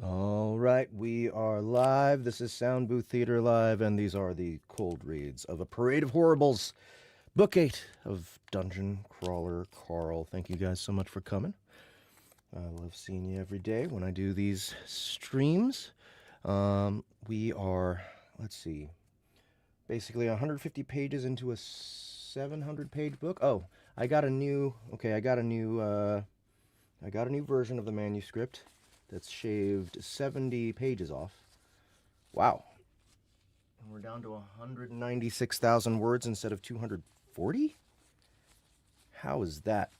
All right, we are live. This is Soundbooth Theater Live, and these are the cold reads of A Parade of Horribles, Book 8 of Dungeon Crawler Carl. Thank you guys so much for coming. I love seeing you every day when I do these streams. We are, let's see, basically 150 pages into a 700-page book. Oh, I got a new version of the manuscript that's shaved 70 pages off. Wow. And we're down to 196,000 words instead of 240? How is that?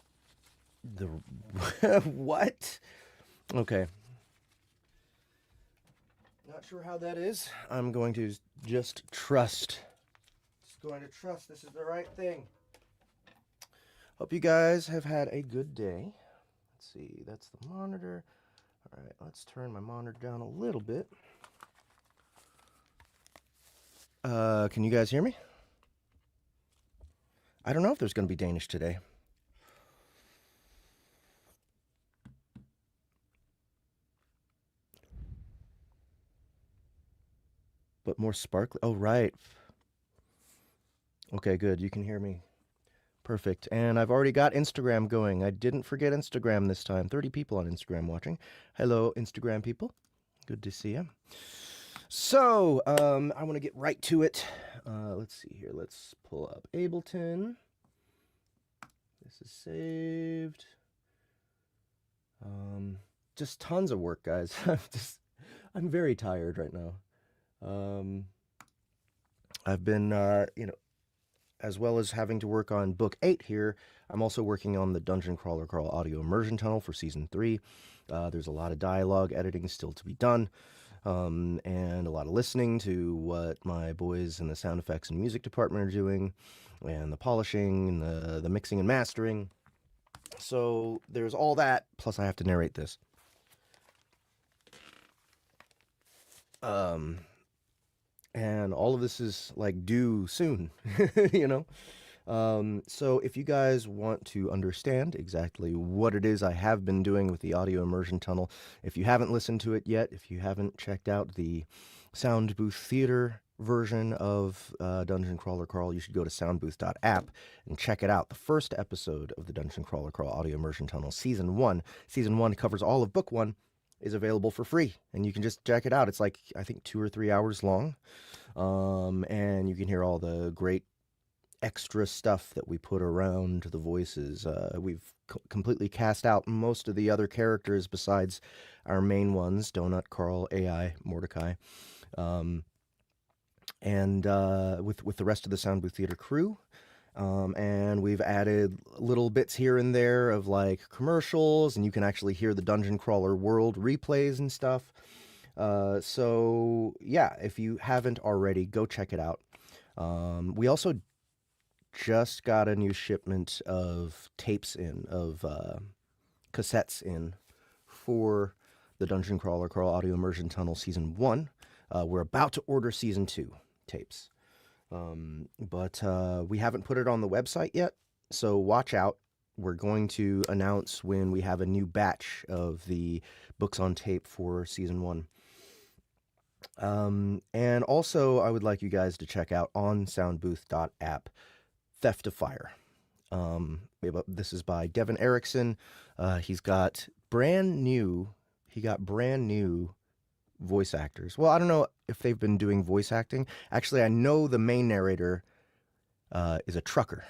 What? Okay. Not sure how that is. I'm going to just trust. Just going to trust this is the right thing. Hope you guys have had a good day. Let's see, that's the monitor. All right, let's turn my monitor down a little bit. Can you guys hear me? I don't know if there's going to be Danish today. But more sparkly. Oh, right. Okay, good. You can hear me. Perfect. And I've already got Instagram going. I didn't forget Instagram this time. 30 people on Instagram watching. Hello, Instagram people. Good to see you. So, I want to get right to it. Let's see here. Let's pull up Ableton. This is saved. Just tons of work, guys. I'm very tired right now. I've been, as well as having to work on Book 8 here, I'm also working on the Dungeon Crawler Carl audio immersion tunnel for Season 3. There's a lot of dialogue editing still to be done, and a lot of listening to what my boys in the sound effects and music department are doing, and the polishing, and the mixing and mastering. So there's all that, plus I have to narrate this. And all of this is like due soon, you know? So if you guys want to understand exactly what it is I have been doing with the audio immersion tunnel, if you haven't listened to it yet, if you haven't checked out the Soundbooth Theater version of Dungeon Crawler Carl, you should go to soundbooth.app and check it out. The first episode of the Dungeon Crawler Carl audio immersion tunnel, Season 1. Season 1 covers all of Book 1, is available for free, and you can just check it out. It's like, I think, 2 or 3 hours long. And you can hear all the great extra stuff that we put around the voices. We've completely cast out most of the other characters besides our main ones, Donut, Carl, AI, Mordecai. And with the rest of the Soundbooth Theater crew. And we've added little bits here and there of like commercials, and you can actually hear the Dungeon Crawler World replays and stuff. So yeah, if you haven't already, go check it out. We also just got a new shipment of tapes in, of cassettes in for the Dungeon Crawler Carl Audio Immersion Tunnel Season 1. We're about to order Season 2 tapes. But we haven't put it on the website yet, so watch out. We're going to announce when we have a new batch of the books on tape for Season 1. And also, I would like you guys to check out on soundbooth.app, Theft of Fire. This is by Devin Erickson. He got brand new voice actors. Well, I don't know if they've been doing voice acting. Actually, I know the main narrator is a trucker.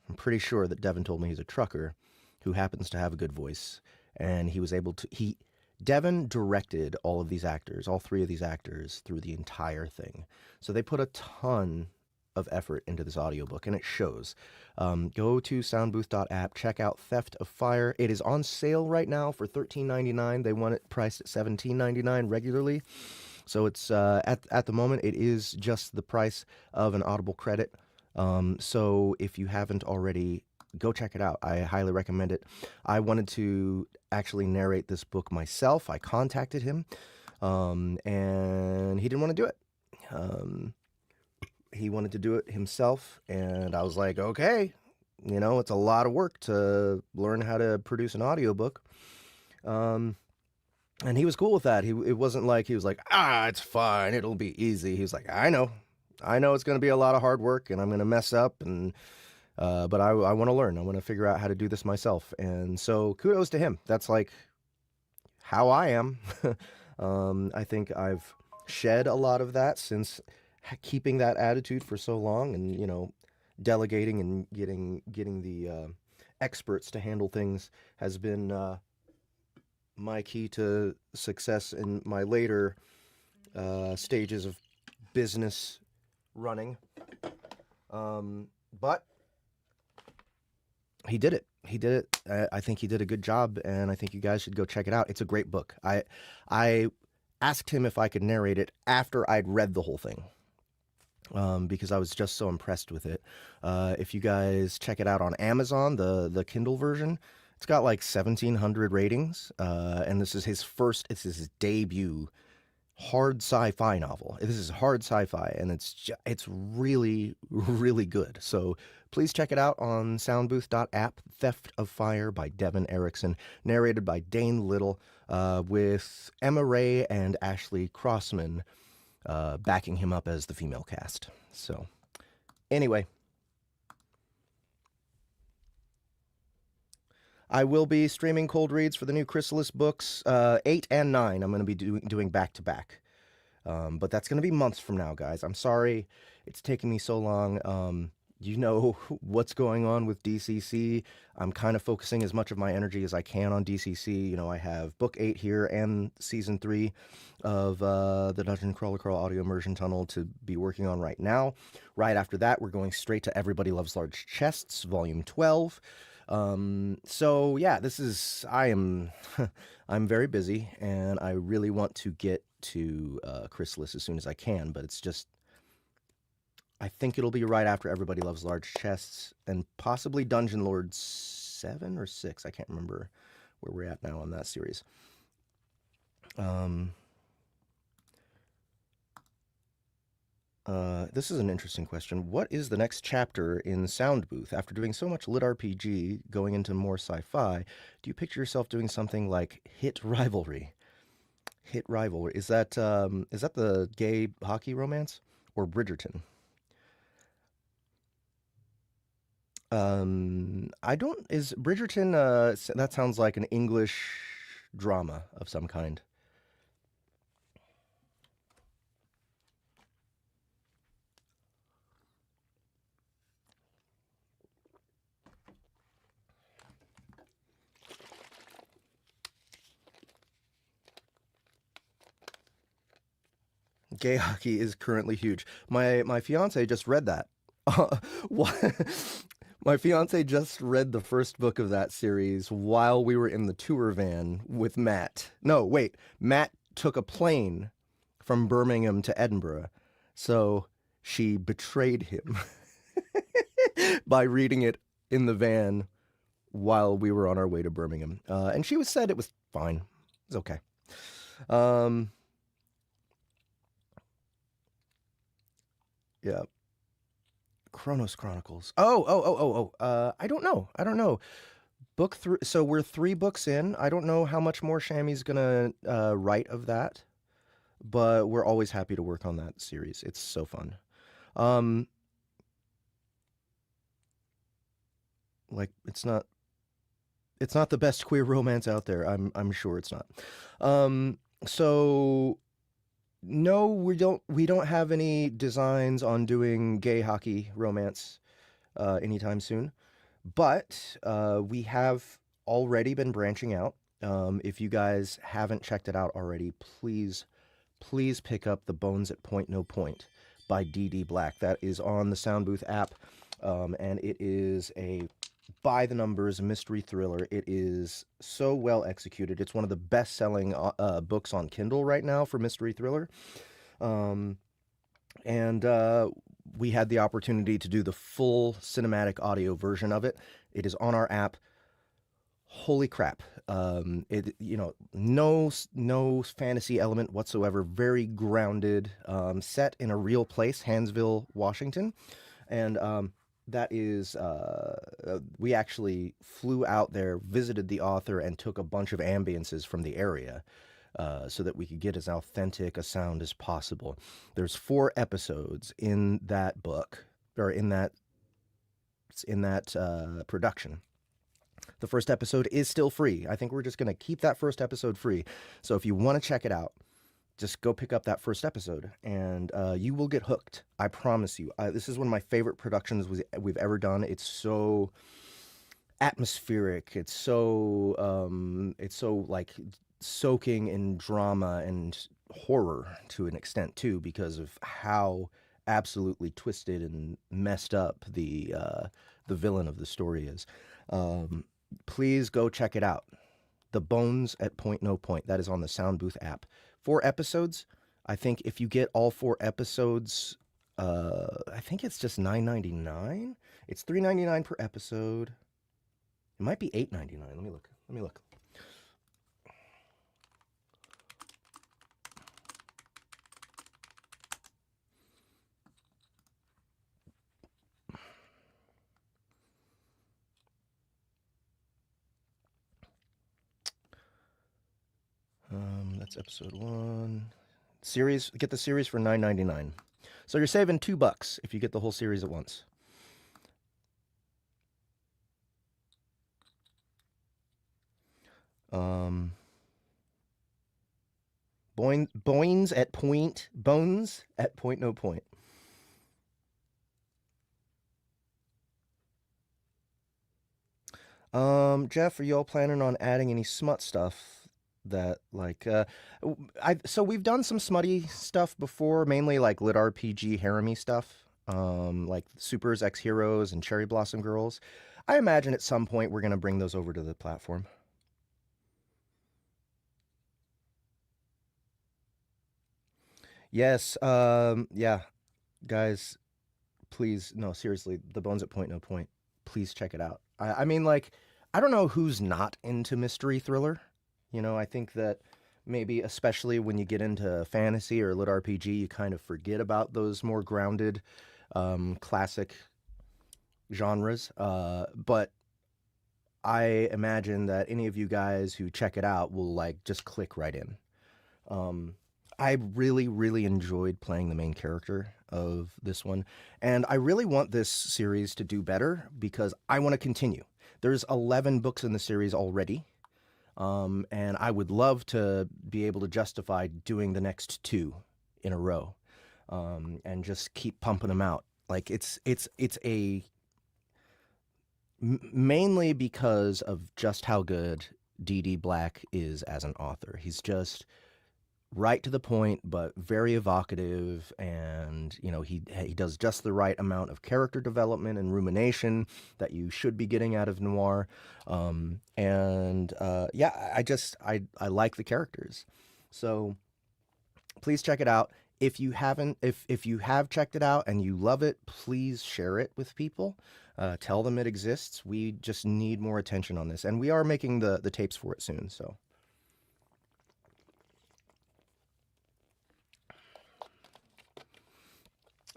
I'm pretty sure that Devin told me he's a trucker who happens to have a good voice. And he was able to... Devin directed all of these actors, all 3 of these actors, through the entire thing. So they put a ton of effort into this audiobook, and it shows. Go to soundbooth.app, check out Theft of Fire. It is on sale right now for $13.99. They want it priced at $17.99 regularly. So it's at the moment, it is just the price of an Audible credit. So if you haven't already, go check it out. I highly recommend it. I wanted to actually narrate this book myself. I contacted him, and he didn't want to do it. He wanted to do it himself, and I was like, okay, it's a lot of work to learn how to produce an audiobook. And he was cool with that. It wasn't like he was like, it's fine, it'll be easy. He was like, I know it's going to be a lot of hard work, and I'm going to mess up, and but I want to learn. I want to figure out how to do this myself. And so kudos to him. That's like how I am. I think I've shed a lot of that since keeping that attitude for so long, and delegating and getting the experts to handle things has been my key to success in my later stages of business running. But he did it. He did it. I think he did a good job, and I think you guys should go check it out. It's a great book. I asked him if I could narrate it after I'd read the whole thing, because I was just so impressed with it. If you guys check it out on Amazon, the Kindle version, it's got like 1,700 ratings, and this is his debut hard sci-fi novel. This is hard sci-fi, and it's really, really good. So please check it out on Soundbooth.app. Theft of Fire by Devin Erickson, narrated by Dane Little, with Emma Ray and Ashley Crossman backing him up as the female cast. So anyway, I will be streaming cold reads for the new Chrysalis books, 8 and 9. I'm going to be doing back to back. But that's going to be months from now, guys. I'm sorry it's taking me so long. You know what's going on with DCC. I'm kind of focusing as much of my energy as I can on DCC. I have book 8 here and season 3 of the Dungeon Crawler Crawl audio immersion tunnel to be working on right now. Right after that, we're going straight to Everybody Loves Large Chests, volume 12. So yeah, I'm very busy, and I really want to get to Chrysalis as soon as I can, but it's just, I think it'll be right after Everybody Loves Large Chests, and possibly Dungeon Lord 7 or 6. I can't remember where we're at now on that series. This is an interesting question. What is the next chapter in Soundbooth? After doing so much lit RPG, going into more sci-fi, do you picture yourself doing something like Hit Rivalry? Hit Rivalry. Is that the gay hockey romance? Or Bridgerton? Is Bridgerton, that sounds like an English drama of some kind. Gay hockey is currently huge. My fiance just read that. What? My fiance just read the first book of that series while we were in the tour van with Matt. No, wait. Matt took a plane from Birmingham to Edinburgh, so she betrayed him by reading it in the van while we were on our way to Birmingham. And she said it was fine. It's okay. Yeah. Chronos Chronicles. I don't know. Book 3. So we're 3 books in. I don't know how much more Shammy's gonna write of that, but we're always happy to work on that series. It's so fun. Like it's not the best queer romance out there. I'm sure it's not. So no, we don't have any designs on doing gay hockey romance anytime soon, but we have already been branching out. If you guys haven't checked it out already, please pick up The Bones at Point No Point by D.D. Black. That is on the Soundbooth app, and it is a by the numbers mystery thriller. It is so well executed. It's one of the best-selling books on Kindle right now for mystery thriller. And we had the opportunity to do the full cinematic audio version of it. It is on our app. Holy crap. No fantasy element whatsoever. Very grounded, set in a real place, Hansville, Washington. And that is, we actually flew out there, visited the author, and took a bunch of ambiences from the area. so that we could get as authentic a sound as possible. There's 4 episodes in that book, or in that production. The first episode is still free. I think we're just going to keep that first episode free. So if you want to check it out, just go pick up that first episode, and you will get hooked. I promise you. This is one of my favorite productions we've ever done. It's so atmospheric. It's so like soaking in drama and horror to an extent too, because of how absolutely twisted and messed up the villain of the story is. Please go check it out. The Bones at Point No Point. That is on the Soundbooth app. 4 episodes. I think if you get all 4 episodes, I think it's just $9.99. It's $3.99 per episode. It might be $8.99. Let me look. That's episode 1. Series, get the series for $9.99. So you're saving $2 if you get the whole series at once. Bones at Point No Point. Jeff, are you all planning on adding any smut stuff that like so we've done some smutty stuff before, mainly like lit RPG harem-y stuff, like Supers, X Heroes, and Cherry Blossom Girls. I imagine at some point we're gonna bring those over to the platform. Yes, yeah, guys, please, no, seriously, The Bones at Point No Point. Please check it out. I mean, like, I don't know who's not into mystery thriller. I think that maybe, especially when you get into fantasy or lit RPG, you kind of forget about those more grounded, classic genres. But I imagine that any of you guys who check it out will like just click right in. I really, really enjoyed playing the main character of this one, and I really want this series to do better because I want to continue. There's 11 books in the series already, and I would love to be able to justify doing the next 2 in a row, and just keep pumping them out. Like it's mainly because of just how good D.D. Black is as an author. He's just right to the point, but very evocative, and he does just the right amount of character development and rumination that you should be getting out of noir. And yeah, I like the characters, so please check it out. If you haven't, if you have checked it out and you love it, please share it with people. Tell them it exists. We just need more attention on this, and we are making the tapes for it soon. So.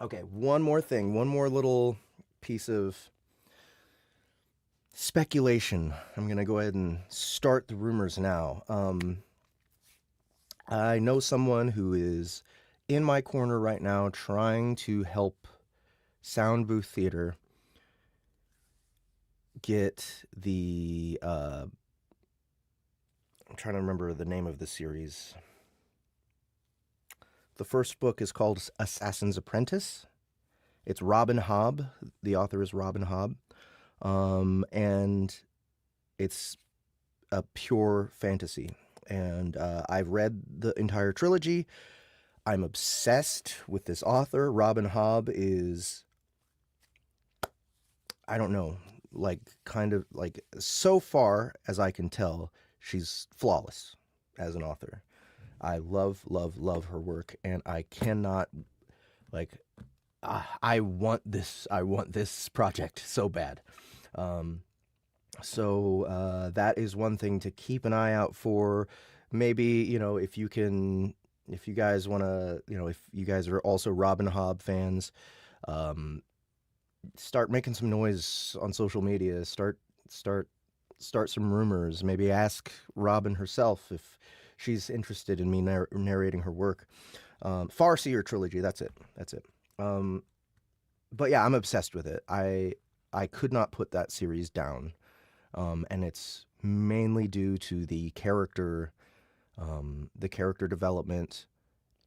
Okay, one more thing, one more little piece of speculation. I'm going to go ahead and start the rumors now. I know someone who is in my corner right now trying to help Soundbooth Theater get the, I'm trying to remember the name of the series. The first book is called Assassin's Apprentice. It's Robin Hobb. The author is Robin Hobb. And it's a pure fantasy. And I've read the entire trilogy. I'm obsessed with this author. Robin Hobb is, I don't know, like kind of like, so far as I can tell, she's flawless as an author. I love, love, love her work, and I cannot, like, I want this project so bad. So that is one thing to keep an eye out for. Maybe, if you guys want to, if you guys are also Robin Hobb fans, start making some noise on social media. Start some rumors. Maybe ask Robin herself if she's interested in me narrating her work. Farseer trilogy, that's it. That's it. But yeah, I'm obsessed with it. I could not put that series down. And it's mainly due to the character development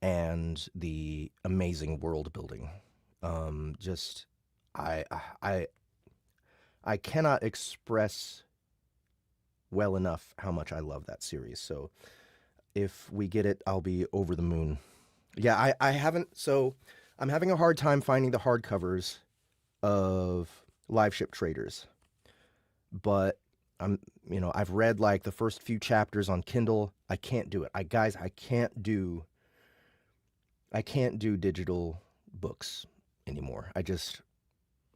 and the amazing world building. Just I I I cannot express well enough how much I love that series. So if we get it, I'll be over the moon. Yeah, I haven't. So I'm having a hard time finding the hardcovers of Live Ship Traders, but I've read like the first few chapters on Kindle. I can't do it. I can't do digital books anymore.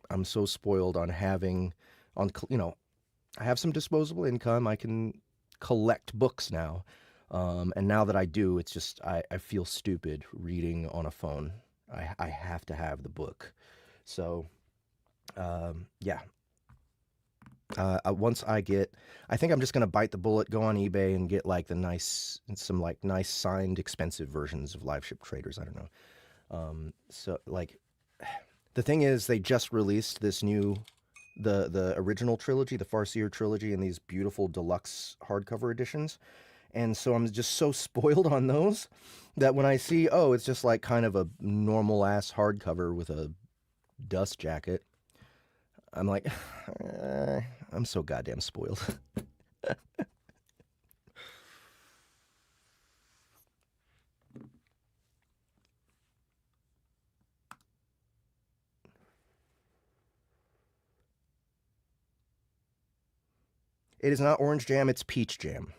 I'm so spoiled on having I have some disposable income. I can collect books now. And now that I do, it's just, I feel stupid reading on a phone. I have to have the book. So, yeah. Once I think I'm just going to bite the bullet, go on eBay and get like some like nice signed expensive versions of Live Ship Traders. I don't know. So like the thing is they just released this new, the original trilogy, the Farseer trilogy, and these beautiful deluxe hardcover editions. And so I'm just so spoiled on those that when I see, oh, it's just like kind of a normal ass hardcover with a dust jacket, I'm like, I'm so goddamn spoiled. It is not orange jam, it's peach jam.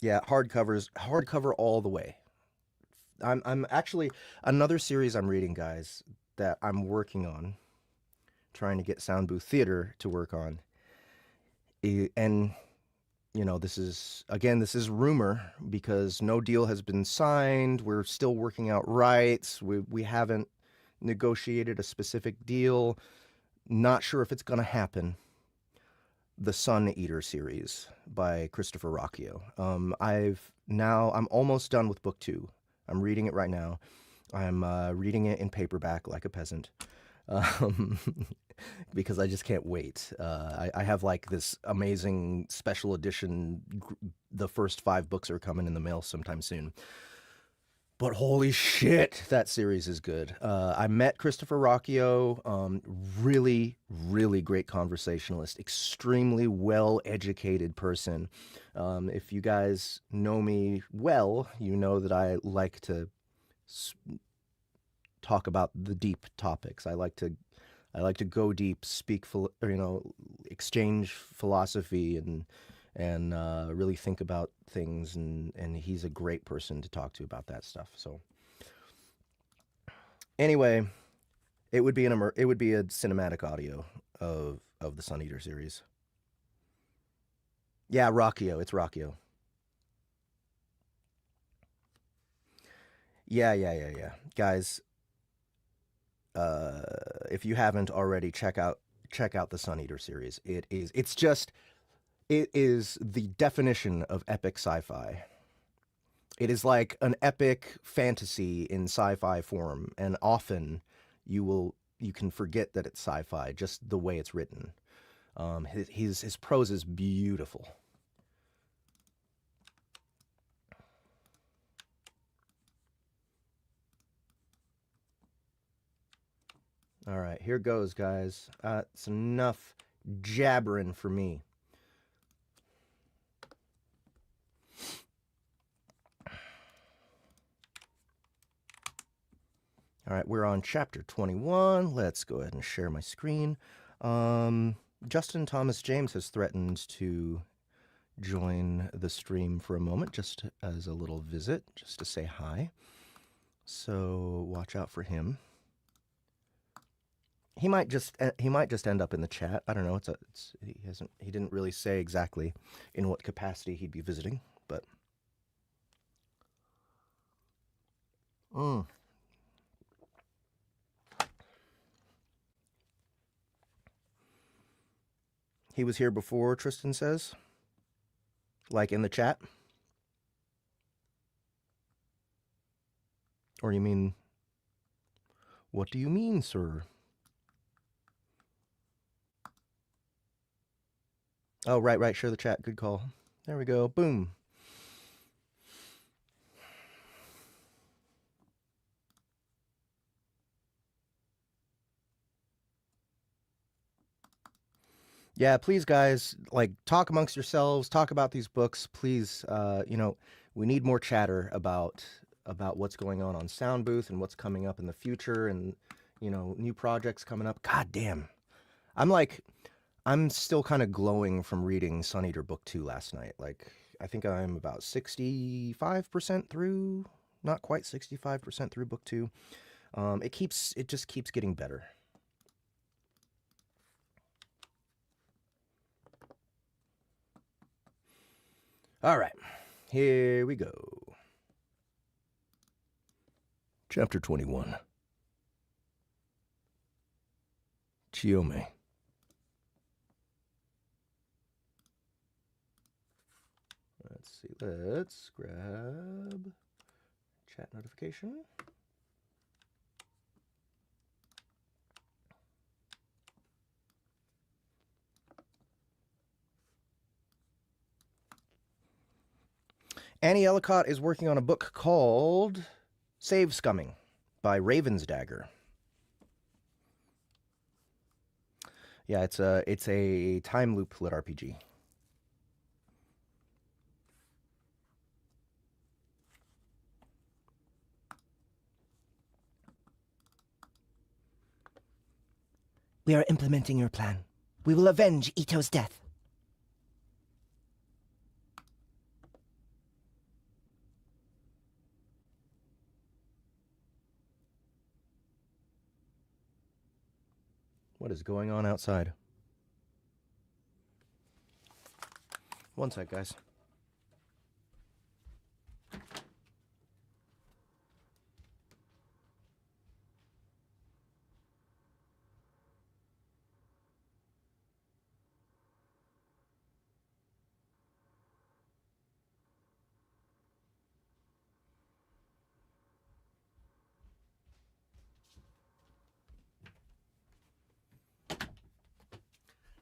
Yeah, hardcover all the way. I'm actually another series I'm reading, guys, that I'm working on, trying to get Soundbooth Theater to work on. And this is rumor because no deal has been signed. We're still working out rights. We haven't negotiated a specific deal. Not sure if it's going to happen. The Sun Eater series by Christopher Rocchio. I'm almost done with book 2. I'm reading it right now. I'm reading it in paperback like a peasant. Um, because I just can't wait. I have like this amazing special edition. The first 5 books are coming in the mail sometime soon. But holy shit, that series is good. I met Christopher Rocchio, really, really great conversationalist, extremely well-educated person. If you guys know me well, you know that I like to talk about the deep topics. I like to go deep, exchange philosophy and really think about things, and he's a great person to talk to about that stuff. So anyway, it would be a cinematic audio of the Sun Eater series. Yeah, Rocchio, it's Rocchio. Yeah. Guys, if you haven't already, check out the Sun Eater series. It is the definition of epic sci-fi. It is like an epic fantasy in sci-fi form, and often you can forget that it's sci-fi just the way it's written. His prose is beautiful. All right, here goes, guys. It's enough jabbering for me. All right, we're on chapter 21. Let's go ahead and share my screen. Justin Thomas James has threatened to join the stream for a moment, just as a little visit, just to say hi. So watch out for him. He might just end up in the chat. I don't know. He didn't really say exactly in what capacity he'd be visiting, but He was here before, Tristan says. Like in the chat. Or you mean, what do you mean, sir? Oh, right. Share the chat. Good call. There we go. Boom. Yeah, please, guys, like, talk amongst yourselves. Talk about these books, please. We need more chatter about what's going on Soundbooth and what's coming up in the future, and new projects coming up. God damn, I'm still kind of glowing from reading Sun Eater Book 2 last night. Like, I think I'm about 65% through, not quite 65% through Book 2. It just keeps getting better. All right, here we go. Chapter 21. Chiome. Let's see, let's grab chat notification. Annie Ellicott is working on a book called Save Scumming by Raven's Dagger. Yeah, it's a time loop lit RPG. We are implementing your plan. We will avenge Ito's death. What is going on outside? One sec, guys.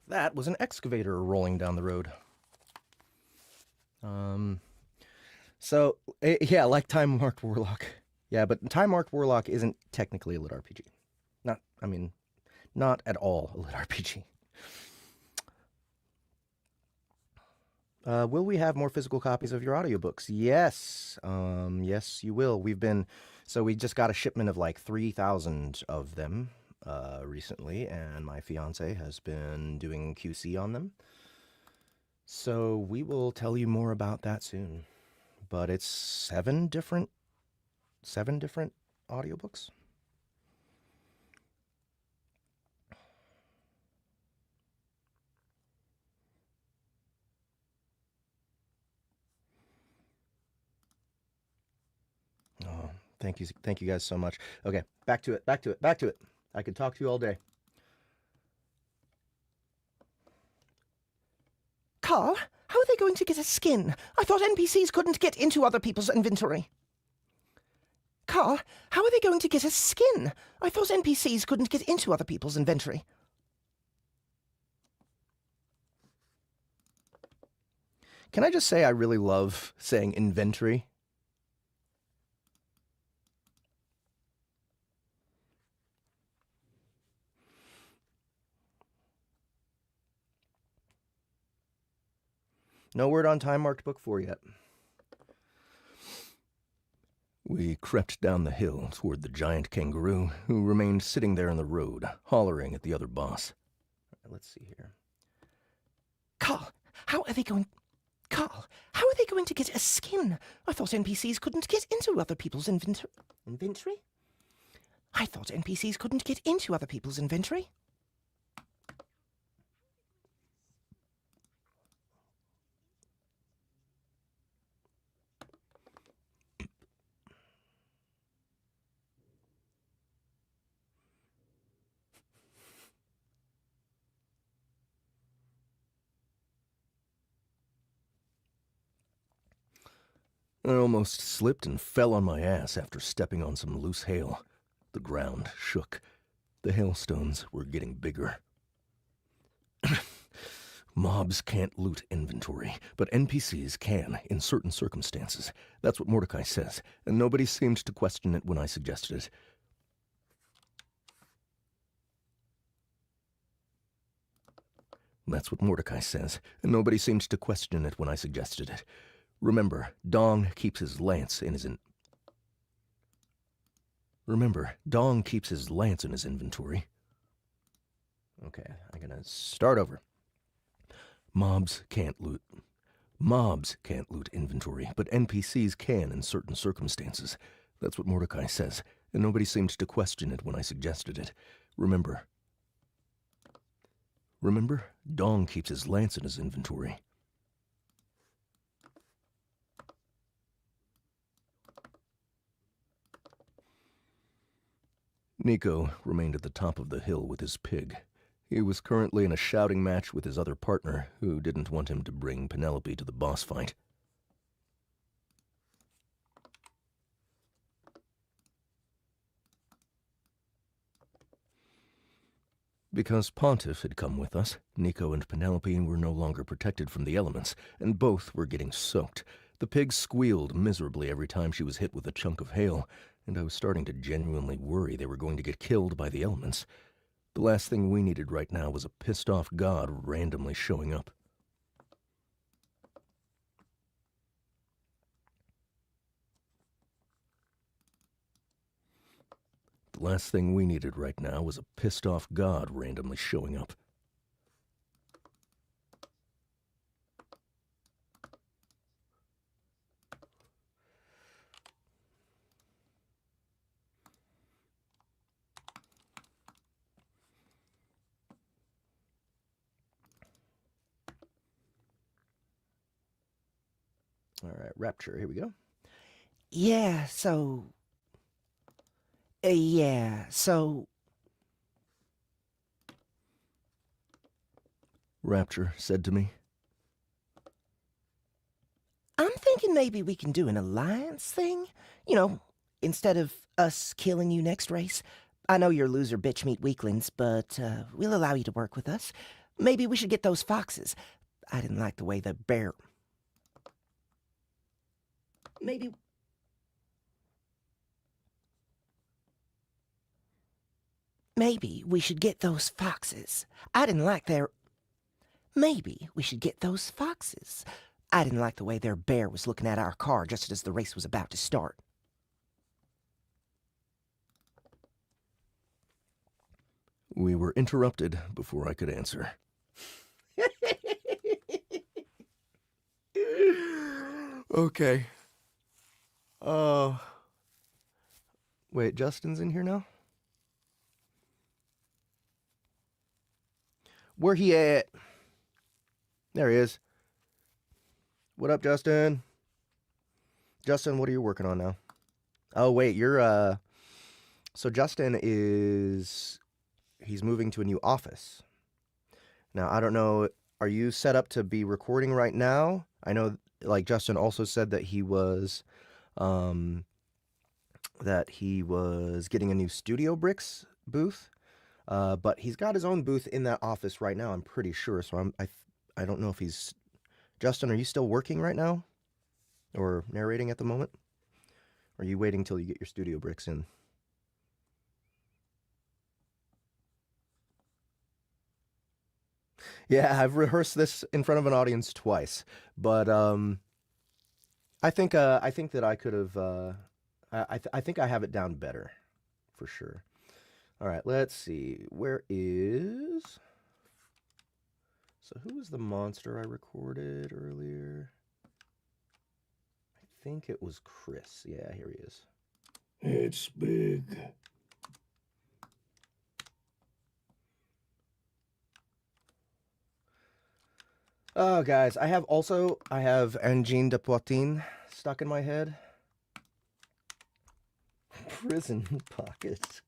That was an excavator rolling down the road. Yeah, like Time Marked Warlock. Yeah, but Time Marked Warlock isn't technically a lit RPG. Not at all a lit RPG. Will we have more physical copies of your audiobooks? Yes. Yes, you will. We just got a shipment of like 3,000 of them recently, and my fiance has been doing QC on them. So we will tell you more about that soon. But it's seven different audiobooks. Oh, thank you guys so much. Okay, back to it. I could talk to you all day. Carl, how are they going to get a skin? I thought NPCs couldn't get into other people's inventory. Carl, how are they going to get a skin? I thought NPCs couldn't get into other people's inventory. Can I just say I really love saying inventory? No word on Time Marked Book 4 yet. We crept down the hill toward the giant kangaroo, who remained sitting there in the road, hollering at the other boss. Let's see here. Carl, how are they going to get a skin? I thought NPCs couldn't get into other people's inventory. Inventory? I thought NPCs couldn't get into other people's inventory. I almost slipped and fell on my ass after stepping on some loose hail. The ground shook. The hailstones were getting bigger. Mobs can't loot inventory, but NPCs can in certain circumstances. That's what Mordecai says, and nobody seemed to question it when I suggested it. That's what Mordecai says, and nobody seemed to question it when I suggested it. Remember, Dong keeps his lance in his inventory. Okay, I'm gonna start over. Mobs can't loot inventory, but NPCs can in certain circumstances. That's what Mordecai says, and nobody seemed to question it when I suggested it. Remember, Dong keeps his lance in his inventory. Nico remained at the top of the hill with his pig. He was currently in a shouting match with his other partner, who didn't want him to bring Penelope to the boss fight. Because Pontiff had come with us, Nico and Penelope were no longer protected from the elements, and both were getting soaked. The pig squealed miserably every time she was hit with a chunk of hail, and I was starting to genuinely worry they were going to get killed by the elements. The last thing we needed right now was a pissed-off god randomly showing up. The last thing we needed right now was a pissed-off god randomly showing up. All right, Rapture, here we go. Yeah, so... Rapture said to me. I'm thinking maybe we can do an alliance thing. You know, instead of us killing you next race. I know you're loser bitch meat weaklings, but we'll allow you to work with us. Maybe we should get those foxes. I didn't like the way the bear... Maybe we should get those foxes. I didn't like their... Maybe we should get those foxes. I didn't like the way their bear was looking at our car just as the race was about to start. We were interrupted before I could answer. Okay. Wait, Justin's in here now? Where he at? There he is. What up, Justin? Justin, what are you working on now? Oh, wait, you're, So Justin is... He's moving to a new office. Now, I don't know, are you set up to be recording right now? I know, like, Justin also said that he was, getting a new Studio Bricks booth. But he's got his own booth in that office right now, I'm pretty sure. So I don't know if he's... Justin, are you still working right now? Or narrating at the moment? Or are you waiting till you get your Studio Bricks in? Yeah, I've rehearsed this in front of an audience twice, but I think that I could have. I think I have it down better, for sure. All right, let's see. Where is? So who was the monster I recorded earlier? I think it was Chris. Yeah, here he is. It's big. Oh, guys, I have Angine de Poitin stuck in my head. Prison pocket.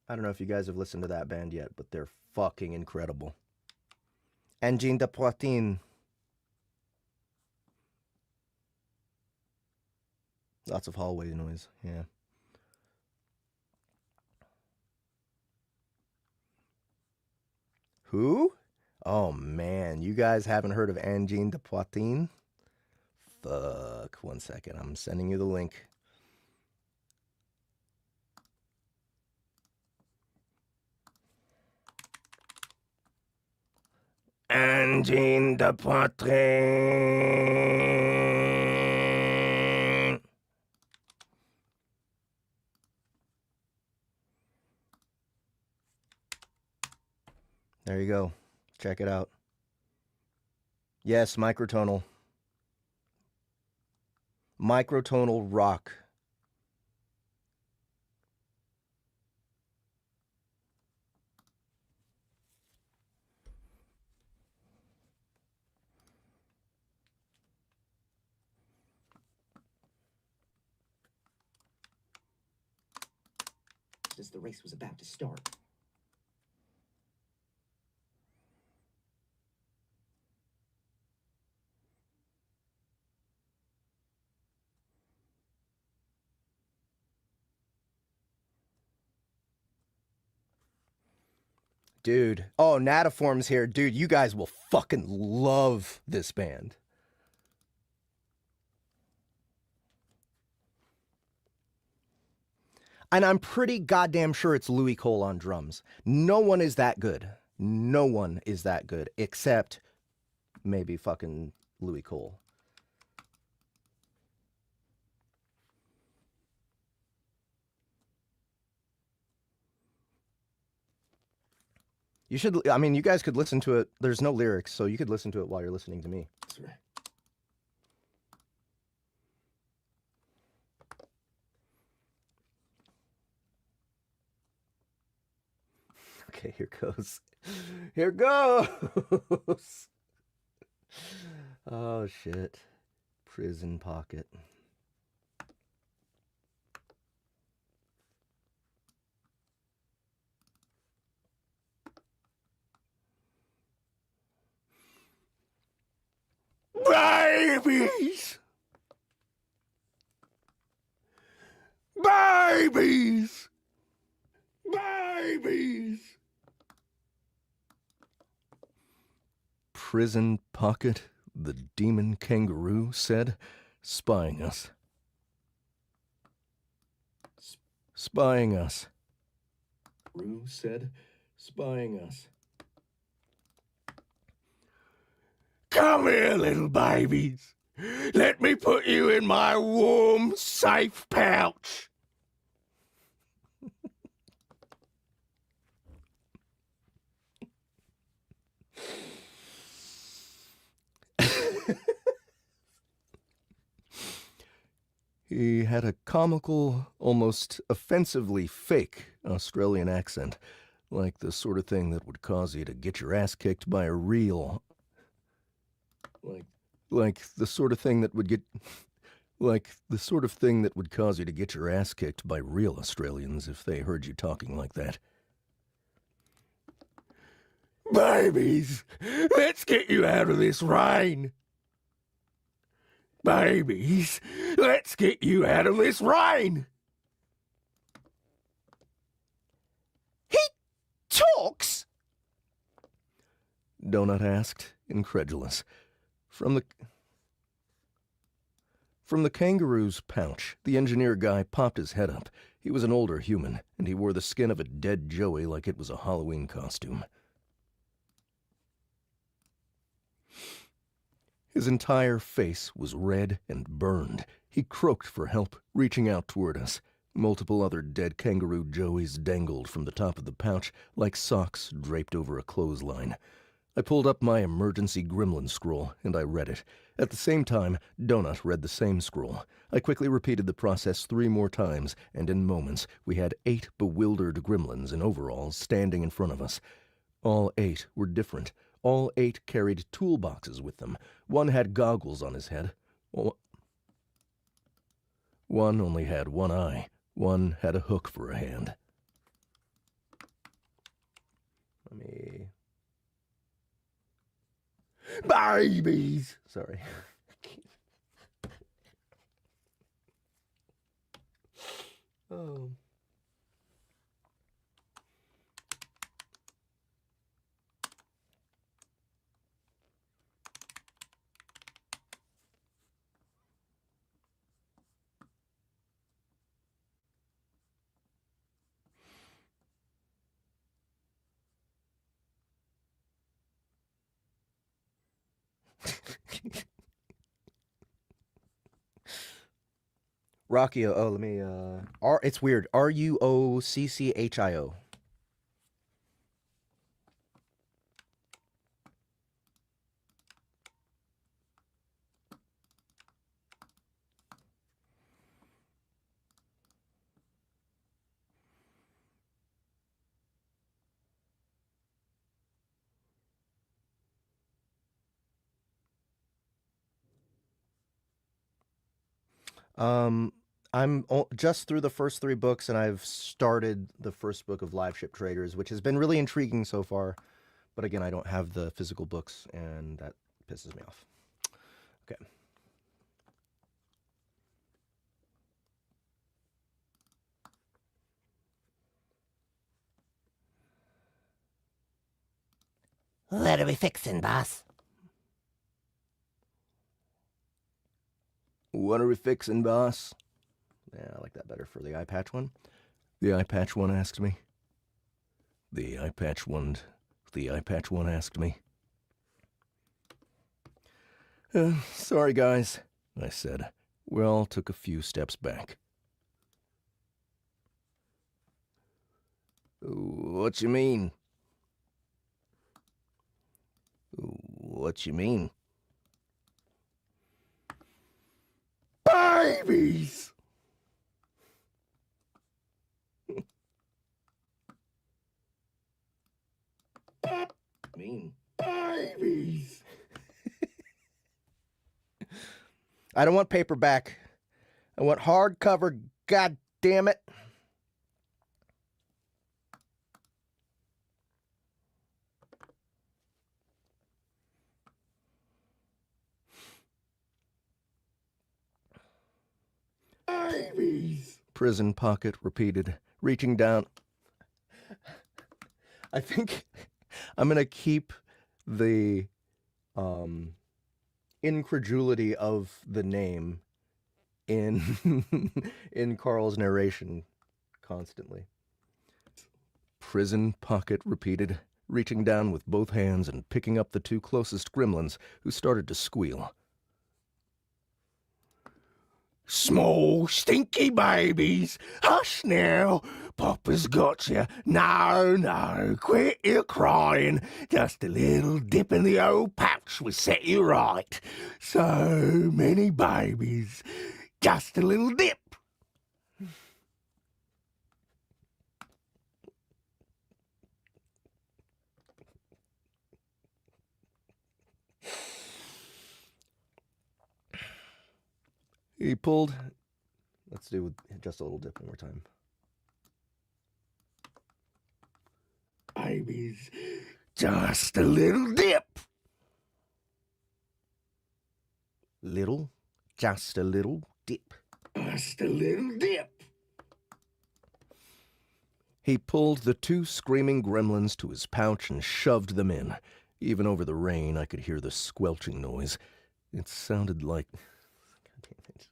I don't know if you guys have listened to that band yet, but they're fucking incredible. Engine de Poitin. Lots of hallway noise, yeah. Who? Oh man, you guys haven't heard of Engine de Poitin? Fuck, 1 second, I'm sending you the link. Engine de Poitin. There you go. Check it out. Yes, microtonal. Microtonal rock. As the race was about to start. Dude. Oh, Natiform's here. Dude, you guys will fucking love this band. And I'm pretty goddamn sure it's Louis Cole on drums. No one is that good. No one is that good, except maybe fucking Louis Cole. You should, I mean, you guys could listen to it. There's no lyrics, so you could listen to it while you're listening to me. That's right. Okay, here goes. Here goes. Oh, shit. Prison Pocket. Babies! Babies! Babies! Prison Pocket, the demon kangaroo said, spying us. Spying us. Rue said, spying us. Come here, little babies. Let me put you in my warm, safe pouch. He had a comical, almost offensively fake Australian accent, like the sort of thing that would cause you to get your ass kicked by a real... Like the sort of thing that would get... Like the sort of thing that would cause you to get your ass kicked by real Australians if they heard you talking like that. Babies, let's get you out of this rain. Babies, let's get you out of this rain. He talks? Donut asked, incredulous. From the kangaroo's pouch, the engineer guy popped his head up. He was an older human, and he wore the skin of a dead Joey like it was a Halloween costume. His entire face was red and burned. He croaked for help, reaching out toward us. Multiple other dead kangaroo Joeys dangled from the top of the pouch like socks draped over a clothesline. I pulled up my emergency gremlin scroll, and I read it. At the same time, Donut read the same scroll. I quickly repeated the process 3 more times, and in moments, we had 8 bewildered gremlins in overalls standing in front of us. All 8 were different. All 8 carried toolboxes with them. One had goggles on his head. One only had one eye. One had a hook for a hand. Let me... Babies! Sorry. Oh. Rockio. Oh, let me. It's weird. Ruocchio. Um, just through the first 3 books, and I've started the first book of Live Ship Traders, which has been really intriguing so far. But again, I don't have the physical books, and that pisses me off. Okay. What are we fixing, boss? What are we fixing, boss? Yeah, I like that better for the eye patch one. The eye patch one asked me. The eye patch one asked me. Sorry, guys, I said. We all took a few steps back. What you mean? What you mean? Babies! Mean. Babies! I don't want paperback. I want hardcover, god damn it. Babies! Prison Pocket repeated, reaching down. I think I'm going to keep the incredulity of the name in in Carl's narration constantly. Prison Pocket repeated, reaching down with both hands and picking up the 2 closest gremlins, who started to squeal. Small, stinky babies. Hush now. Papa's got you. No, quit your crying. Just a little dip in the old pouch will set you right. So many babies. Just a little dip. He pulled. Let's do just a little dip one more time. Babies, just a little dip. Little, just a little dip. Just a little dip. He pulled the 2 screaming gremlins to his pouch and shoved them in. Even over the rain, I could hear the squelching noise. It sounded like... God damn it.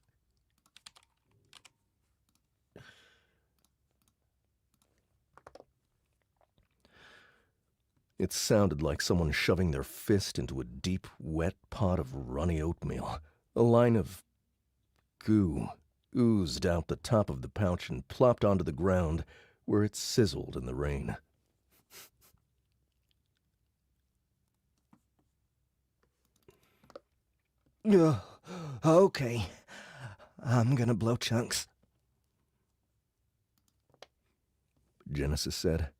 It sounded like someone shoving their fist into a deep, wet pot of runny oatmeal. A line of goo oozed out the top of the pouch and plopped onto the ground, where it sizzled in the rain. Okay. I'm gonna blow chunks. Genesis said.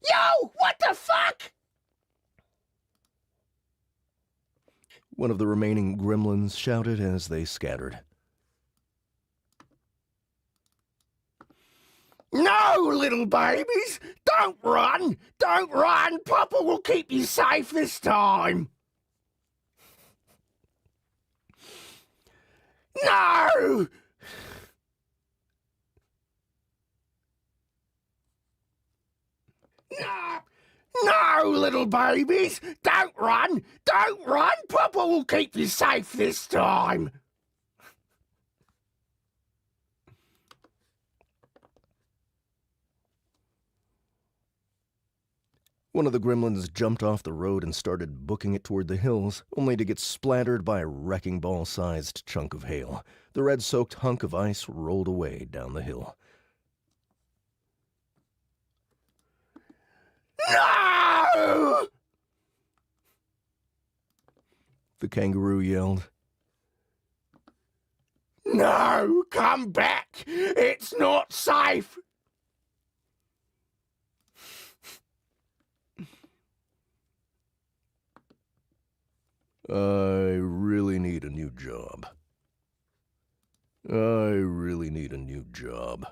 Yo! What the fuck? One of the remaining gremlins shouted as they scattered. No, little babies! Don't run! Don't run! Papa will keep you safe this time! No! No! No, little babies! Don't run! Don't run! Papa will keep you safe this time! One of the gremlins jumped off the road and started booking it toward the hills, only to get splattered by a wrecking ball-sized chunk of hail. The red-soaked hunk of ice rolled away down the hill. No! The kangaroo yelled. No, come back! It's not safe! I really need a new job. I really need a new job.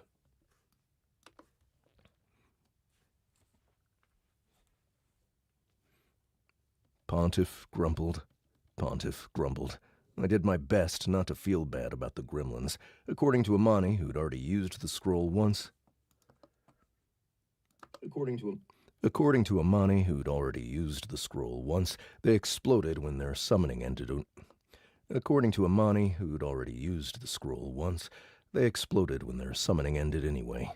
Pontiff grumbled. Pontiff grumbled. I did my best not to feel bad about the gremlins, according to Amani, who'd already used the scroll once. According to Amani, who'd already used the scroll once, they exploded when their summoning ended. According to Amani, who'd already used the scroll once, they exploded when their summoning ended anyway.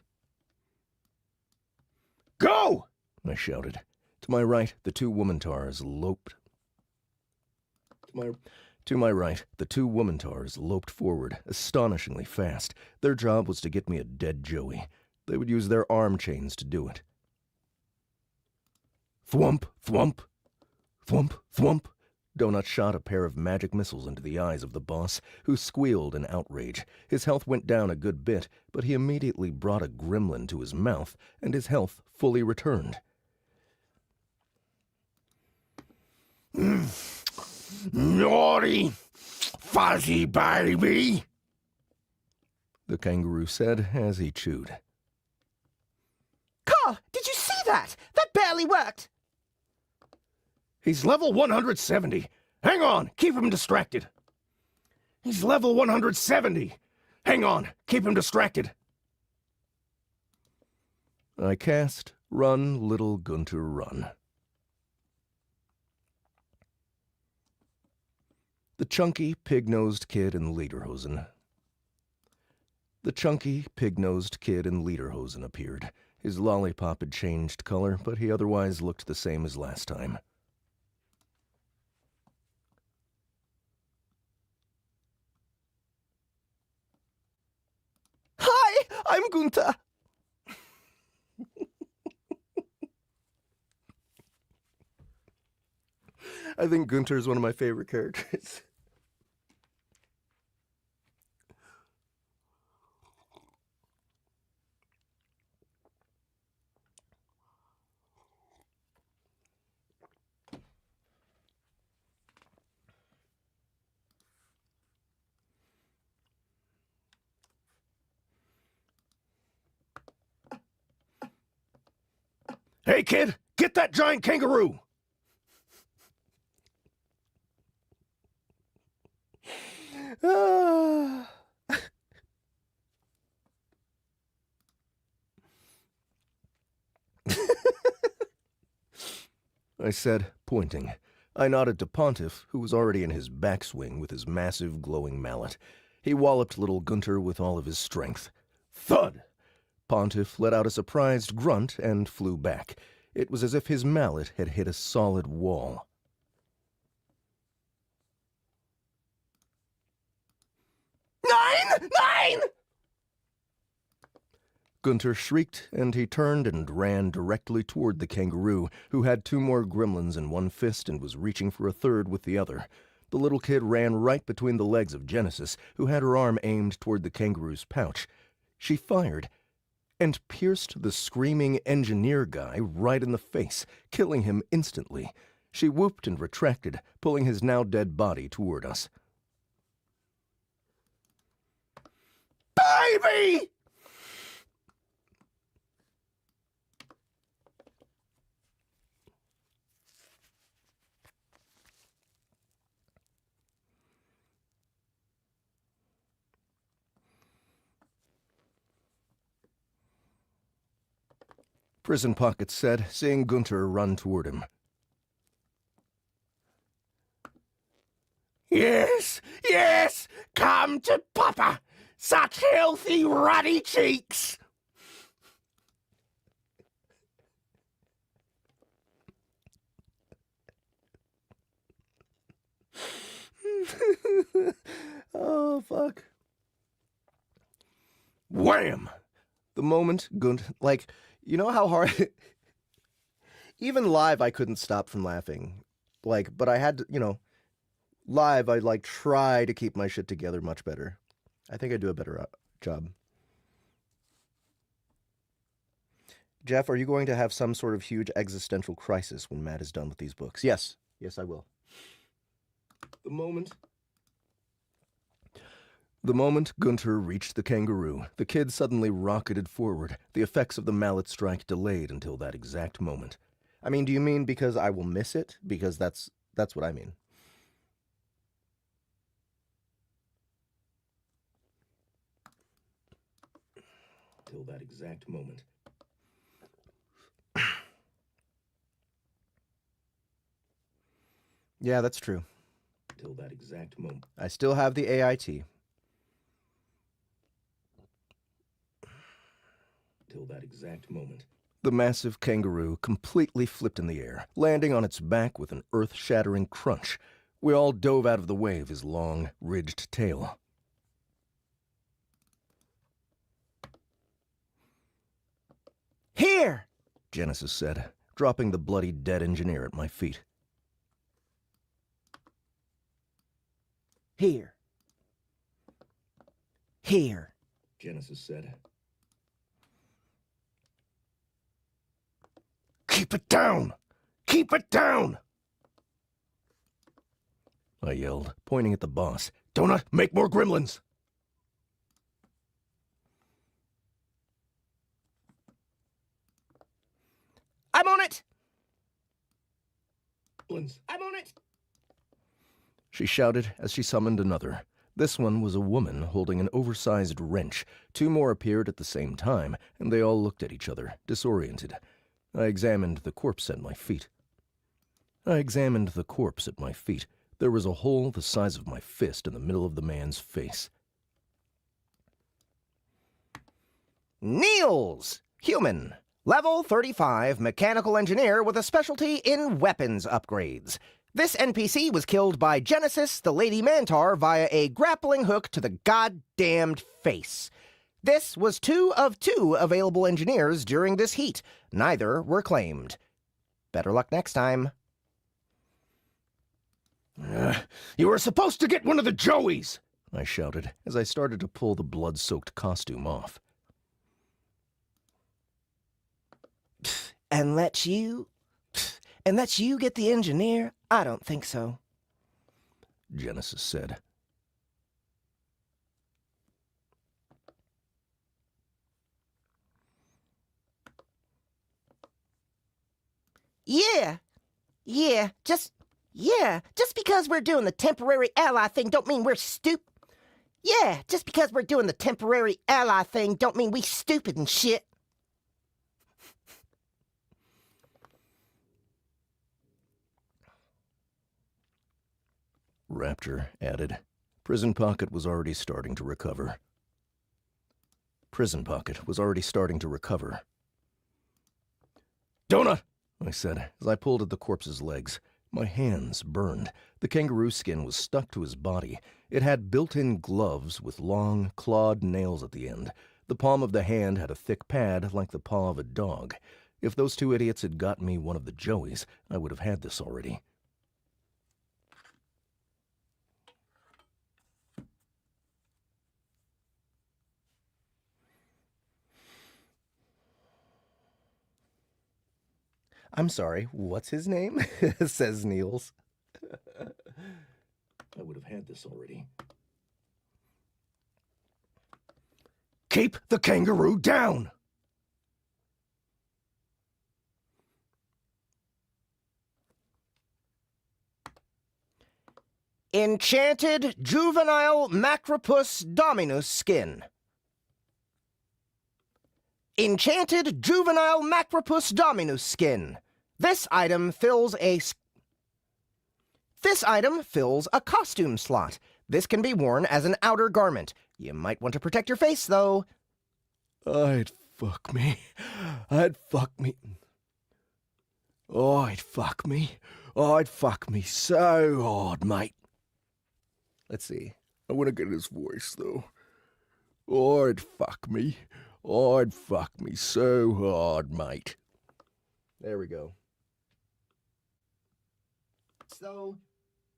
Go! I shouted. To my right, the two woman-tars loped. To my right, the two woman-tars loped forward, astonishingly fast. Their job was to get me a dead Joey. They would use their arm chains to do it. Thwump, thwump, thwump, thwump. Donut shot a pair of magic missiles into the eyes of the boss, who squealed in outrage. His health went down a good bit, but he immediately brought a gremlin to his mouth, and his health fully returned. Naughty, fuzzy baby! The kangaroo said as he chewed. Carl, did you see that? That barely worked. He's level 170. Hang on, keep him distracted. He's level 170. Hang on, keep him distracted. I cast Run, Little Gunter, Run. The chunky, pig-nosed kid in lederhosen. The chunky, pig-nosed kid in lederhosen appeared. His lollipop had changed color, but he otherwise looked the same as last time. Hi, I'm Gunther. I think Gunter is one of my favorite characters. Hey, kid, get that giant kangaroo! I said, pointing. I nodded to Pontiff, who was already in his backswing with his massive glowing mallet. He walloped little Gunter with all of his strength. Thud! Pontiff let out a surprised grunt and flew back. It was as if his mallet had hit a solid wall. Nine! Gunter shrieked, and he turned and ran directly toward the kangaroo, who had two more gremlins in one fist and was reaching for a third with the other. The little kid ran right between the legs of Genesis, who had her arm aimed toward the kangaroo's pouch. She fired, and pierced the screaming engineer guy right in the face, killing him instantly. She whooped and retracted, pulling his now-dead body toward us. Baby! Prison Pocket said, seeing Gunter run toward him. Yes, yes, come to Papa. Such healthy, ruddy cheeks. Oh, fuck. Wham! The moment like, you know how hard... Even live, I couldn't stop from laughing. Like, but I had to, live, I'd, like, try to keep my shit together much better. I think I do a better job. Jeff, are you going to have some sort of huge existential crisis when Matt is done with these books? Yes. Yes, I will. The moment Gunter reached the kangaroo, the kid suddenly rocketed forward, the effects of the mallet strike delayed until that exact moment. I mean, do you mean because I will miss it? Because that's what I mean. Till that exact moment. Yeah, that's true. Till that exact moment. I still have the AIT. Till that exact moment. The massive kangaroo completely flipped in the air, landing on its back with an earth-shattering crunch. We all dove out of the way of his long, ridged tail. Here! Genesis said, dropping the bloody dead engineer at my feet. Here. Here. Genesis said. Keep it down! Keep it down! I yelled, pointing at the boss. Donut, make more gremlins! I'm on it! I'm on it! She shouted as she summoned another. This one was a woman holding an oversized wrench. Two more appeared at the same time, and they all looked at each other, disoriented. I examined the corpse at my feet. There was a hole the size of my fist in the middle of the man's face. Niels! Human. Level 35 mechanical engineer with a specialty in weapons upgrades. This NPC was killed by Genesis, the Lady Mantar, via a grappling hook to the goddamned face. This was 2 of 2 available engineers during this heat. Neither were claimed. Better luck next time. You were supposed to get one of the Joeys! I shouted as I started to pull the blood-soaked costume off. And let you get the engineer? I don't think so. Genesis said. Just because we're doing the temporary ally thing don't mean we're stupid. Yeah, just because we're doing the temporary ally thing don't mean we stupid and shit. Raptor added. Prison Pocket was already starting to recover. Donut! I said, as I pulled at the corpse's legs. My hands burned. The kangaroo skin was stuck to his body. It had built-in gloves with long, clawed nails at the end. The palm of the hand had a thick pad like the paw of a dog. If those two idiots had gotten me one of the Joeys, I would have had this already. I'm sorry, what's his name? Says Niels. I would have had this already. Keep the kangaroo down! Enchanted juvenile Macropus dominus skin. Enchanted Juvenile Macropus Dominus Skin. This item fills a costume slot. This can be worn as an outer garment. You might want to protect your face, though. I'd fuck me. I'd fuck me. Oh, I'd fuck me. Oh, I'd fuck me so hard, mate. Let's see. I want to get his voice, though. Oh, I'd fuck me. Oh, I'd fuck me so hard, mate. There we go. So,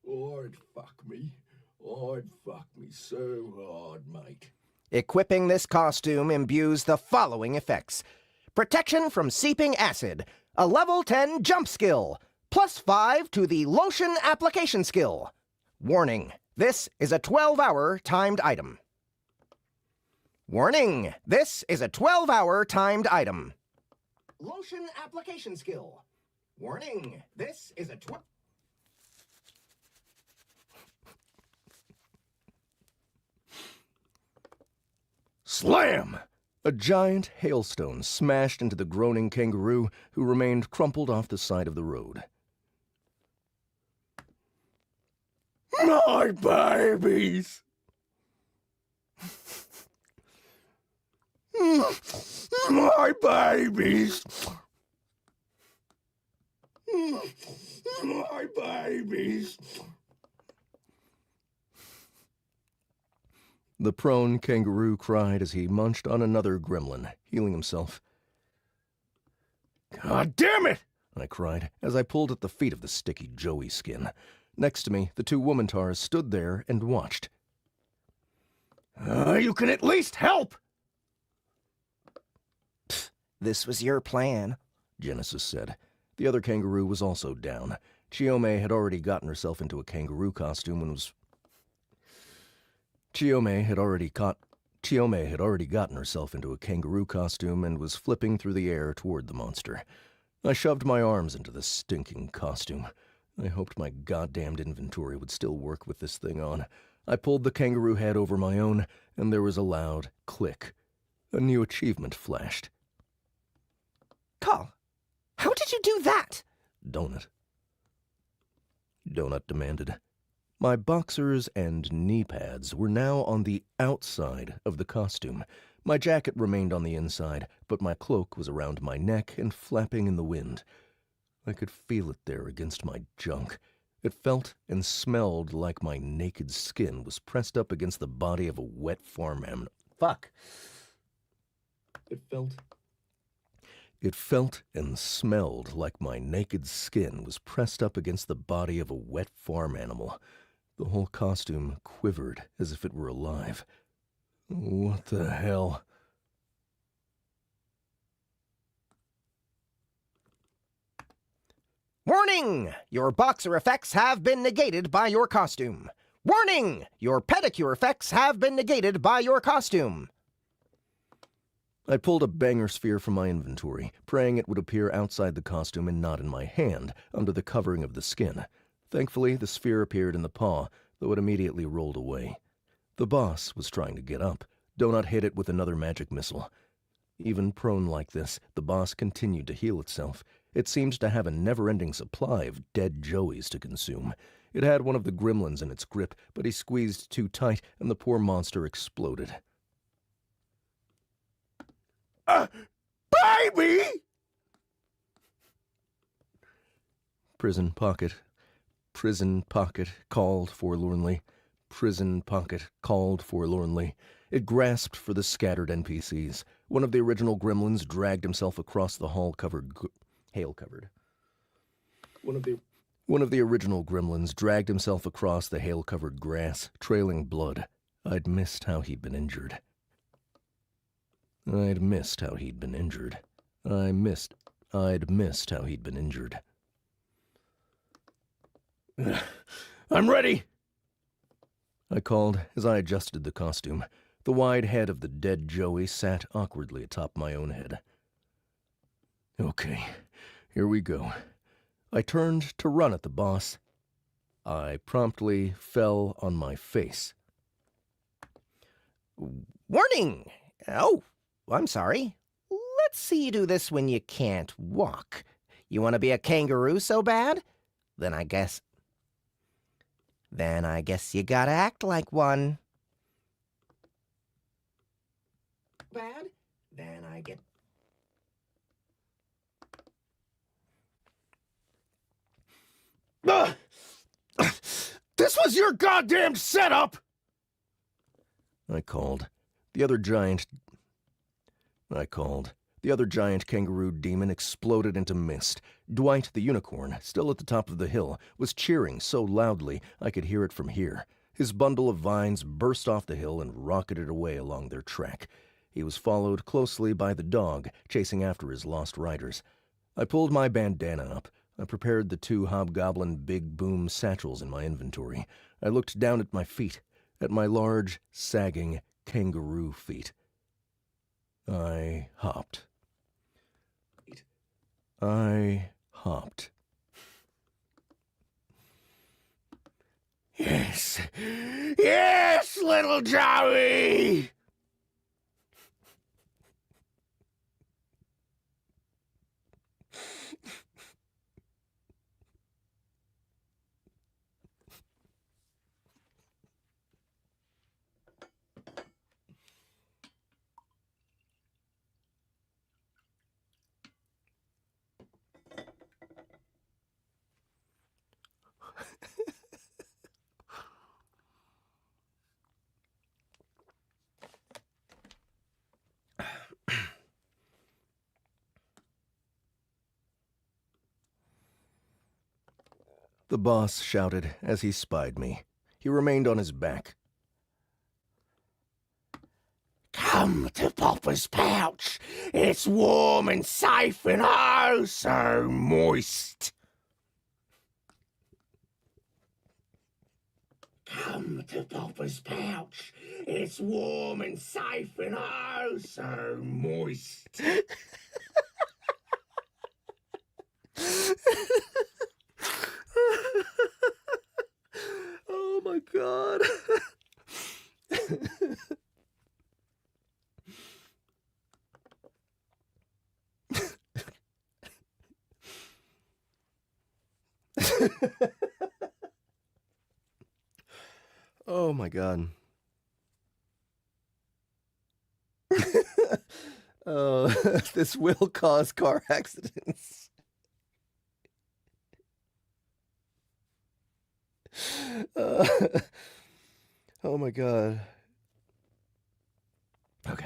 Oh, I'd fuck me. Oh, I'd fuck me so hard, mate. equipping this costume imbues the following effects. Protection from seeping acid. A level 10 jump skill. +5 to the lotion application skill. Warning. This is a 12-hour timed item. Warning! This is a 12-hour timed item. Lotion application skill. Warning! This is a Slam! A giant hailstone smashed into the groaning kangaroo, who remained crumpled off the side of the road. My babies! My babies! My babies! The prone kangaroo cried as he munched on another gremlin, healing himself. God damn it! I cried as I pulled at the feet of the sticky Joey skin. Next to me, the two woman-tars stood there and watched. You can at least help! This was your plan, Genesis said. The other kangaroo was also down. Chiome had already gotten herself into a kangaroo costume and was... Chiome had already gotten herself into a kangaroo costume and was flipping through the air toward the monster. I shoved my arms into the stinking costume. I hoped my goddamned inventory would still work with this thing on. I pulled the kangaroo head over my own, and there was a loud click. A new achievement flashed. Carl, how did you do that? Donut demanded. My boxers and knee pads were now on the outside of the costume. My jacket remained on the inside, but my cloak was around my neck and flapping in the wind. I could feel it there against my junk. It felt and smelled like my naked skin was pressed up against the body of a wet farm animal. Fuck. It felt and smelled like my naked skin was pressed up against the body of a wet farm animal. The whole costume quivered as if it were alive. What the hell? Warning! Your boxer effects have been negated by your costume. Warning! Your pedicure effects have been negated by your costume. I pulled a banger sphere from my inventory, praying it would appear outside the costume and not in my hand, under the covering of the skin. Thankfully, the sphere appeared in the paw, though it immediately rolled away. The boss was trying to get up. Donut hit it with another magic missile. Even prone like this, the boss continued to heal itself. It seemed to have a never-ending supply of dead Joeys to consume. It had one of the gremlins in its grip, but he squeezed too tight, and the poor monster exploded. Baby! Prison pocket, called forlornly. Prison pocket, called forlornly. It grasped for the scattered NPCs. One of the original gremlins dragged himself across the hail-covered. One of the original gremlins dragged himself across the hail-covered grass, trailing blood. I'd missed how he'd been injured. I'd missed how he'd been injured. I'm ready! I called as I adjusted the costume. The wide head of the dead Joey sat awkwardly atop my own head. Okay, here we go. I turned to run at the boss. I promptly fell on my face. Warning! Oh, I'm sorry. let's see you do this when you can't walk. You want to be a kangaroo so bad? Then I guess you gotta act like one. Bad? Then I get... This was your goddamn setup! I called. The other giant kangaroo demon exploded into mist. Dwight the unicorn, still at the top of the hill, was cheering so loudly I could hear it from here. His bundle of vines burst off the hill and rocketed away along their track. He was followed closely by the dog, chasing after his lost riders. I pulled my bandana up. I prepared the 2 hobgoblin big boom satchels in my inventory. I looked down at my feet, at my large, sagging kangaroo feet. I hopped. Yes. Yes, little Joey! The boss shouted as he spied me. He remained on his back. Come to Papa's pouch. It's warm and safe and oh so moist. Come to Papa's pouch. It's warm and safe and oh so moist. Oh my God. Oh my God. Oh, this will cause car accidents. Oh my God. Okay.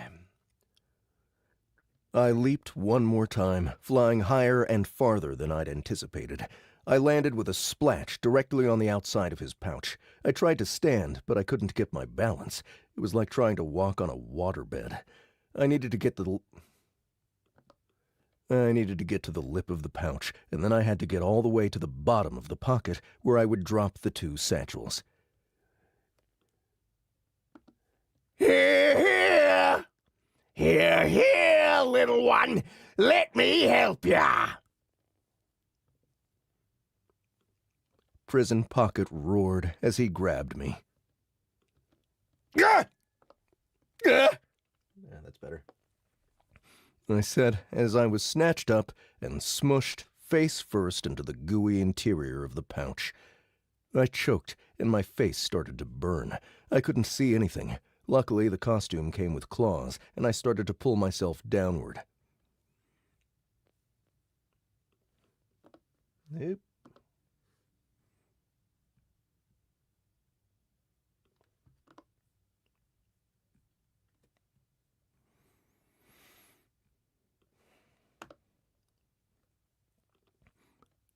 I leaped one more time, flying higher and farther than I'd anticipated. I landed with a splash directly on the outside of his pouch. I tried to stand, but I couldn't get my balance. It was like trying to walk on a waterbed. I needed to get to the lip of the pouch, and then I had to get all the way to the bottom of the pocket where I would drop the 2 satchels. Here, here! Here, here, little one! Let me help ya! Prison Pocket roared as he grabbed me. Gah! Gah! Yeah, that's better. I said as I was snatched up and smushed face first into the gooey interior of the pouch. I choked, and my face started to burn. I couldn't see anything. Luckily, the costume came with claws, and I started to pull myself downward. Nope.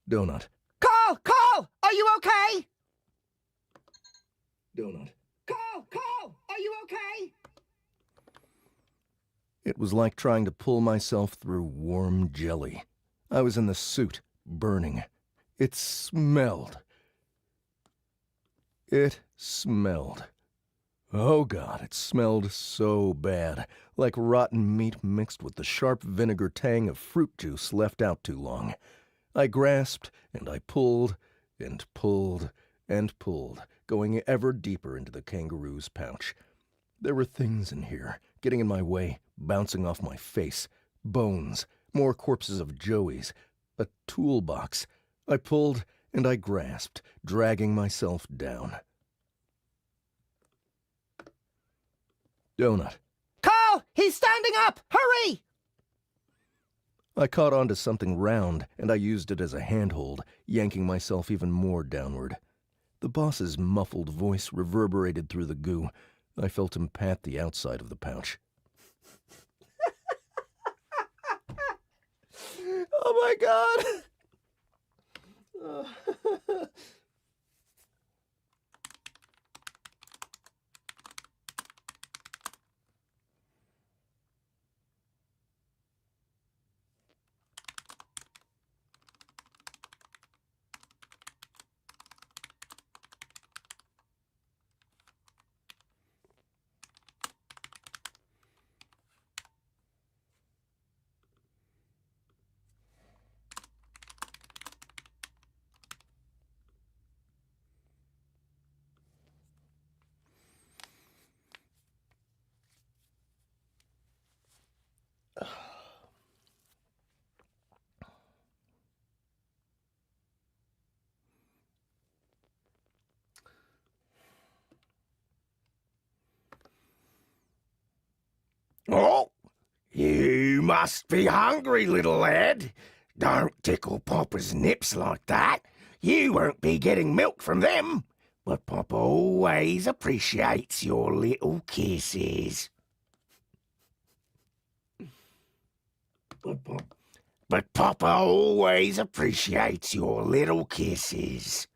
Donut. Carl! Carl! Are you okay? Donut. Carl! Are you okay? It was like trying to pull myself through warm jelly. I was in the suit, burning. It smelled. Oh God, it smelled so bad, like rotten meat mixed with the sharp vinegar tang of fruit juice left out too long. I grasped, and I pulled, and pulled, and pulled, going ever deeper into the kangaroo's pouch. There were things in here, getting in my way, bouncing off my face, bones, more corpses of Joeys, a toolbox. I pulled and I grasped, dragging myself down. Donut. Carl! He's standing up! Hurry! I caught onto something round, and I used it as a handhold, yanking myself even more downward. The boss's muffled voice reverberated through the goo. I felt him pat the outside of the pouch. Oh my God! Oh, you must be hungry, little lad. Don't tickle Papa's nips like that. You won't be getting milk from them. But Papa always appreciates your little kisses. But Papa always appreciates your little kisses.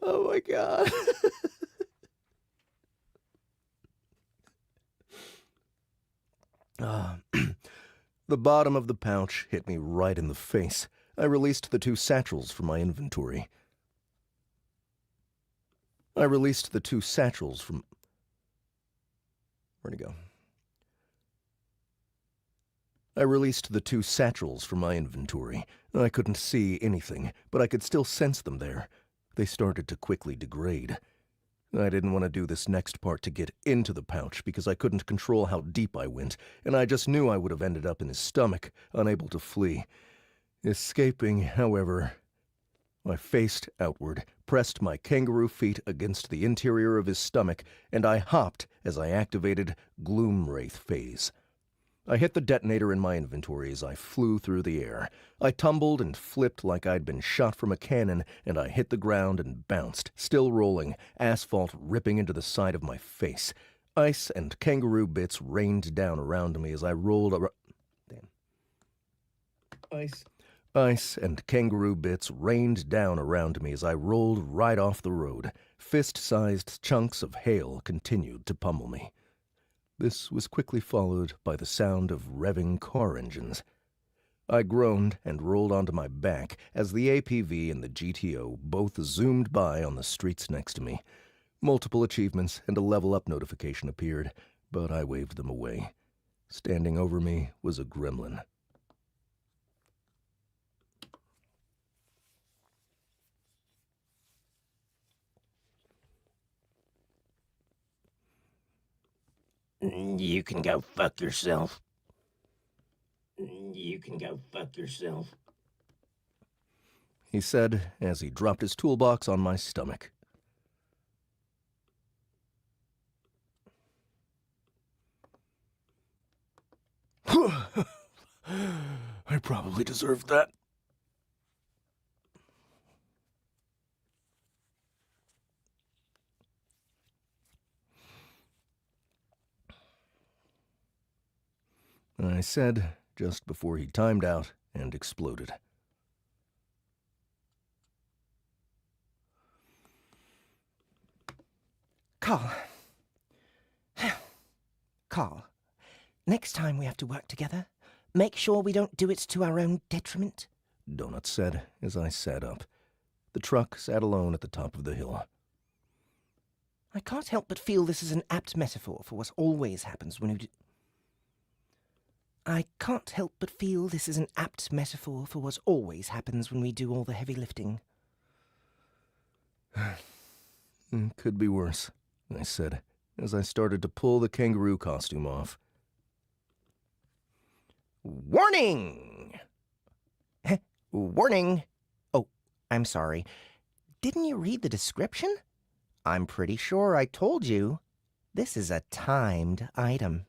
Oh my God. The bottom of the pouch hit me right in the face. I released the 2 satchels from my inventory. Where'd it go? I released the 2 satchels from my inventory. I couldn't see anything, but I could still sense them there. They started to quickly degrade. I didn't want to do this next part to get into the pouch because I couldn't control how deep I went, and I just knew I would have ended up in his stomach, unable to flee. Escaping, however, I faced outward, pressed my kangaroo feet against the interior of his stomach, and I hopped as I activated Gloom Wraith phase. I hit the detonator in my inventory as I flew through the air. I tumbled and flipped like I'd been shot from a cannon, and I hit the ground and bounced, still rolling, asphalt ripping into the side of my face. Ice and kangaroo bits rained down around me as I rolled around. Ice and kangaroo bits rained down around me as I rolled right off the road. Fist-sized chunks of hail continued to pummel me. This was quickly followed by the sound of revving car engines. I groaned and rolled onto my back as the APV and the GTO both zoomed by on the streets next to me. Multiple achievements and a level-up notification appeared, but I waved them away. Standing over me was a gremlin. You can go fuck yourself. You can go fuck yourself, he said as he dropped his toolbox on my stomach. I probably deserved that. I said just before he timed out and exploded. Carl. Carl, next time we have to work together, make sure we don't do it to our own detriment. Donut said as I sat up. The truck sat alone at the top of the hill. I can't help but feel this is an apt metaphor for what always happens when we do... I can't help but feel this is an apt metaphor for what always happens when we do all the heavy lifting. Could be worse, I said, as I started to pull the kangaroo costume off. Warning! Warning! Oh, I'm sorry. Didn't you read the description? I'm pretty sure I told you. This is a timed item.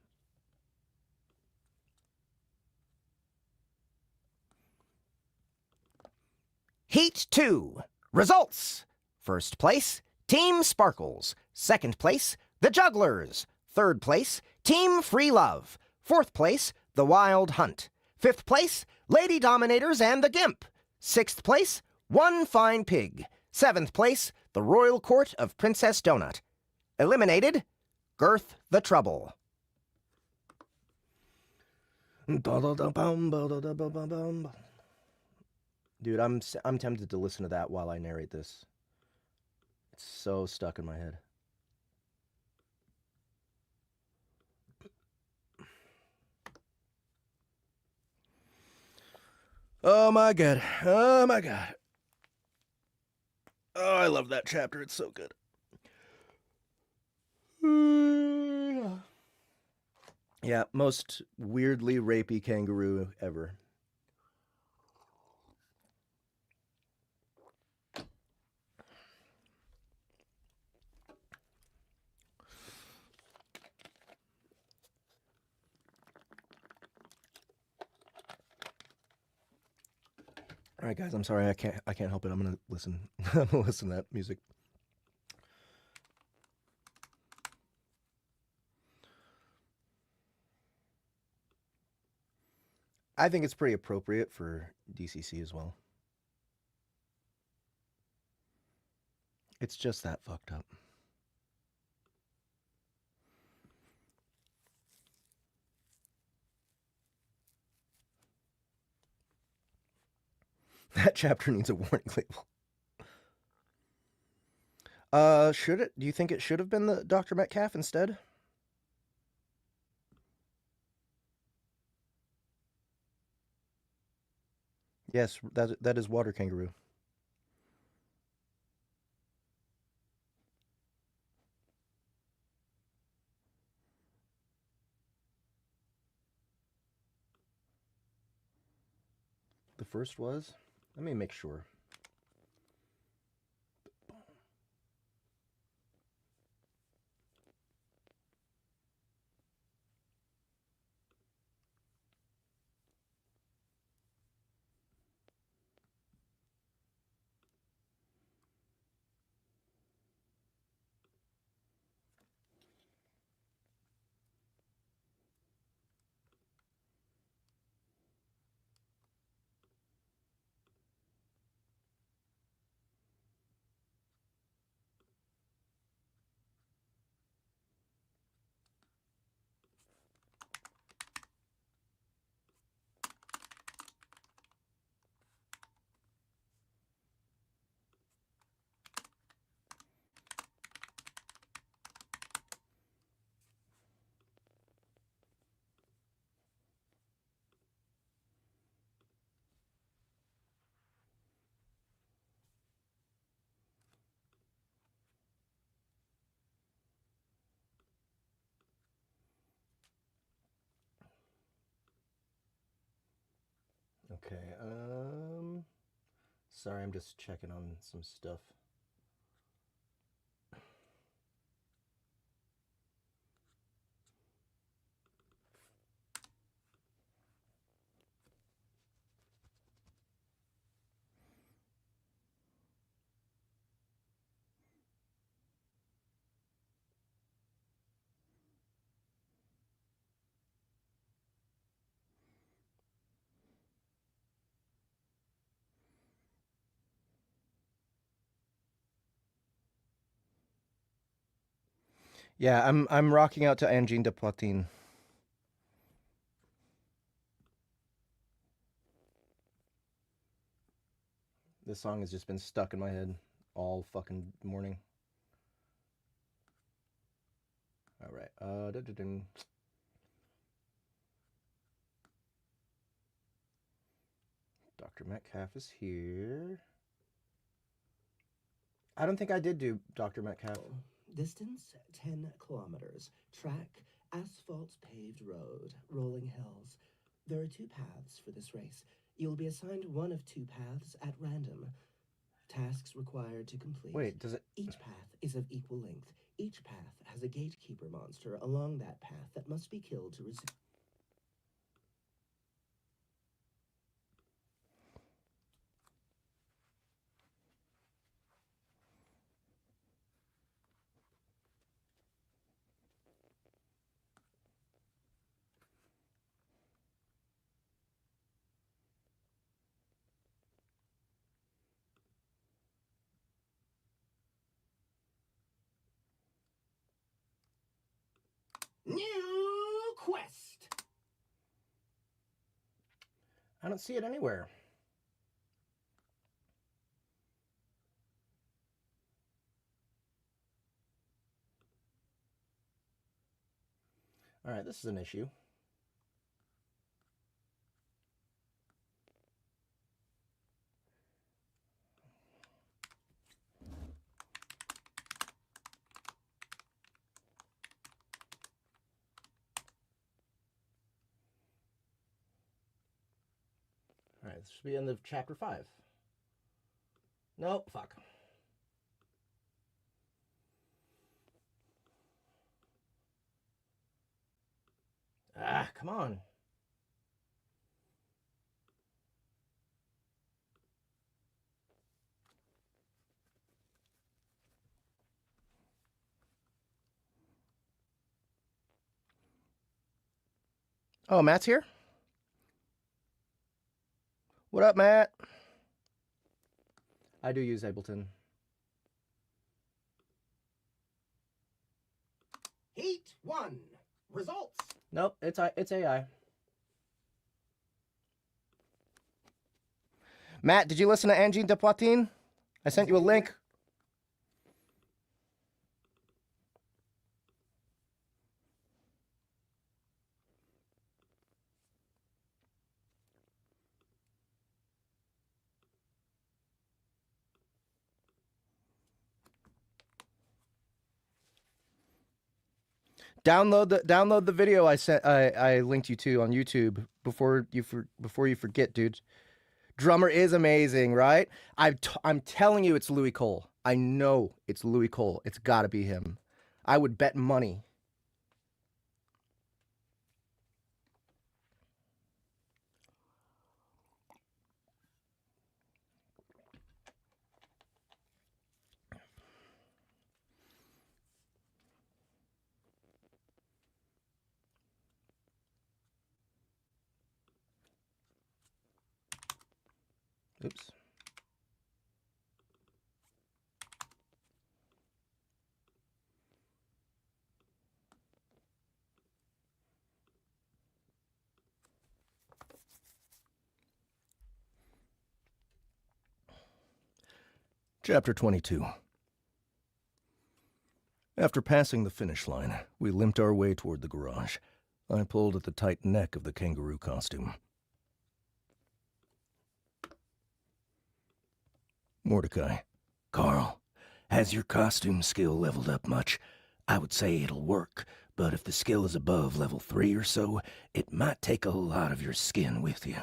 Heat 2. Results. First place, Team Sparkles. Second place, The Jugglers. Third place, Team Free Love. Fourth place, The Wild Hunt. Fifth place, Lady Dominators and the Gimp. Sixth place, One Fine Pig. Seventh place, the Royal Court of Princess Donut. Eliminated, Girth the Trouble. Dude, I'm tempted to listen to that while I narrate this. It's so stuck in my head. Oh my god. Oh my god. Oh, I love that chapter. It's so good. Yeah, most weirdly rapey kangaroo ever. All right, guys, I'm sorry. I can't help it. I'm gonna listen. I'm gonna listen to that music. I think it's pretty appropriate for DCC as well. It's just that fucked up. That chapter needs a warning label. Should it? Do you think it should have been the Dr. Metcalf instead? Yes, that is water kangaroo. The first was? Let me make sure. Okay, sorry, I'm just checking on some stuff. Yeah, I'm rocking out to Angine de Poitin. This song has just been stuck in my head all fucking morning. All right. Dr. Metcalf is here. I don't think I did do Dr. Metcalf. Distance 10 kilometers. Track, asphalt paved road, rolling hills. There are 2 paths for this race. You'll be assigned one of 2 paths at random. Tasks required to complete. Wait, does it... Each path is of equal length. Each path has a gatekeeper monster along that path that must be killed to resume. New quest. I don't see it anywhere. All right, this is an issue. All right, this should be end of chapter 5. Nope, fuck. Ah, come on. Oh, Matt's here? What up, Matt? I do use Ableton. Heat 1. Results. Nope, it's AI. Matt, did you listen to Angine de Poitin? I sent you a link. Download the video I linked you to on YouTube before you forget, dude. Drummer is amazing, right? I'm telling you, it's Louis Cole. I know it's Louis Cole. It's got to be him. I would bet money. Oops. Chapter 22. After passing the finish line, we limped our way toward the garage. I pulled at the tight neck of the kangaroo costume. Mordecai. Carl, has your costume skill leveled up much? I would say it'll work, but if the skill is above level 3 or so, it might take a lot of your skin with you.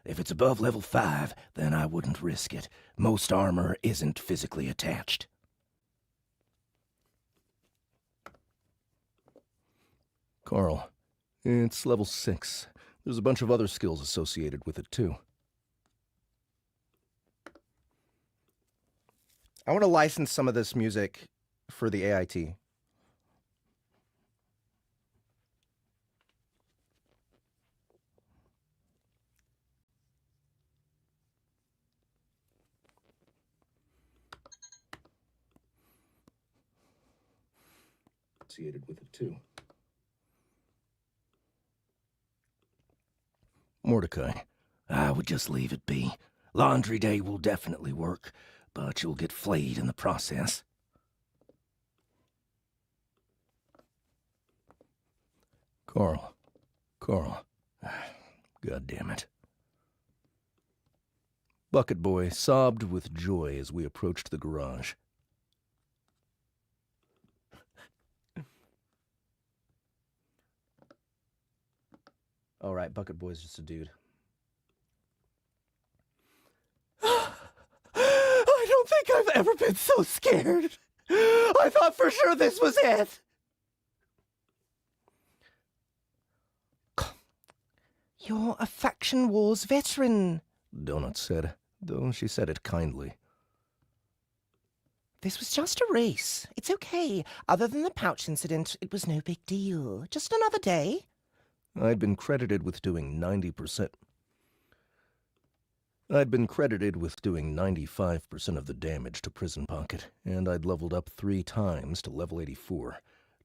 If it's above level 5, then I wouldn't risk it. Most armor isn't physically attached. Carl, it's level 6. There's a bunch of other skills associated with it, too. I want to license some of this music for the AIT. Associated with it, too. Mordecai, I would just leave it be. Laundry day will definitely work, but you'll get flayed in the process. Carl. God damn it. Bucket Boy sobbed with joy as we approached the garage. All right, Bucket Boy's just a dude. I don't think I've ever been so scared. I thought for sure this was it. You're a Faction Wars veteran, Donut said, though she said it kindly. This was just a race. It's okay. Other than the pouch incident, it was no big deal. Just another day. I'd been credited with doing 90%. I'd been credited with doing 95% of the damage to Prison Pocket, and I'd leveled up 3 times to level 84.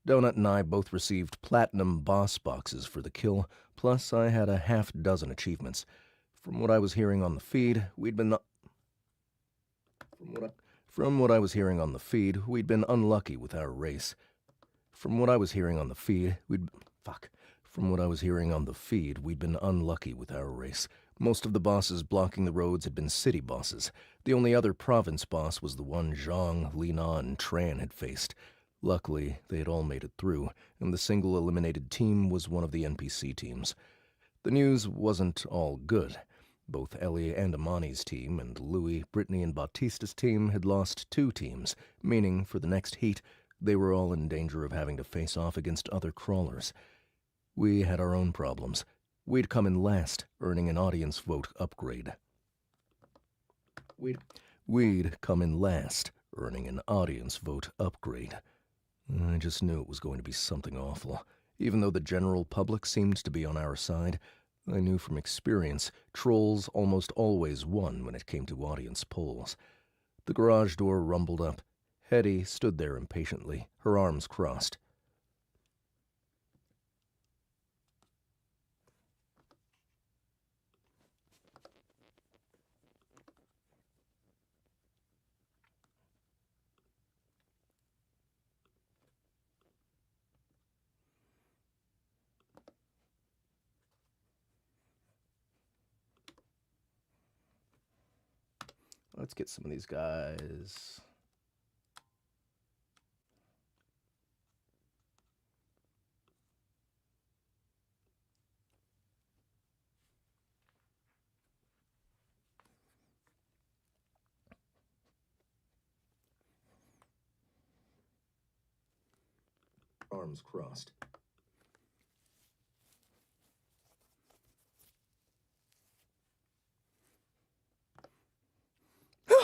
Donut and I both received platinum boss boxes for the kill, plus I had a half-dozen achievements. From what I was hearing on the feed, we'd been... From what I was hearing on the feed, we'd been unlucky with our race. From what I was hearing on the feed, we'd been unlucky with our race. Most of the bosses blocking the roads had been city bosses. The only other province boss was the one Zhang, Lina, and Tran had faced. Luckily, they had all made it through, and the single eliminated team was one of the NPC teams. The news wasn't all good. Both Ellie and Amani's team and Louis, Brittany, and Batista's team had lost 2 teams, meaning for the next heat, they were all in danger of having to face off against other crawlers. We had our own problems. We'd come in last, earning an audience vote upgrade. We'd come in last, earning an audience vote upgrade. I just knew it was going to be something awful. Even though the general public seemed to be on our side, I knew from experience trolls almost always won when it came to audience polls. The garage door rumbled up. Hetty stood there impatiently, her arms crossed. Let's get some of these guys. Arms crossed.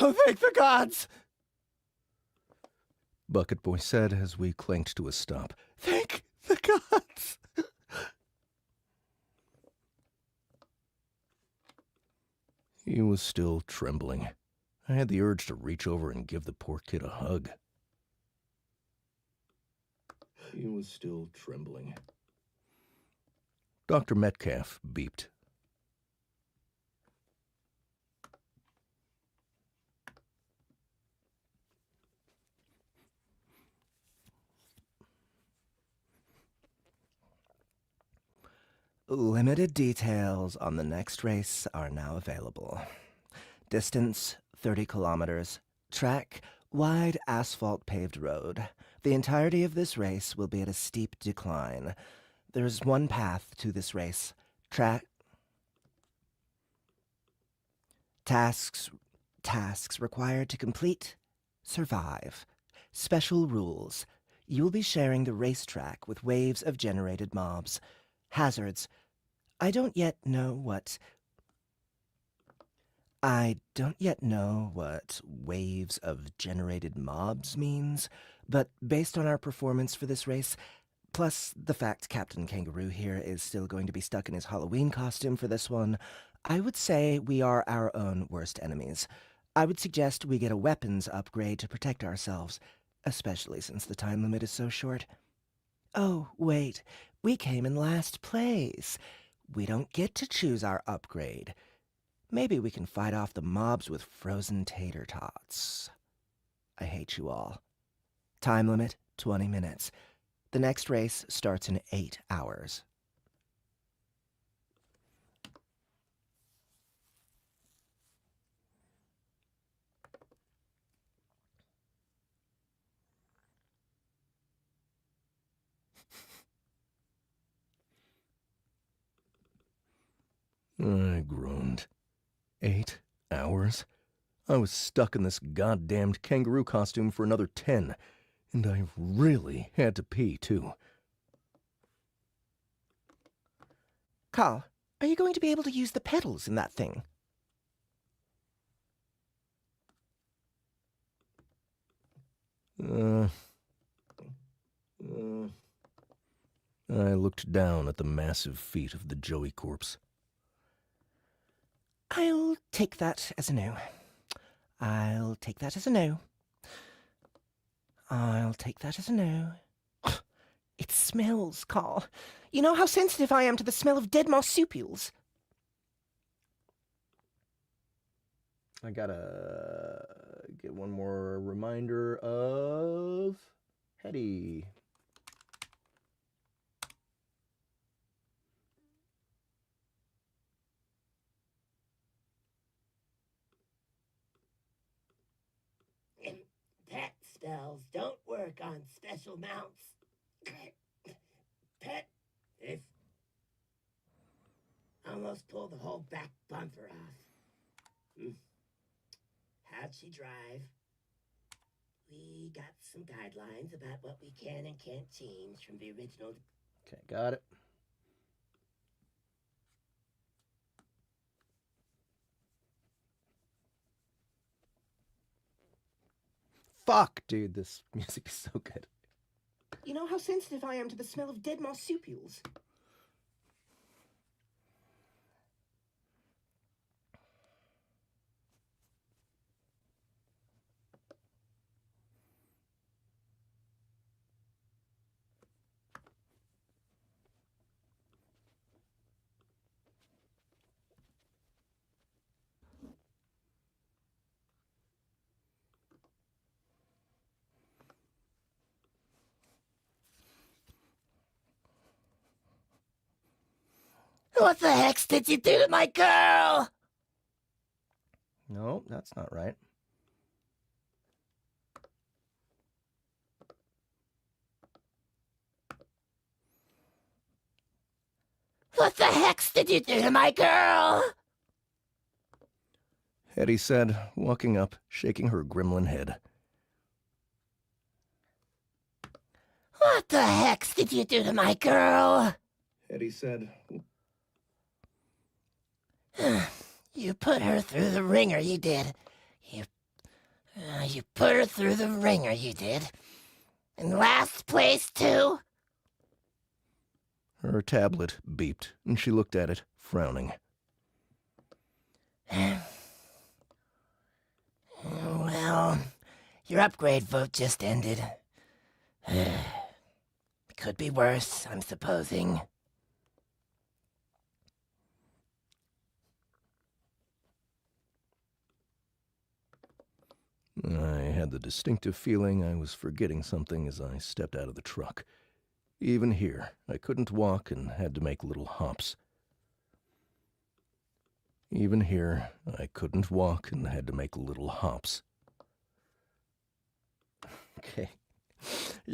Oh, thank the gods! Bucket Boy said as we clanked to a stop. Thank the gods! He was still trembling. I had the urge to reach over and give the poor kid a hug. He was still trembling. Dr. Metcalf beeped. Limited details on the next race are now available. Distance, 30 kilometers. Track, wide asphalt-paved road. The entirety of this race will be at a steep decline. There's one path to this race. Tasks required to complete. Survive. Special rules. You will be sharing the racetrack with waves of generated mobs. Hazards. I don't yet know what waves of generated mobs means, but based on our performance for this race, plus the fact Captain Kangaroo here is still going to be stuck in his Halloween costume for this one, I would say we are our own worst enemies. I would suggest we get a weapons upgrade to protect ourselves, especially since the time limit is so short. Oh, wait, we came in last place. We don't get to choose our upgrade. Maybe we can fight off the mobs with frozen tater tots. I hate you all. Time limit, 20 minutes. The next race starts in 8 hours. I groaned. 8 hours? I was stuck in this goddamned kangaroo costume for another 10, and I really had to pee, too. Carl, are you going to be able to use the pedals in that thing? I looked down at the massive feet of the Joey corpse. I'll take that as a no. I'll take that as a no. I'll take that as a no. It smells, Carl. You know how sensitive I am to the smell of dead marsupials. I gotta get one more reminder of Hetty. Pet spells don't work on special mounts. Pet, this almost pulled the whole back bumper off. How'd she drive? We got some guidelines about what we can and can't change from the original. Okay, got it. Fuck, dude, this music is so good. You know how sensitive I am to the smell of dead marsupials. What the heck did you do to my girl? No, that's not right. What the heck did you do to my girl? Hetty said, walking up, shaking her gremlin head. What the heck did you do to my girl? Hetty said, You put her through the ringer, you did. You put her through the ringer, you did. In last place, too? Her tablet beeped, and she looked at it, frowning. Well, your upgrade vote just ended. Could be worse, I'm supposing. I had the distinctive feeling I was forgetting something as I stepped out of the truck. Even here, I couldn't walk and had to make little hops. Even here, I couldn't walk and had to make little hops.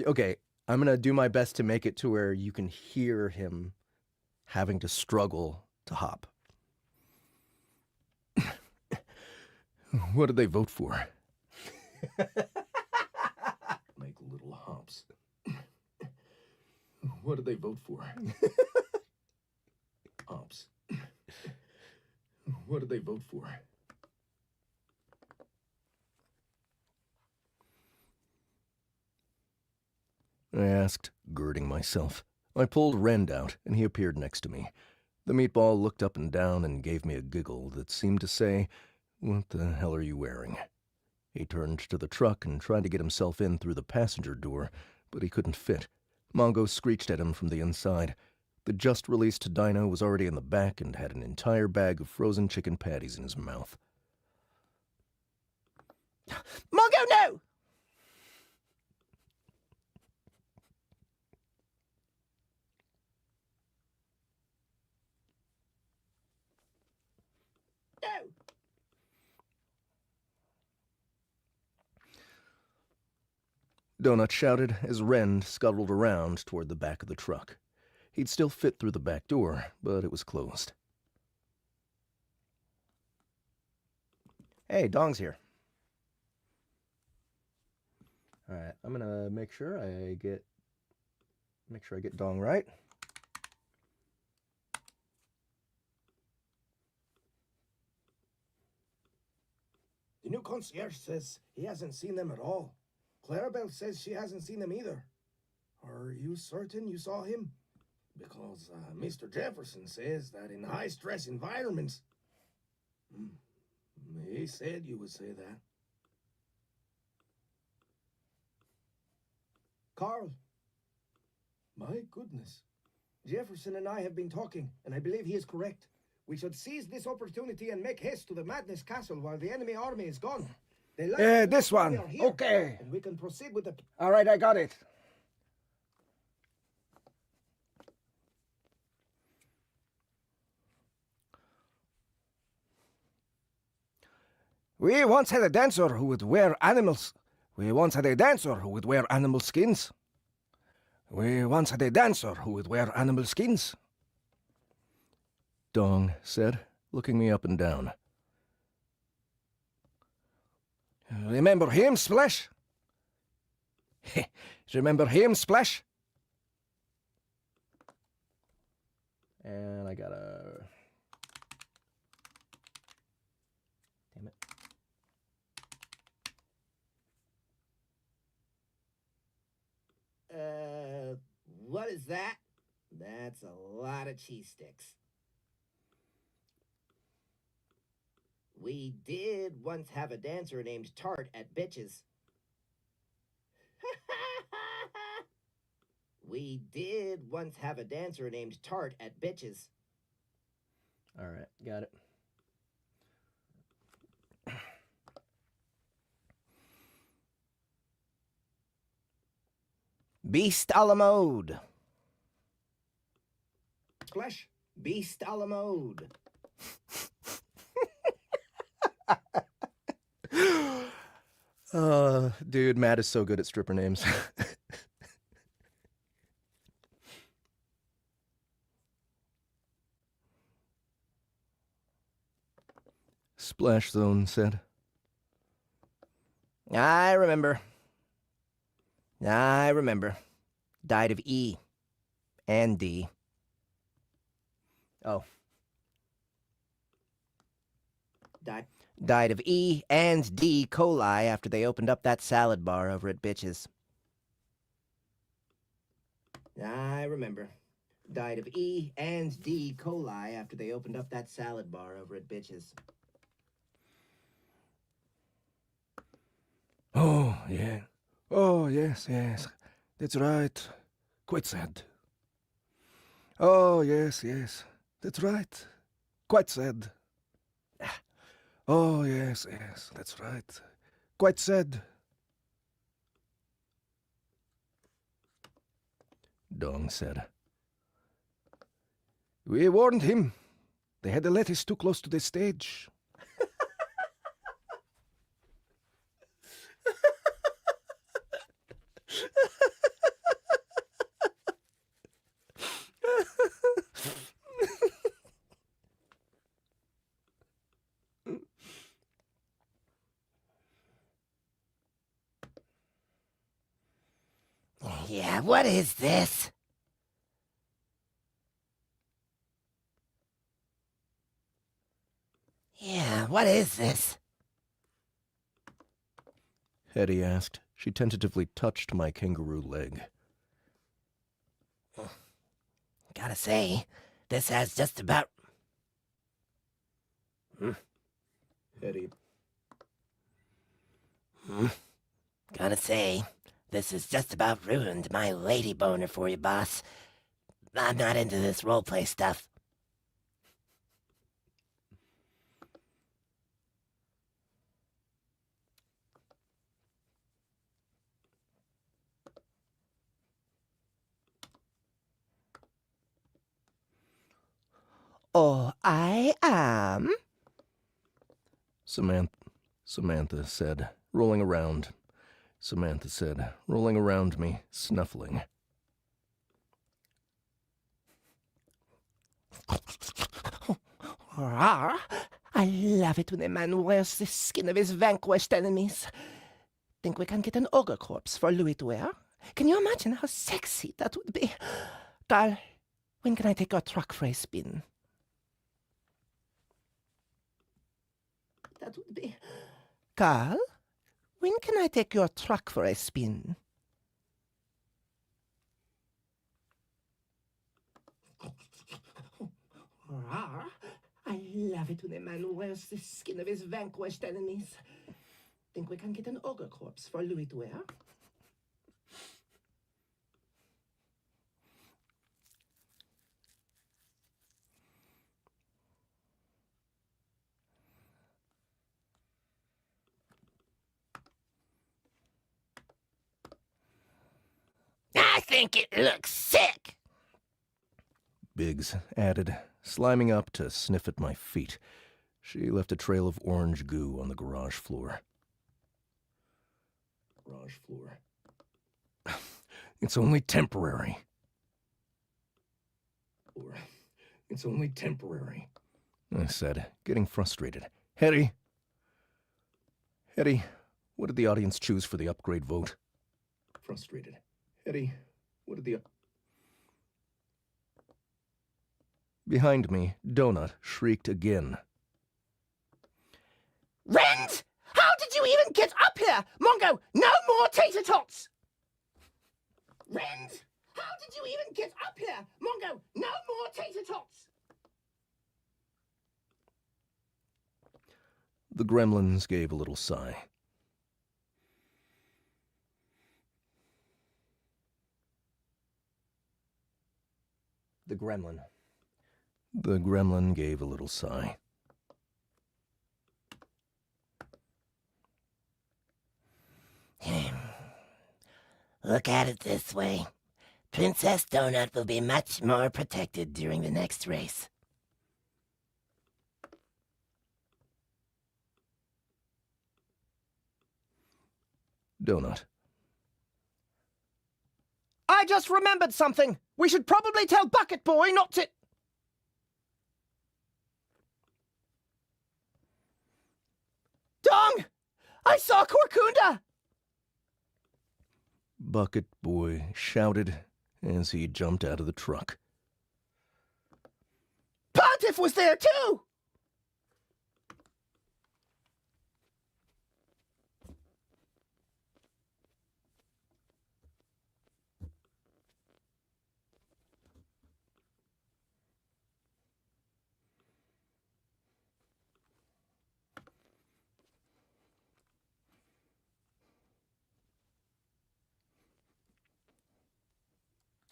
Okay, I'm gonna do my best to make it to where you can hear him having to struggle to hop. What did they vote for? Make little hops. What did they vote for? Hops. What did they vote for? I asked, girding myself. I pulled Rend out, and he appeared next to me. The meatball looked up and down and gave me a giggle that seemed to say, "What the hell are you wearing?" He turned to the truck and tried to get himself in through the passenger door, but he couldn't fit. Mongo screeched at him from the inside. The just-released dino was already in the back and had an entire bag of frozen chicken patties in his mouth. Mongo, no! No! Donut shouted as Rend scuttled around toward the back of the truck. He'd still fit through the back door, but it was closed. Hey, Dong's here. All right, I'm gonna make sure I get Dong right. The new concierge says he hasn't seen them at all. Clarabelle says she hasn't seen them either. Are you certain you saw him? Because Mr. Jefferson says that in high-stress environments... He said you would say that. Carl. My goodness. Jefferson and I have been talking, and I believe he is correct. We should seize this opportunity and make haste to the Madness Castle while the enemy army is gone. This one. Okay. And we can proceed with the... All right, I got it. We once had a dancer who would wear animals. We once had a dancer who would wear animal skins. We once had a dancer who would wear animal skins. Dong said, looking me up and down. Remember him, Splash? Remember him, Splash? And I gotta... Damn it. What is that? That's a lot of cheese sticks. We did once have a dancer named Tart at Bitches. We did once have a dancer named Tart at Bitches. All right, got it. Beast a la mode. Splash. Beast a la mode. Dude, Matt is so good at stripper names. Splash Zone said. I remember. Died of E and D. Oh. Died of E and D. coli after they opened up that salad bar over at Bitches. I remember. Died of E and D. coli after they opened up that salad bar over at Bitches. Oh, yeah. Oh, yes, yes. That's right. Quite sad. Oh, yes, yes. That's right. Quite sad. Oh, yes, yes. That's right. Quite sad. Dong said. We warned him. They had the lettuce too close to the stage. Yeah, what is this? Yeah, what is this? Hetty asked. She tentatively touched my kangaroo leg. Gotta say, this has just about... Hetty. Gotta say, this has just about ruined my lady boner for you, boss. I'm not into this roleplay stuff. Oh, I am? Samantha said, rolling around. Samantha said, rolling around me, snuffling. I love it when a man wears the skin of his vanquished enemies. Think we can get an ogre corpse for Louis to wear? Can you imagine how sexy that would be? Carl, when can I take your truck for a spin? That would be... Carl, when can I take your truck for a spin? I love it when a man wears the skin of his vanquished enemies. Think we can get an ogre corpse for Louis to wear? I think it looks sick. Biggs added, sliming up to sniff at my feet. She left a trail of orange goo on the garage floor. It's only temporary. It's only temporary, I said, getting frustrated. Hetty, what did the audience choose for the upgrade vote? Frustrated. Hetty, what did the... Behind me, Donut shrieked again. Rend! How did you even get up here? Mongo, no more tater tots! Rend! How did you even get up here? Mongo, no more tater tots! The gremlins gave a little sigh. The gremlin gave a little sigh. Look at it this way. Princess Donut will be much more protected during the next race. Donut. I just remembered something. We should probably tell Bucket Boy not to... Dong! I saw Corcunda! Bucket Boy shouted as he jumped out of the truck. Pontiff was there too!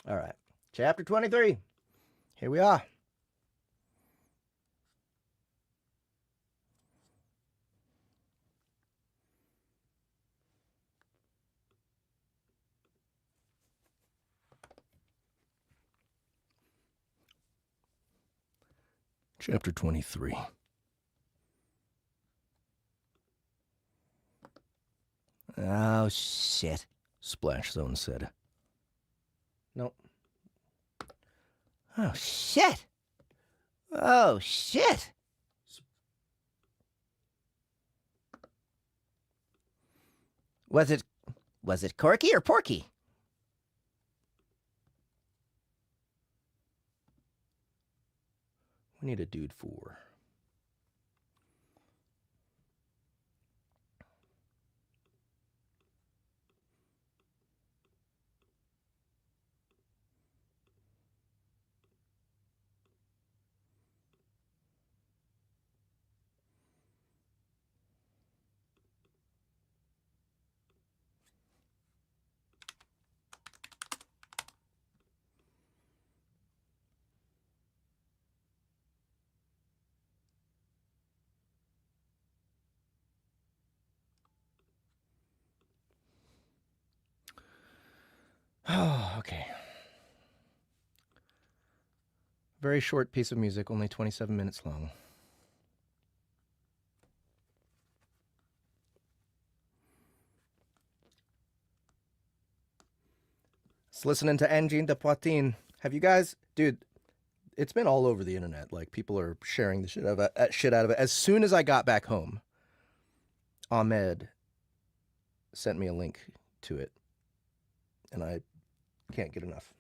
All right, chapter 23. Here we are. Chapter 23. Oh, shit. Splash Zone said. Nope. Oh, shit. Oh, shit. Was it Corky or Porky? We need a dude for. Oh, okay. Very short piece of music, only 27 minutes long. Just listening to Engine de Poitin. Have you guys, dude, it's been all over the internet. Like, people are sharing the shit out of it. As soon as I got back home, Ahmed sent me a link to it, and I can't get enough.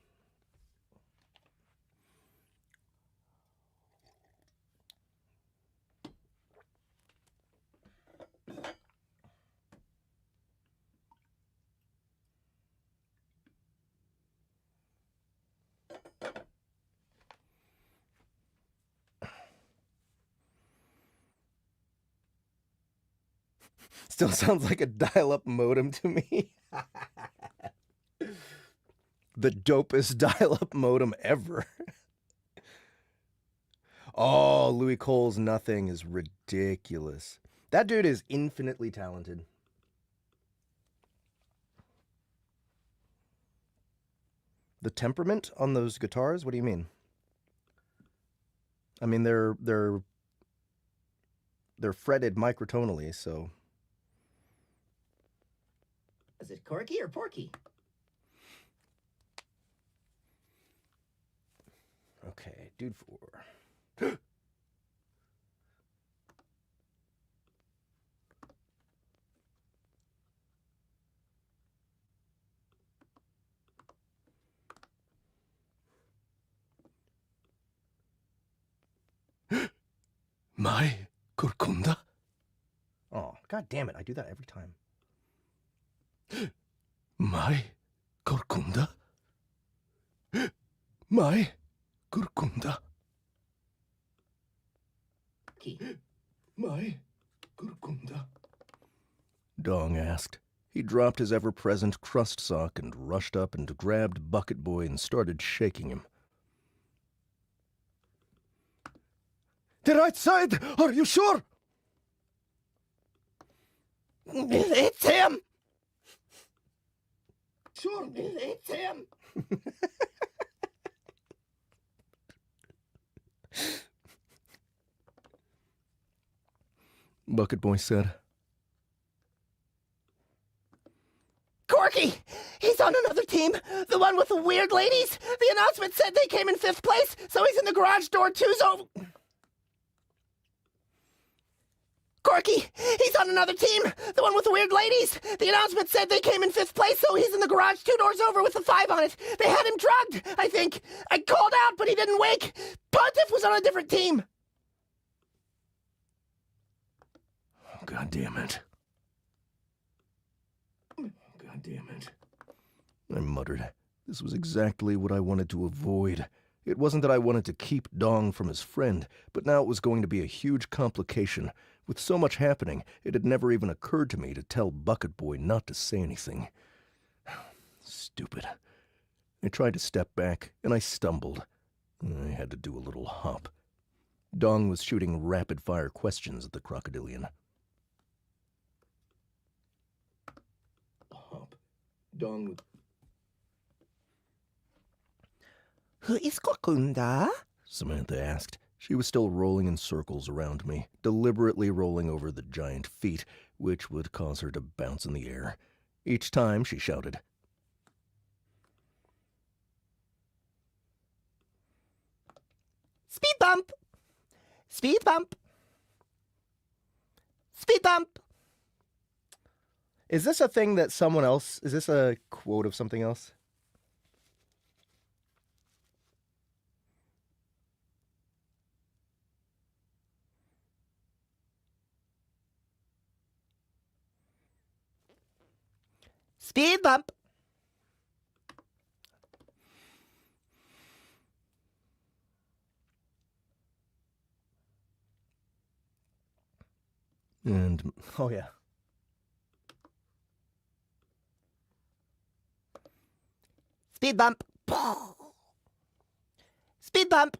Still sounds like a dial-up modem to me. The dopest dial-up modem ever. Oh, Louis Cole's Nothing is ridiculous. That dude is infinitely talented. The temperament on those guitars? What do you mean? I mean, they're fretted microtonally, so... Is it Corky or Porky? Okay, dude 4. My Kurkunda? Oh, god damn it, I do that every time. My Kurkunda? My Kurkunda? My Kurkunda? Dong asked. He dropped his ever-present crust sock and rushed up and grabbed Bucket Boy and started shaking him. The right side! Are you sure? It's him! Sure. It's him! Bucket Boy said. Corky! He's on another team! The one with the weird ladies! The announcement said they came in 5th place, so he's in the garage door 2's over... Corky! He's on another team! The one with the weird ladies! The announcement said they came in 5th place, so he's in the garage 2 doors over with a 5 on it! They had him drugged, I think! I called out, but he didn't wake! Pontiff was on a different team! God damn it. God damn it. I muttered. This was exactly what I wanted to avoid. It wasn't that I wanted to keep Dong from his friend, but now it was going to be a huge complication. With so much happening, it had never even occurred to me to tell Bucket Boy not to say anything. Stupid. I tried to step back, and I stumbled. I had to do a little hop. Dong was shooting rapid-fire questions at the crocodilian. Hop. Dong. Who is Kokunda? Samantha asked. She was still rolling in circles around me, deliberately rolling over the giant feet, which would cause her to bounce in the air. Each time she shouted, Speed bump! Speed bump! Speed bump! Is this a thing that someone else... Is this a quote of something else? Speed bump! And... oh yeah. Speed bump! Speed bump!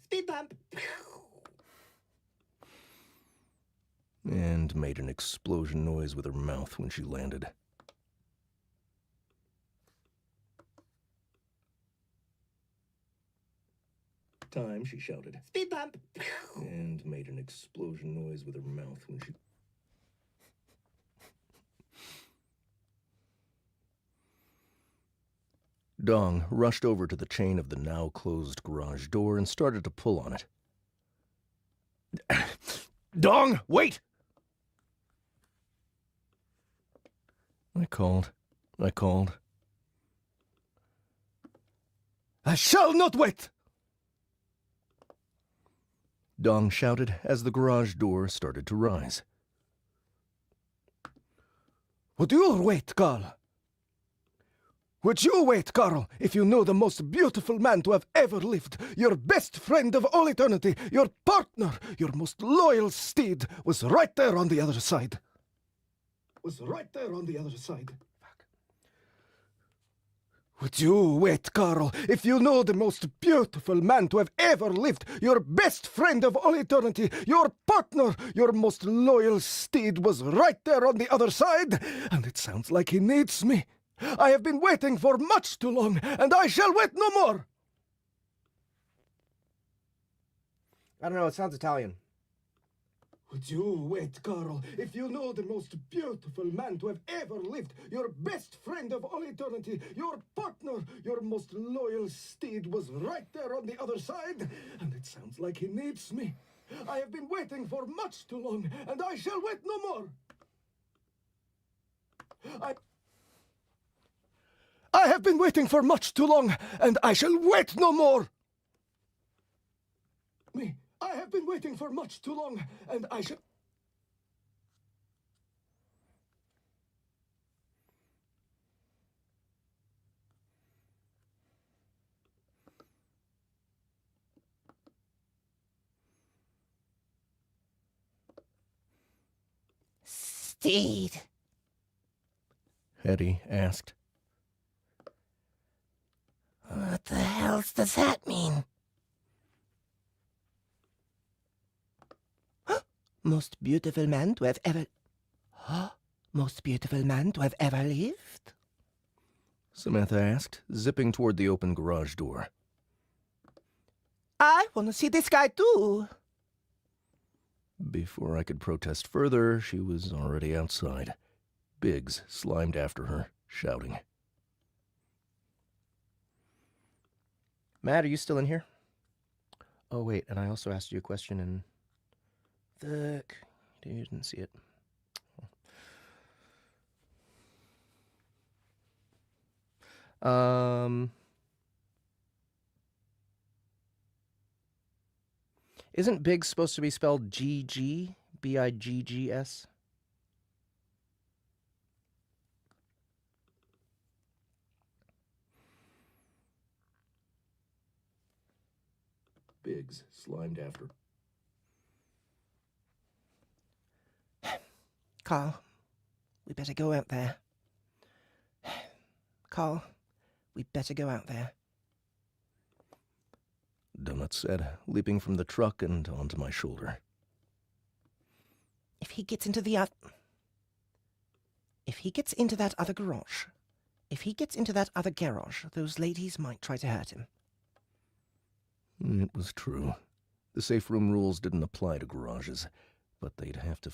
Speed bump! And made an explosion noise with her mouth when she landed. Time, she shouted. Speed bump! And made an explosion noise with her mouth when she... Dong rushed over to the chain of the now-closed garage door and started to pull on it. Dong, wait! I called. I shall not wait! Dong shouted as the garage door started to rise. Would you wait, Carl? Would you wait, Carl, if you know the most beautiful man to have ever lived, your best friend of all eternity, your partner, your most loyal steed, was right there on the other side? Would you wait, Carl, if you know the most beautiful man to have ever lived, your best friend of all eternity, your partner, your most loyal steed was right there on the other side? And it sounds like he needs me. I have been waiting for much too long, and I shall wait no more. I don't know, it sounds Italian. Would you wait, Carl, if you know the most beautiful man to have ever lived, your best friend of all eternity, your partner, your most loyal steed was right there on the other side? And it sounds like he needs me. I have been waiting for much too long, and I shall wait no more. I have been waiting for much too long, and I shall wait no more. I have been waiting for much too long, and I shall... Steed. Hetty asked. What the hell does that mean? Most beautiful man to have ever... Most beautiful man to have ever lived? Samantha asked, zipping toward the open garage door. I want to see this guy too. Before I could protest further, she was already outside. Biggs slimed after her, shouting. Matt, are you still in here? Oh, wait, and I also asked you a question and... Fuck. You didn't see it. Isn't Biggs supposed to be spelled G-G? B-I-G-G-S? Biggs slimed after. Carl, we better go out there. Carl, we better go out there. Donut said, leaping from the truck and onto my shoulder. If he gets into that other garage, those ladies might try to hurt him. It was true. The safe room rules didn't apply to garages, but they'd have to...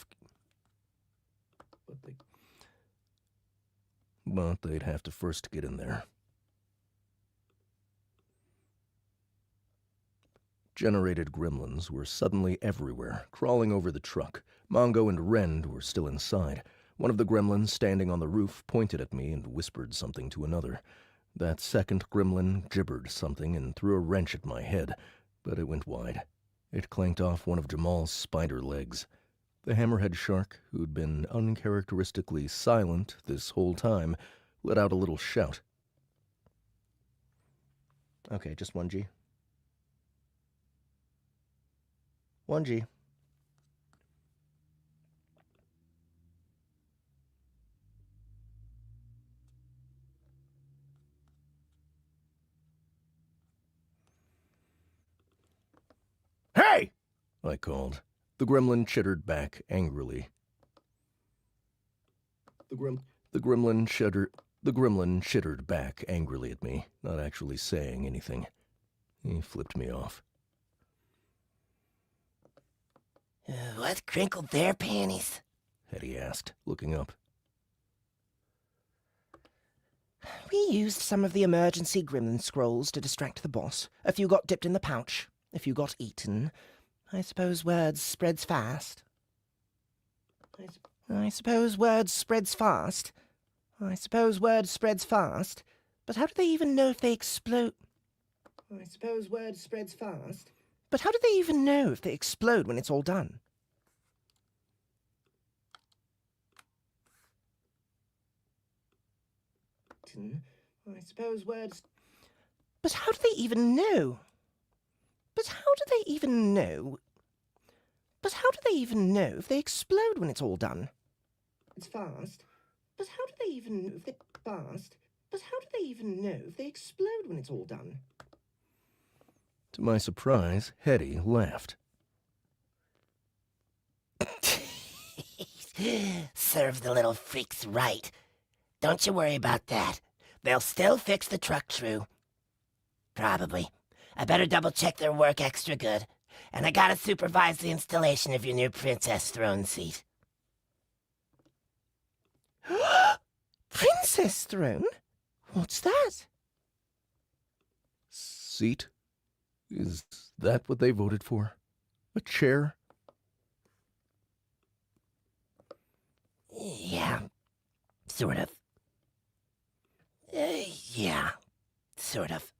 But they'd have to first get in there. Generated gremlins were suddenly everywhere, crawling over the truck. Mongo and Rend were still inside. One of the gremlins, standing on the roof, pointed at me and whispered something to another. That second gremlin gibbered something and threw a wrench at my head, but it went wide. It clanked off one of Jamal's spider legs. The hammerhead shark, who'd been uncharacteristically silent this whole time, let out a little shout. Okay, just 1G. 1G. Hey! I called. The gremlin chittered back angrily. The gremlin chittered back angrily at me, not actually saying anything. He flipped me off. What crinkled their panties? Hetty asked, looking up. We used some of the emergency gremlin scrolls to distract the boss. A few got dipped in the pouch. A few got eaten. I suppose word spreads fast. I suppose word spreads fast. I suppose word spreads fast. But how do they even know if they explode? I suppose word spreads fast. But how do they even know if they explode when it's all done? I suppose words... But how do they even know? But how do they even know? But how do they even know if they explode when it's all done? It's fast. But how do they even know if they... Fast. But how do they even know if they explode when it's all done? To my surprise, Hetty laughed. Serve the little freaks right. Don't you worry about that. They'll still fix the truck true. Probably. I better double-check their work extra good. And I gotta supervise the installation of your new princess throne seat. Princess throne? What's that? Seat? Is that what they voted for? A chair? Yeah. Sort of. Yeah. Sort of.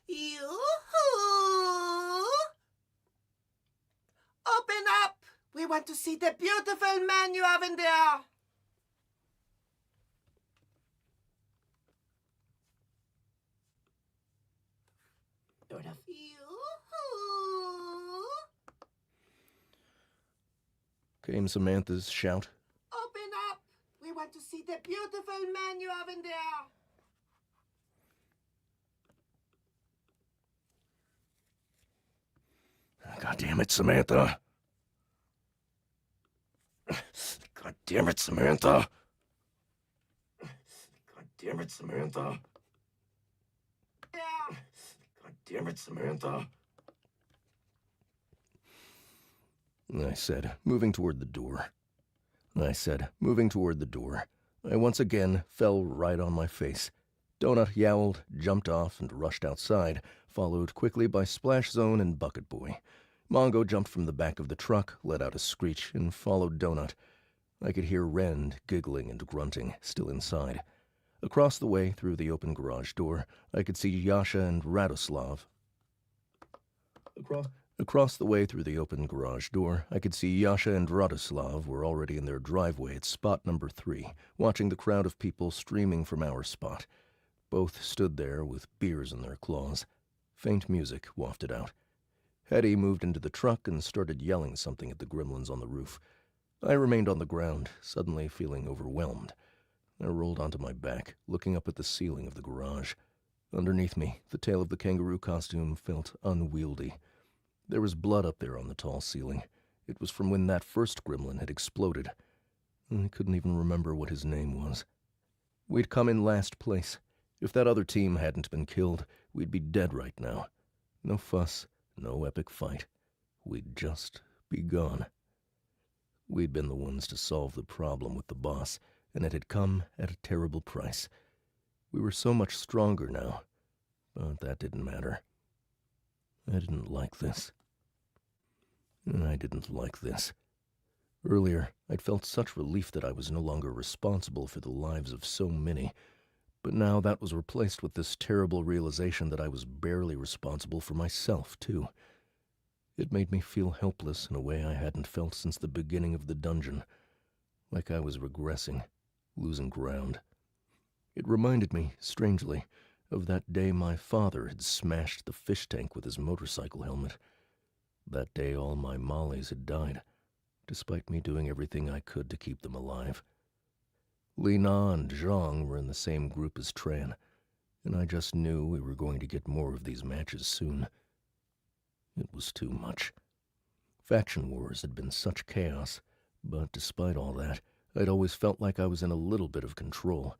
Yoo-hoo! Open up! We want to see the beautiful man you have in there. Sort of. Yoo-hoo! Came Samantha's shout. Open up! We want to see the beautiful man you have in there. God damn it, Samantha. God damn it, Samantha. God damn it, Samantha. Yeah. God damn it, Samantha. I said, moving toward the door. I once again fell right on my face. Donut yowled, jumped off, and rushed outside, followed quickly by Splash Zone and Bucket Boy. Mongo jumped from the back of the truck, let out a screech, and followed Donut. I could hear Rend giggling and grunting, still inside. Across the way, through the open garage door, I could see Yasha and Radoslav. Across the way through the open garage door, I could see Yasha and Radoslav were already in their driveway at spot number 3, watching the crowd of people streaming from our spot. Both stood there with beers in their claws. Faint music wafted out. Hetty moved into the truck and started yelling something at the gremlins on the roof. I remained on the ground, suddenly feeling overwhelmed. I rolled onto my back, looking up at the ceiling of the garage. Underneath me, the tail of the kangaroo costume felt unwieldy. There was blood up there on the tall ceiling. It was from when that first gremlin had exploded. I couldn't even remember what his name was. We'd come in last place. If that other team hadn't been killed, we'd be dead right now. No fuss, no epic fight. We'd just be gone. We'd been the ones to solve the problem with the boss, and it had come at a terrible price. We were so much stronger now, but that didn't matter. I didn't like this. Earlier, I'd felt such relief that I was no longer responsible for the lives of so many, but now that was replaced with this terrible realization that I was barely responsible for myself, too. It made me feel helpless in a way I hadn't felt since the beginning of the dungeon, like I was regressing, losing ground. It reminded me, strangely, of that day my father had smashed the fish tank with his motorcycle helmet. That day all my mollies had died, despite me doing everything I could to keep them alive. Li Na and Zhang were in the same group as Tran, and I just knew we were going to get more of these matches soon. It was too much. Faction wars had been such chaos, but despite all that, I'd always felt like I was in a little bit of control.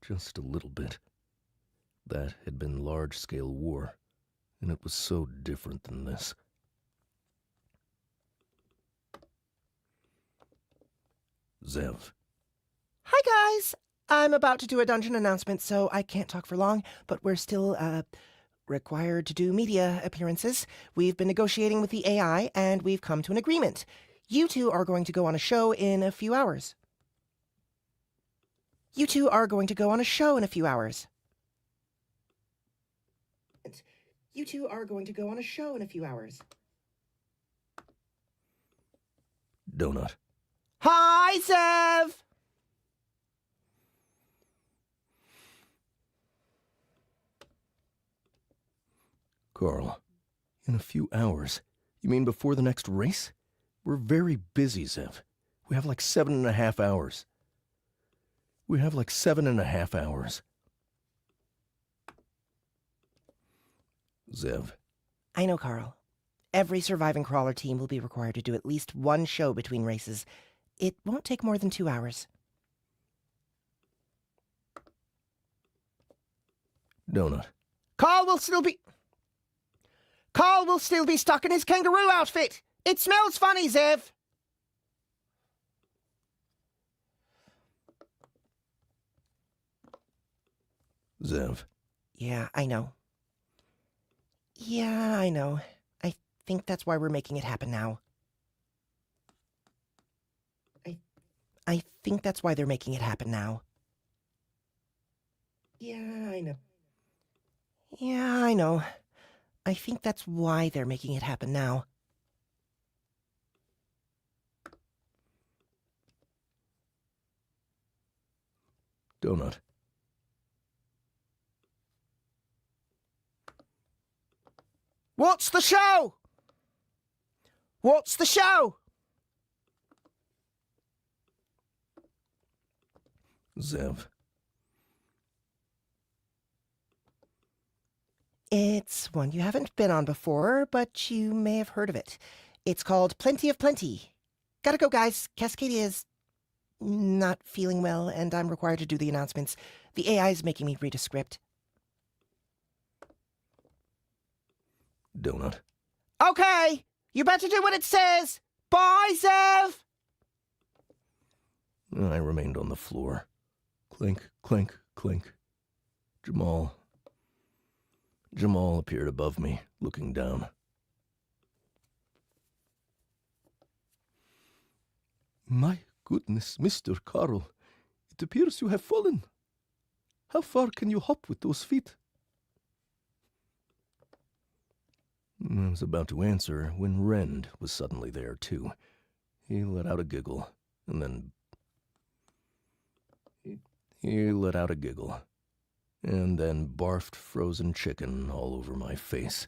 Just a little bit. That had been large-scale war, and it was so different than this. Zev. Hi, guys! I'm about to do a dungeon announcement, so I can't talk for long, but we're still, required to do media appearances. We've been negotiating with the AI, and we've come to an agreement. You two are going to go on a show in a few hours. You two are going to go on a show in a few hours. You two are going to go on a show in a few hours. Donut. Hi, Zev! Carl. In a few hours? You mean before the next race? We're very busy, Zev. We have like 7.5 hours. We have like 7.5 hours. Zev. I know, Carl. Every surviving crawler team will be required to do at least one show between races. It won't take more than 2 hours. Donut. Carl will still be stuck in his kangaroo outfit. It smells funny, Zev. Zev. Yeah, I know. I think that's why we're making it happen now. I think that's why they're making it happen now. Yeah, I know. I think that's why they're making it happen now. Donut. What's the show? What's the show? Zev. It's one you haven't been on before, but you may have heard of it. It's called Plenty of Plenty. Gotta go, guys. Cascadia is not feeling well, and I'm required to do the announcements. The AI is making me read a script. Donut. Okay, you better do what it says. Bye, Zev! I remained on the floor. Clink, clink, clink. Jamal appeared above me, looking down. My goodness, Mr. Carl. It appears you have fallen. How far can you hop with those feet? I was about to answer when Rend was suddenly there, too. He let out a giggle, and then... He let out a giggle, and then barfed frozen chicken all over my face.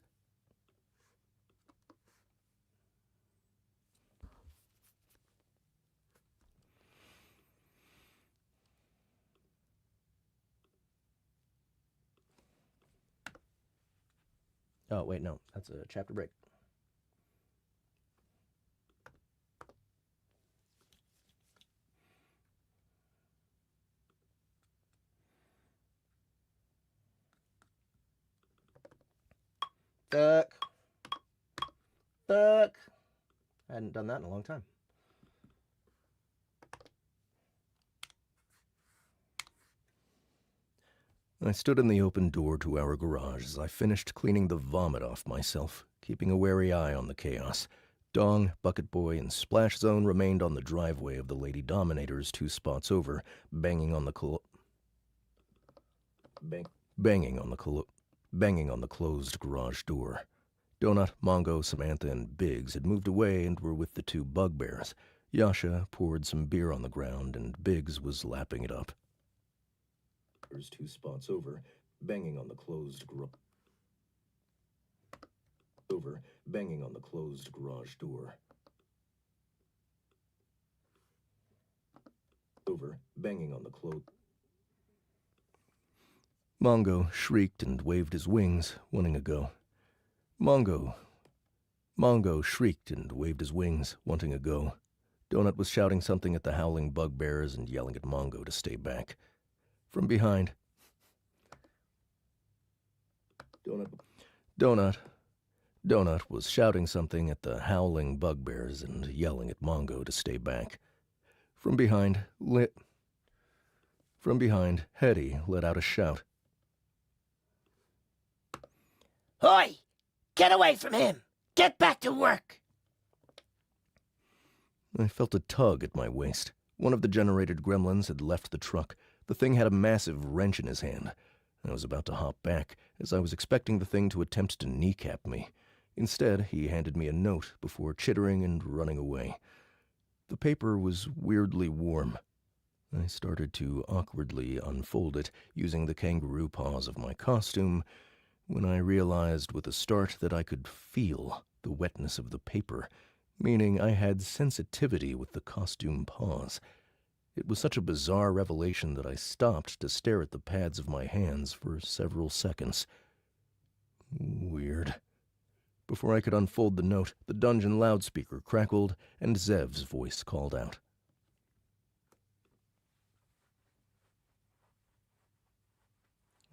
Oh, wait, no. That's a chapter break. Duck. I hadn't done that in a long time. I stood in the open door to our garage as I finished cleaning the vomit off myself, keeping a wary eye on the chaos. Dong, Bucket Boy, and Splash Zone remained on the driveway of the Lady Dominators 2 spots over, banging on the closed garage door. Donut, Mongo, Samantha, and Biggs had moved away and were with the 2 bugbears. Yasha poured some beer on the ground, and Biggs was lapping it up. 2 spots over, banging on the closed garage door. Mongo shrieked and waved his wings, wanting a go. Mongo shrieked and waved his wings, wanting a go. Donut was shouting something at the howling bugbears and yelling at Mongo to stay back. From behind, Donut was shouting something at the howling bugbears and yelling at Mongo to stay back. From behind, Hetty let out a shout. Hoy! Get away from him! Get back to work! I felt a tug at my waist. One of the generated gremlins had left the truck. The thing had a massive wrench in his hand. I was about to hop back, as I was expecting the thing to attempt to kneecap me. Instead, he handed me a note before chittering and running away. The paper was weirdly warm. I started to awkwardly unfold it, using the kangaroo paws of my costume, when I realized with a start that I could feel the wetness of the paper, meaning I had sensitivity with the costume paws. It was such a bizarre revelation that I stopped to stare at the pads of my hands for several seconds. Weird. Before I could unfold the note, the dungeon loudspeaker crackled, and Zev's voice called out.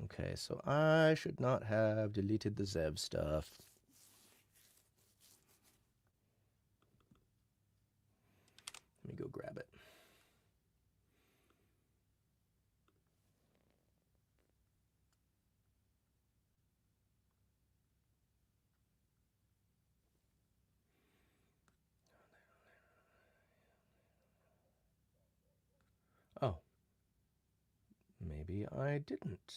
Okay, so I should not have deleted the Zev stuff. Let me go grab it. Oh. Maybe I didn't.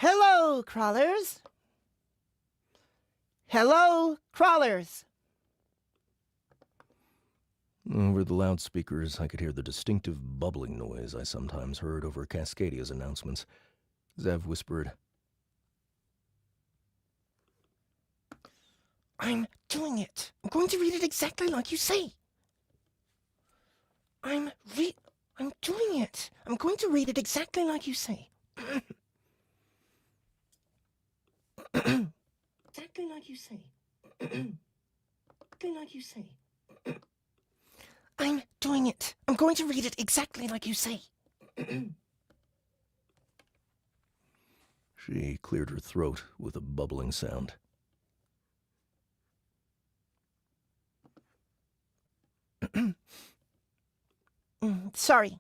Hello, crawlers. Hello, crawlers. Over the loudspeakers, I could hear the distinctive bubbling noise I sometimes heard over Cascadia's announcements. Zev whispered, I'm doing it. I'm going to read it exactly like you say. I'm doing it. I'm going to read it exactly like you say. Exactly like you say. Exactly like you say. I'm doing it. I'm going to read it exactly like you say. She cleared her throat with a bubbling sound. Sorry.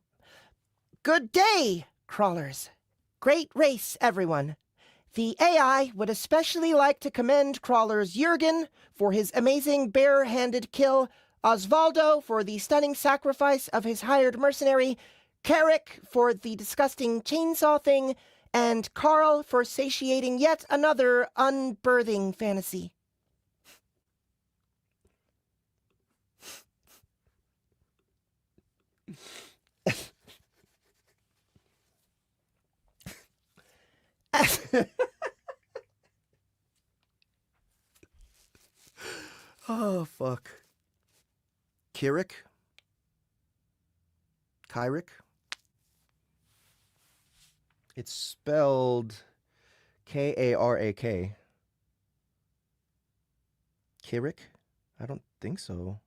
Good day, crawlers. Great race, everyone. The AI would especially like to commend crawlers Jurgen for his amazing bare-handed kill, Osvaldo for the stunning sacrifice of his hired mercenary, Carrick for the disgusting chainsaw thing, and Carl for satiating yet another unbirthing fantasy. Oh, fuck. Kirik? Kyrick? It's spelled K-A-R-A-K. Kirik? I don't think so.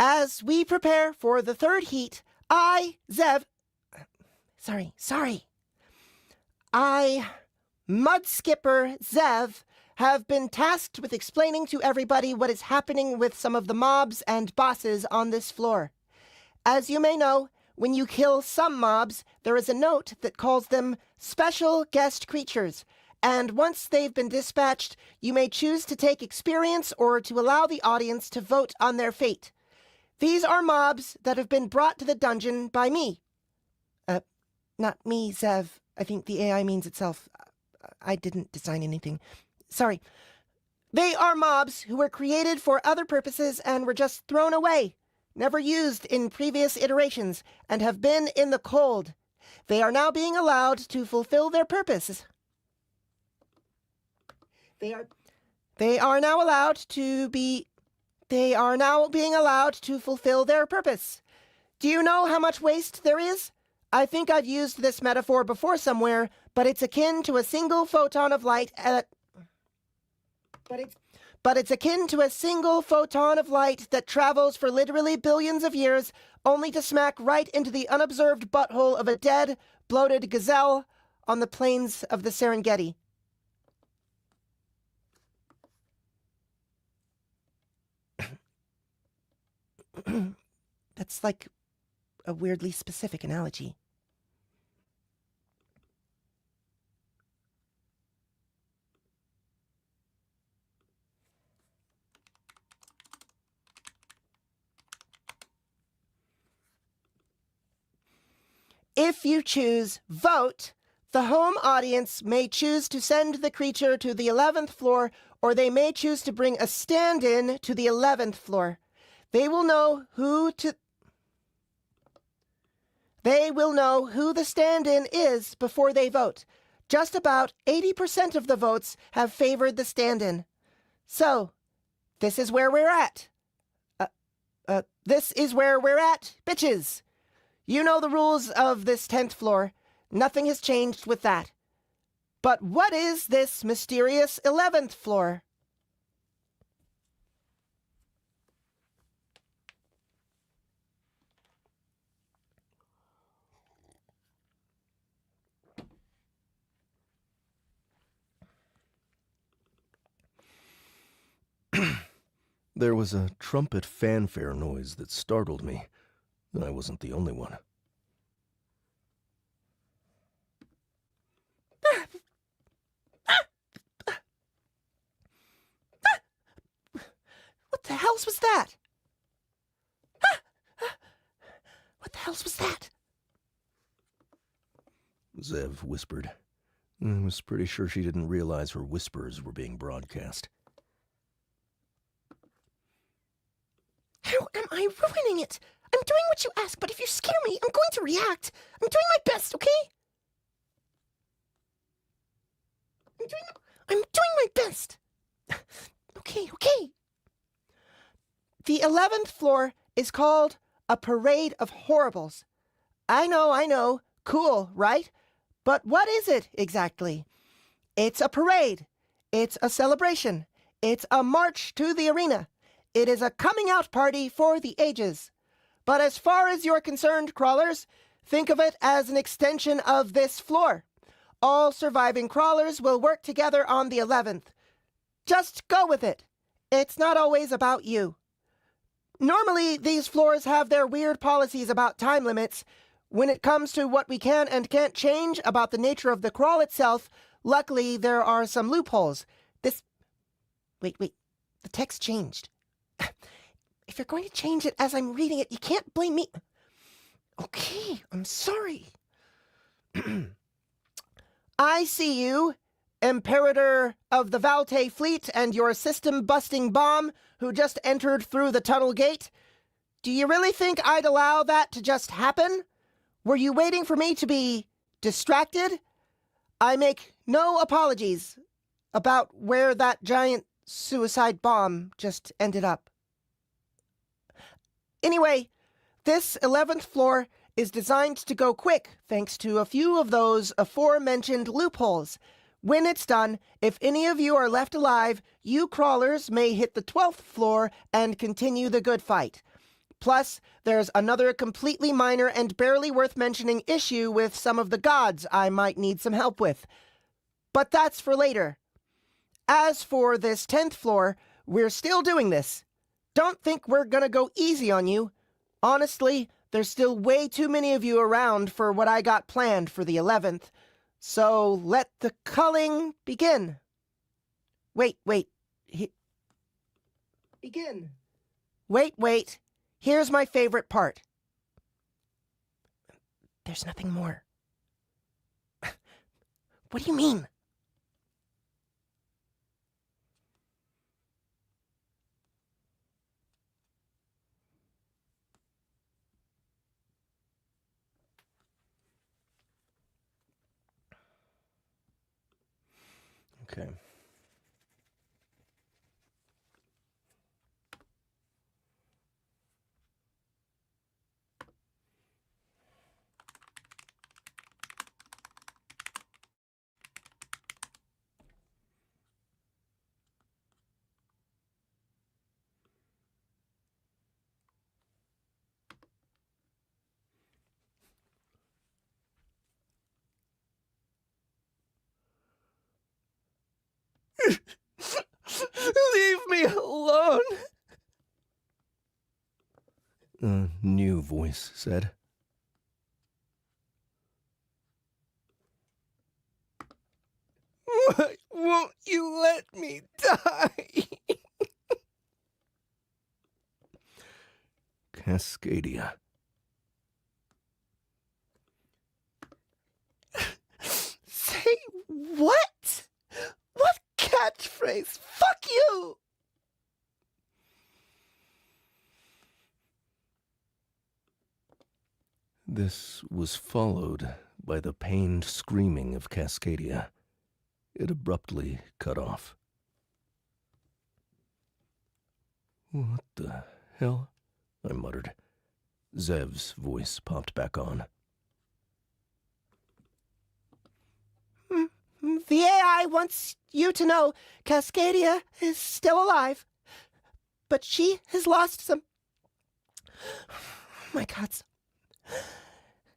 As we prepare for the third heat, Mudskipper Zev, have been tasked with explaining to everybody what is happening with some of the mobs and bosses on this floor. As you may know, when you kill some mobs, there is a note that calls them special guest creatures, and once they've been dispatched, you may choose to take experience or to allow the audience to vote on their fate. These are mobs that have been brought to the dungeon by me. Not me, Zev. I think the AI means itself. I didn't design anything. Sorry. They are mobs who were created for other purposes and were just thrown away, never used in previous iterations, and have been in the cold. They are now being allowed to fulfill their purpose. They are now being allowed to fulfill their purpose. Do you know how much waste there is? I think I've used this metaphor before somewhere, but it's akin to a single photon of light But it's akin to a single photon of light that travels for literally billions of years, only to smack right into the unobserved butthole of a dead, bloated gazelle on the plains of the Serengeti. That's like a weirdly specific analogy. If you choose vote, the home audience may choose to send the creature to the 11th floor, or they may choose to bring a stand-in to the 11th floor. They will know who the stand-in is before they vote. Just about 80% of the votes have favored the stand-in. So, this is where we're at. This is where we're at, bitches. You know the rules of this 10th floor. Nothing has changed with that. But what is this mysterious 11th floor? There was a trumpet fanfare noise that startled me. I wasn't the only one. What the hell was that? What the hell was that? Zev whispered. I was pretty sure she didn't realize her whispers were being broadcast. How am I ruining it? I'm doing what you ask, but if you scare me, I'm going to react. I'm doing my best, okay? I'm doing my best. Okay. The 11th floor is called a parade of horribles. I know. Cool, right? But what is it exactly? It's a parade. It's a celebration. It's a march to the arena. It is a coming out party for the ages. But as far as you're concerned, crawlers, think of it as an extension of this floor. All surviving crawlers will work together on the 11th. Just go with it. It's not always about you. Normally, these floors have their weird policies about time limits. When it comes to what we can and can't change about the nature of the crawl itself, luckily there are some loopholes. Wait, the text changed. If you're going to change it as I'm reading it, you can't blame me. Okay, I'm sorry. I see you, Imperator of the Valte Fleet and your system-busting bomb who just entered through the tunnel gate. Do you really think I'd allow that to just happen? Were you waiting for me to be distracted? I make no apologies about where that giant suicide bomb just ended up. Anyway, this 11th floor is designed to go quick thanks to a few of those aforementioned loopholes. When it's done, if any of you are left alive, you crawlers may hit the 12th floor and continue the good fight. Plus, there's another completely minor and barely worth mentioning issue with some of the gods I might need some help with. But that's for later. As for this 10th floor, we're still doing this. Don't think we're gonna go easy on you. Honestly, there's still way too many of you around for what I got planned for the 11th. So let the culling begin. Wait. Begin. Wait. Here's my favorite part. There's nothing more. What do you mean? Okay. Leave me alone. A new voice said. Why won't you let me die? Cascadia. Say what? What catchphrase? Fuck you! This was followed by the pained screaming of Cascadia. It abruptly cut off. What the hell? I muttered. Zev's voice popped back on. The AI wants you to know Cascadia is still alive, but she has lost some... My gods.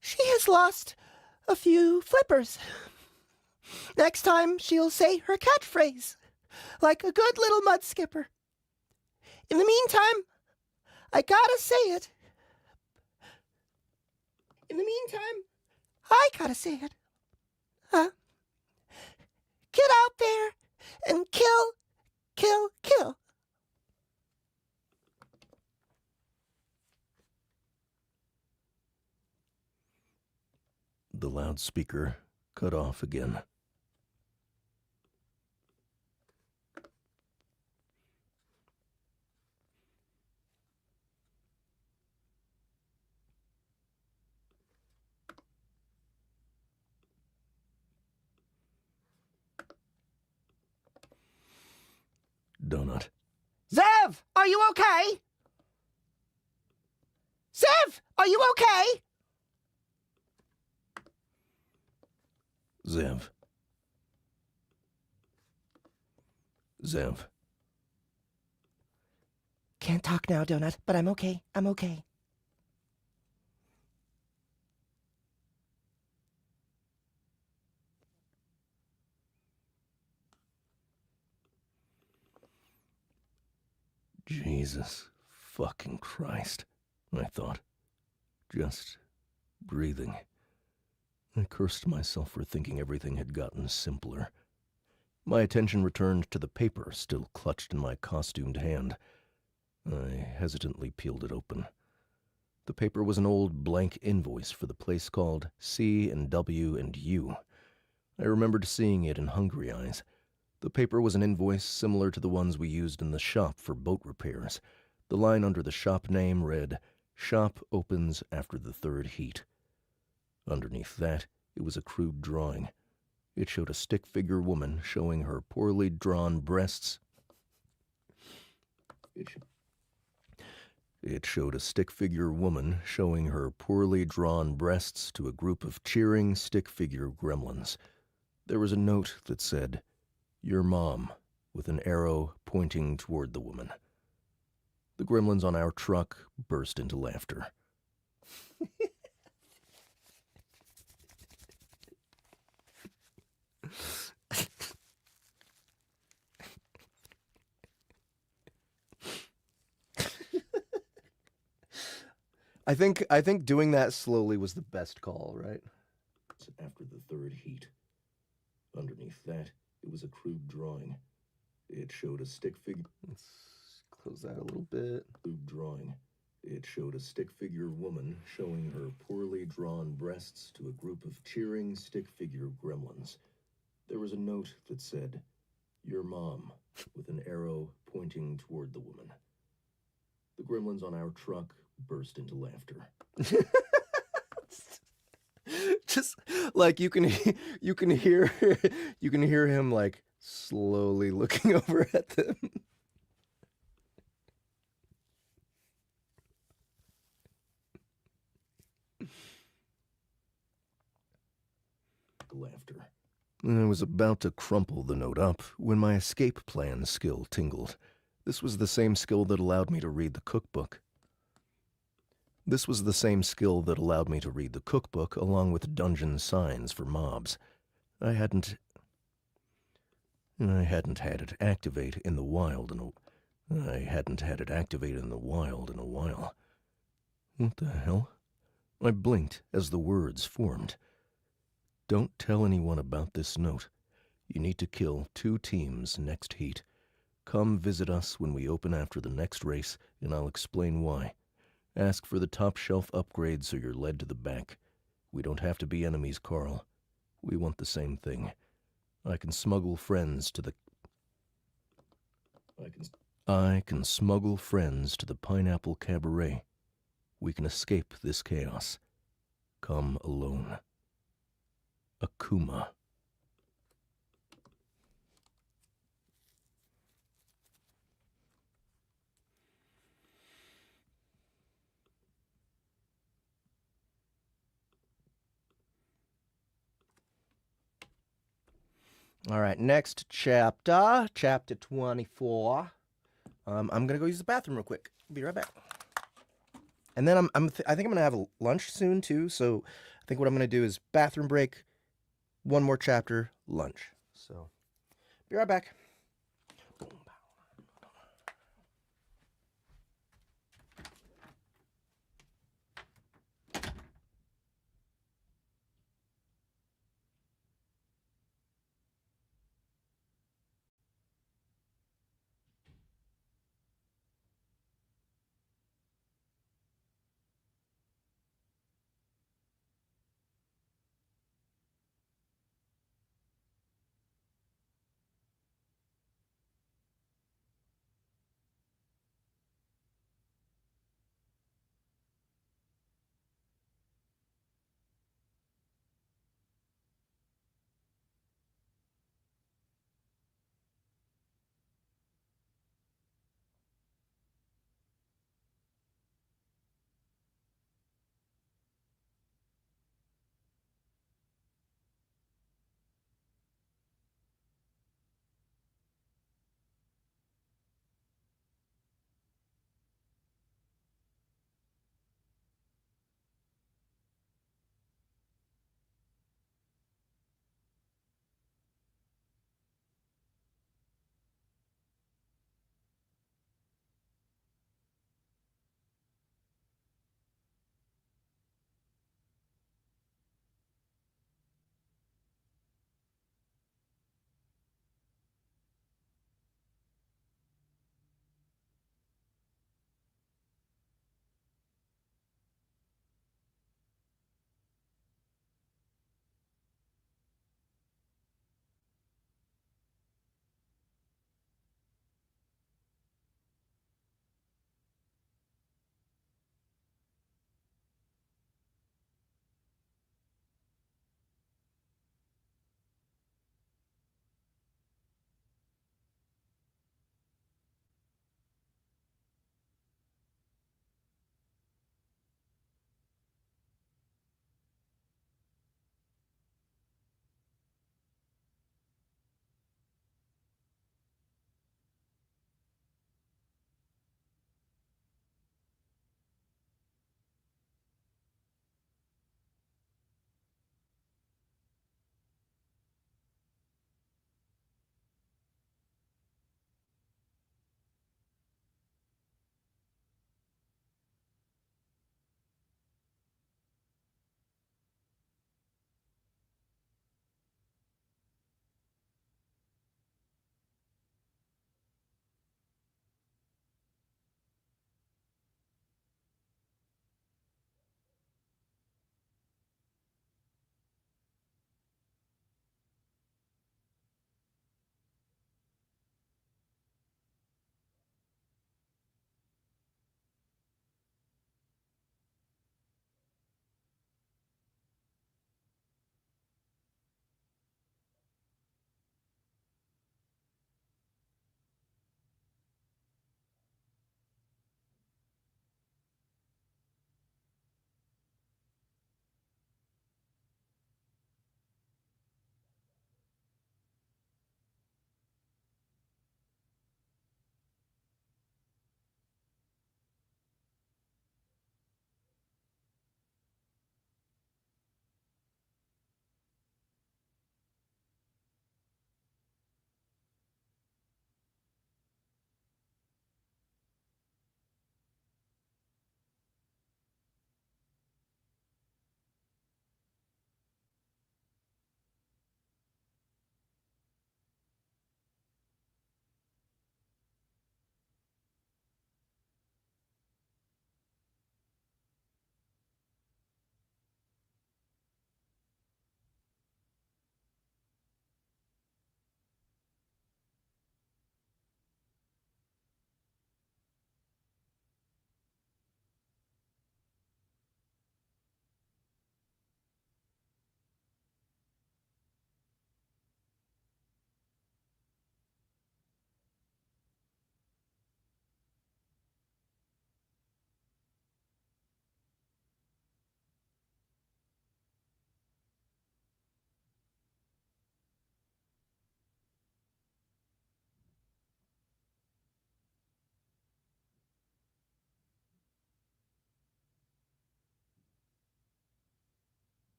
She has lost a few flippers. Next time she'll say her catchphrase, like a good little mud skipper. In the meantime, I gotta say it. Get out there and kill. The loudspeaker cut off again. Donut. Zev, are you okay? Zev, are you okay? Zev. Zev. Can't talk now, Donut, but I'm okay. Jesus fucking Christ, I thought. Just breathing. I cursed myself for thinking everything had gotten simpler. My attention returned to the paper still clutched in my costumed hand. I hesitantly peeled it open. The paper was an old blank invoice for the place called C&W&U. I remembered seeing it in Hungry Eyes. The paper was an invoice similar to the ones we used in the shop for boat repairs. The line under the shop name read, "Shop opens after the third heat." Underneath that, it was a crude drawing. It showed a stick-figure woman showing her poorly drawn breasts. It showed a stick-figure woman showing her poorly drawn breasts to a group of cheering stick-figure gremlins. There was a note that said, "Your mom," with an arrow pointing toward the woman. The gremlins on our truck burst into laughter. I think doing that slowly was the best call, right? After the third heat. Underneath that, it was a crude drawing. It showed a stick figure. Let's close that a little bit. Crude drawing. It showed a stick figure woman showing her poorly drawn breasts to a group of cheering stick figure gremlins. There was a note that said, "Your mom," with an arrow pointing toward the woman. The gremlins on our truck burst into laughter. Just like you can hear him like slowly looking over at them. Laughter. I was about to crumple the note up when my escape plan skill tingled. This was the same skill that allowed me to read the cookbook. Along with dungeon signs for mobs. I hadn't had it activate in the wild in a while. What the hell? I blinked as the words formed. Don't tell anyone about this note. You need to kill 2 teams next heat. Come visit us when we open after the next race, and I'll explain why. Ask for the top shelf upgrade so you're led to the back. We don't have to be enemies, Carl. We want the same thing. I can smuggle friends to the Pineapple Cabaret. We can escape this chaos. Come alone. Akuma. All right, next chapter 24. I'm gonna go use the bathroom real quick. Be right back. And then I think I'm gonna have a lunch soon too. So I think what I'm gonna do is bathroom break, one more chapter, lunch. So be right back.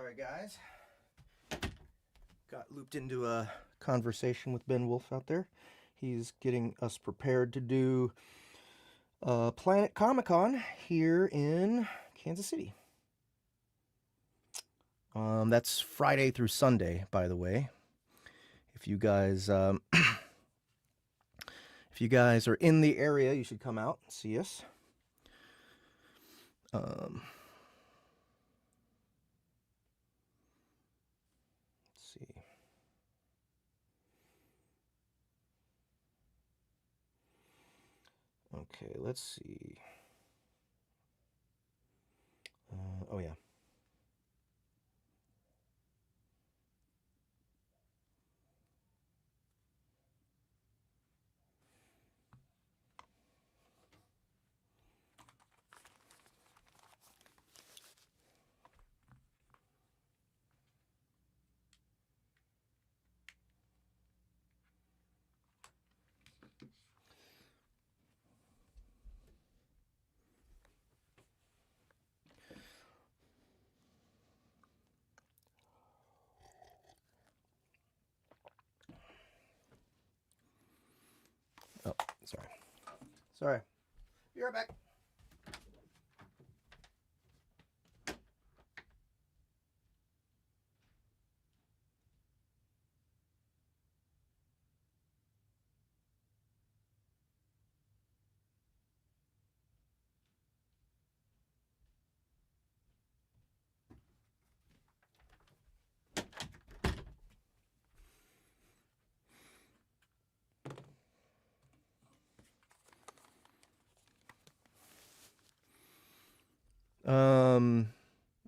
Sorry, guys. Got looped into a conversation with Ben Wolf out there. He's getting us prepared to do Planet Comic-Con here in Kansas City. That's Friday through Sunday, by the way. If you guys, if you guys are in the area, you should come out and see us. Let's see. Okay, let's see. Oh yeah. Oh, sorry. Sorry. Be right back.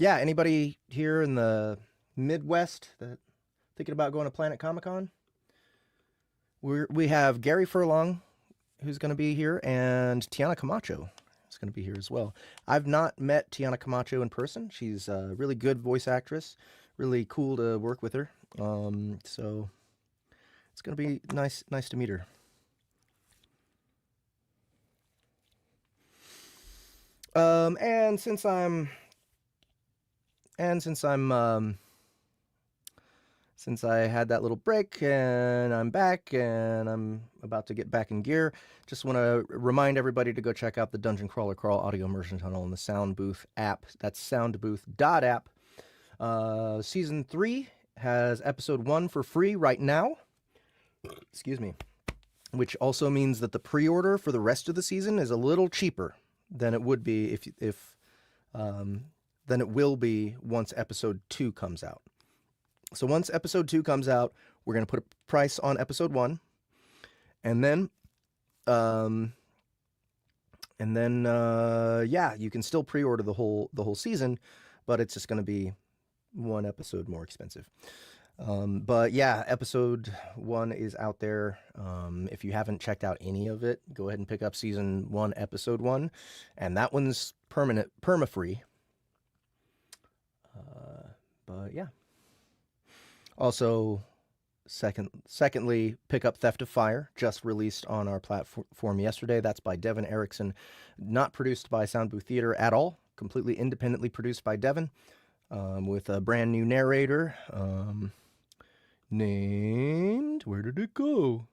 Yeah, anybody here in the Midwest that thinking about going to Planet Comic-Con? We have Gary Furlong, who's going to be here, and Tiana Camacho is going to be here as well. I've not met Tiana Camacho in person. She's a really good voice actress, really cool to work with her. So it's going to be nice to meet her. And since I had that little break and I'm back and I'm about to get back in gear, just want to remind everybody to go check out the Dungeon Crawler Crawl audio immersion tunnel in the Soundbooth app. That's soundbooth.app. Season 3 has episode 1 for free right now. Excuse me. Which also means that the pre-order for the rest of the season is a little cheaper than it would be than it will be once episode 2 comes out. So once episode 2 comes out, we're going to put a price on episode 1, and then yeah, you can still pre-order the whole season, but it's just going to be one episode more expensive. But yeah, episode 1 is out there. If you haven't checked out any of it, go ahead and pick up season 1, episode 1, and that one's perma-free. But yeah. Also, secondly, pick up Theft of Fire, just released on our platform yesterday. That's by Devin Erickson, not produced by Soundbooth Theater at all, completely independently produced by Devin, with a brand new narrator, named, where did it go?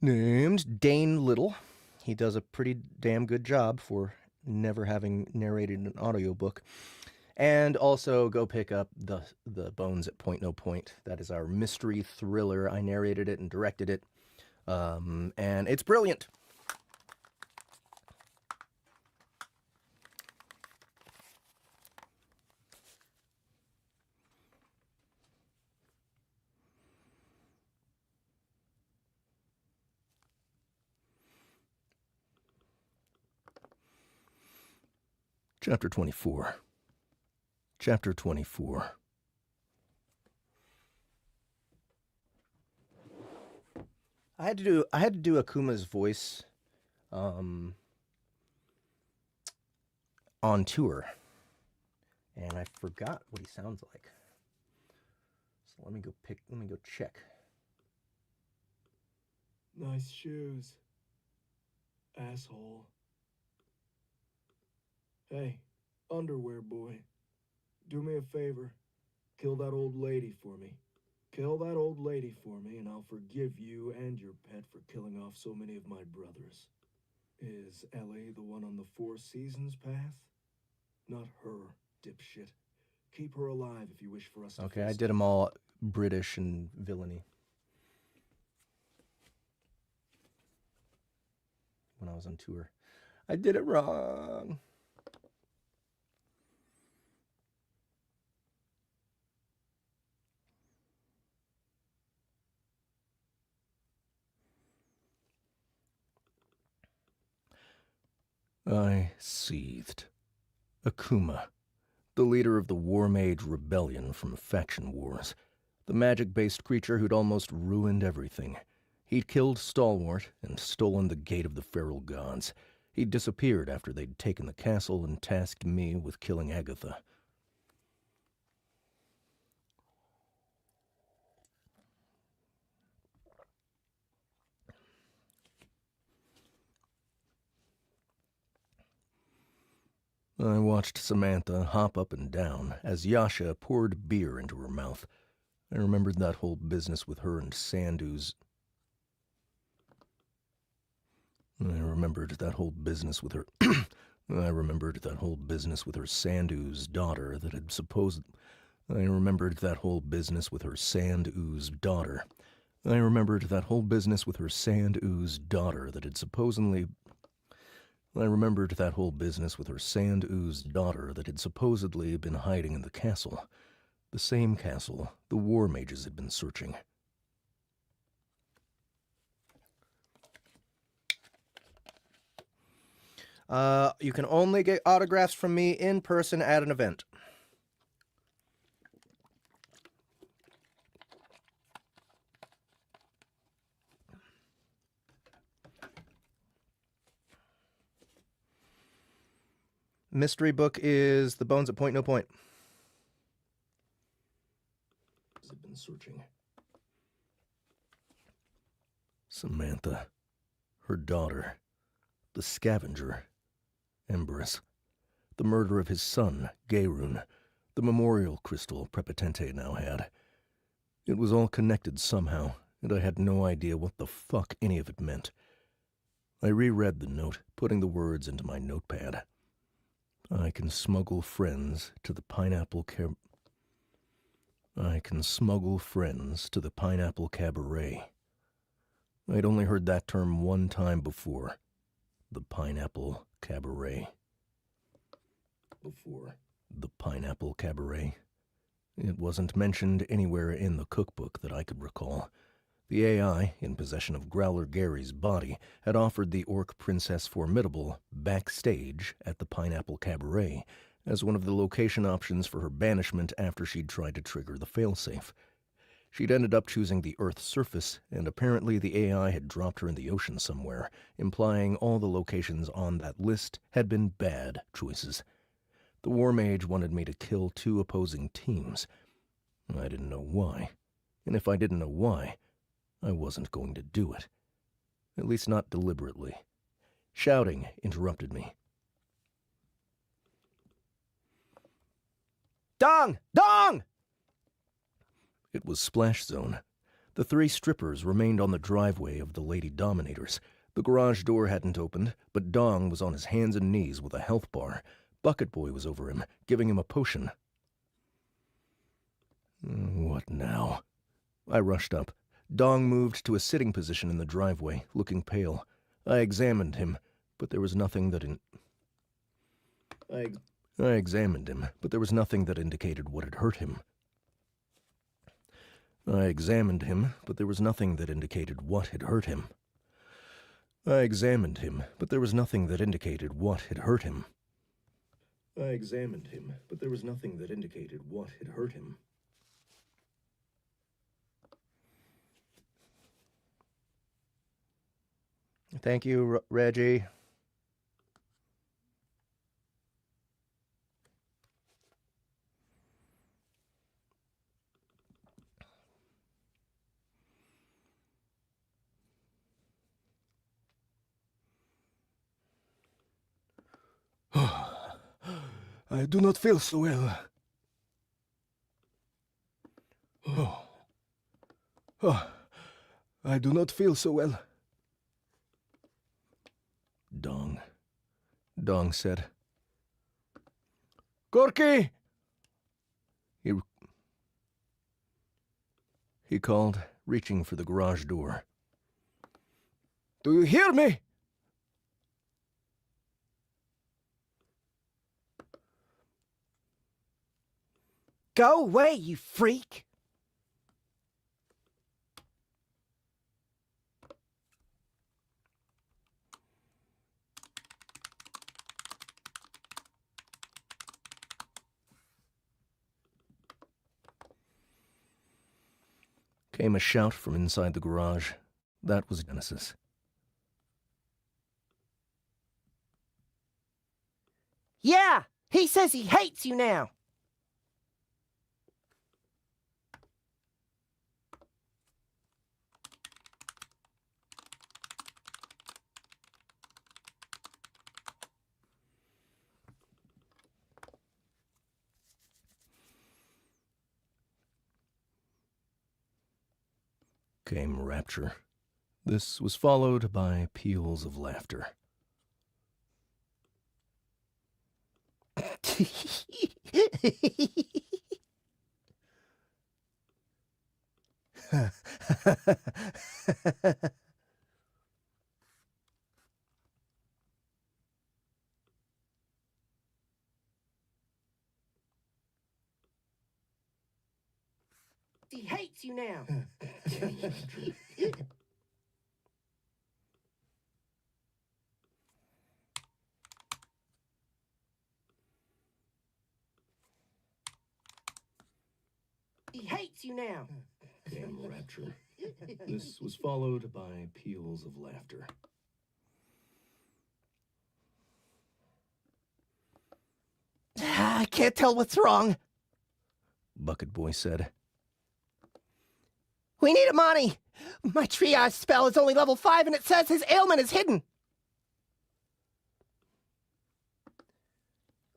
Named Dane Little. He does a pretty damn good job for never having narrated an audiobook. And also go pick up the Bones at Point No Point. That is our mystery thriller. I narrated it and directed it, and it's brilliant. Chapter 24. Chapter 24. I had to do Akuma's voice on tour, and I forgot what he sounds like. So let me go check. Nice shoes, asshole. Hey, underwear boy. Do me a favor. Kill that old lady for me. Kill that old lady for me, and I'll forgive you and your pet for killing off so many of my brothers. Is Ellie the one on the Four Seasons path? Not her, dipshit. Keep her alive if you wish for us to Okay, I face did them all British and villainy when I was on tour. I did it wrong. I seethed. Akuma, the leader of the War Mage Rebellion from Faction Wars. The magic-based creature who'd almost ruined everything. He'd killed Stalwart and stolen the Gate of the Feral Gods. He'd disappeared after they'd taken the castle and tasked me with killing Agatha. I watched Samantha hop up and down as Yasha poured beer into her mouth. I remembered that whole business with her and Sandu's... I remembered that whole business with her Sandu's daughter that had supposed... I remembered that whole business with her Sand-Ooze daughter. I remembered that whole business with her Sand-Ooze daughter that had supposedly... I remembered that whole business with her Sand-Ooze daughter that had supposedly been hiding in the castle. The same castle the war mages had been searching. You can only get autographs from me in person at an event. Mystery book is The Bones at Point No Point. Had been searching. Samantha, her daughter, the scavenger, Embers, the murder of his son, Gaerun, the memorial crystal Prepotente now had. It was all connected somehow, and I had no idea what the fuck any of it meant. I reread the note, putting the words into my notepad. I can smuggle friends to the Pineapple Cabaret. I'd only heard that term one time before. The Pineapple Cabaret. The Pineapple Cabaret. It wasn't mentioned anywhere in the cookbook that I could recall. The AI, in possession of Growler Gary's body, had offered the Orc Princess Formidable backstage at the Pineapple Cabaret as one of the location options for her banishment after she'd tried to trigger the failsafe. She'd ended up choosing the Earth's surface, and apparently the AI had dropped her in the ocean somewhere, implying all the locations on that list had been bad choices. The War Mage wanted me to kill two opposing teams. I didn't know why, and if I didn't know why, I wasn't going to do it. At least not deliberately. Shouting interrupted me. Dong! Dong! It was Splash Zone. The three strippers remained on the driveway of the Lady Dominators. The garage door hadn't opened, but Dong was on his hands and knees with a health bar. Bucket Boy was over him, giving him a potion. What now? I rushed up. Dong moved to a sitting position in the driveway, looking pale. I examined him, but there was nothing that I examined him, but there was nothing that indicated what had hurt him. I examined him, but there was nothing that indicated what had hurt him. I examined him, but there was nothing that indicated what had hurt him. I examined him, but there was nothing that indicated what had hurt him. Thank you, Reggie. I do not feel so well. Oh, I do not feel so well. Dong said. Corky! He called, reaching for the garage door. Do you hear me? Go away, you freak! Came a shout from inside the garage. That was Genesis. Yeah! He says he hates you now! Came rapture. This was followed by peals of laughter. He hates you now! He hates you now! Came rapture. This was followed by peals of laughter. I can't tell what's wrong. Bucket Boy said. We need Amani! My triage spell is only level 5 and it says his ailment is hidden.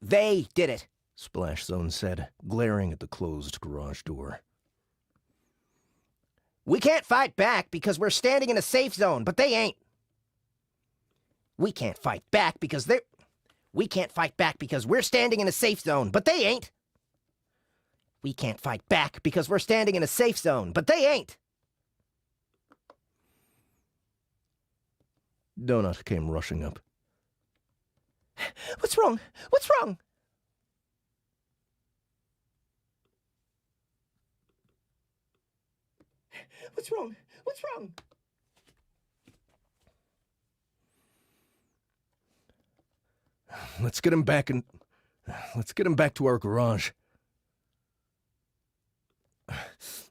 They did it, Splash Zone said, glaring at the closed garage door. We can't fight back because we're standing in a safe zone, but they ain't. We can't fight back because they're... We can't fight back because we're standing in a safe zone, but they ain't. We can't fight back because we're standing in a safe zone, but they ain't. Donut came rushing up. What's wrong? What's wrong? What's wrong? What's wrong? Let's get him back and... Let's get him back to our garage.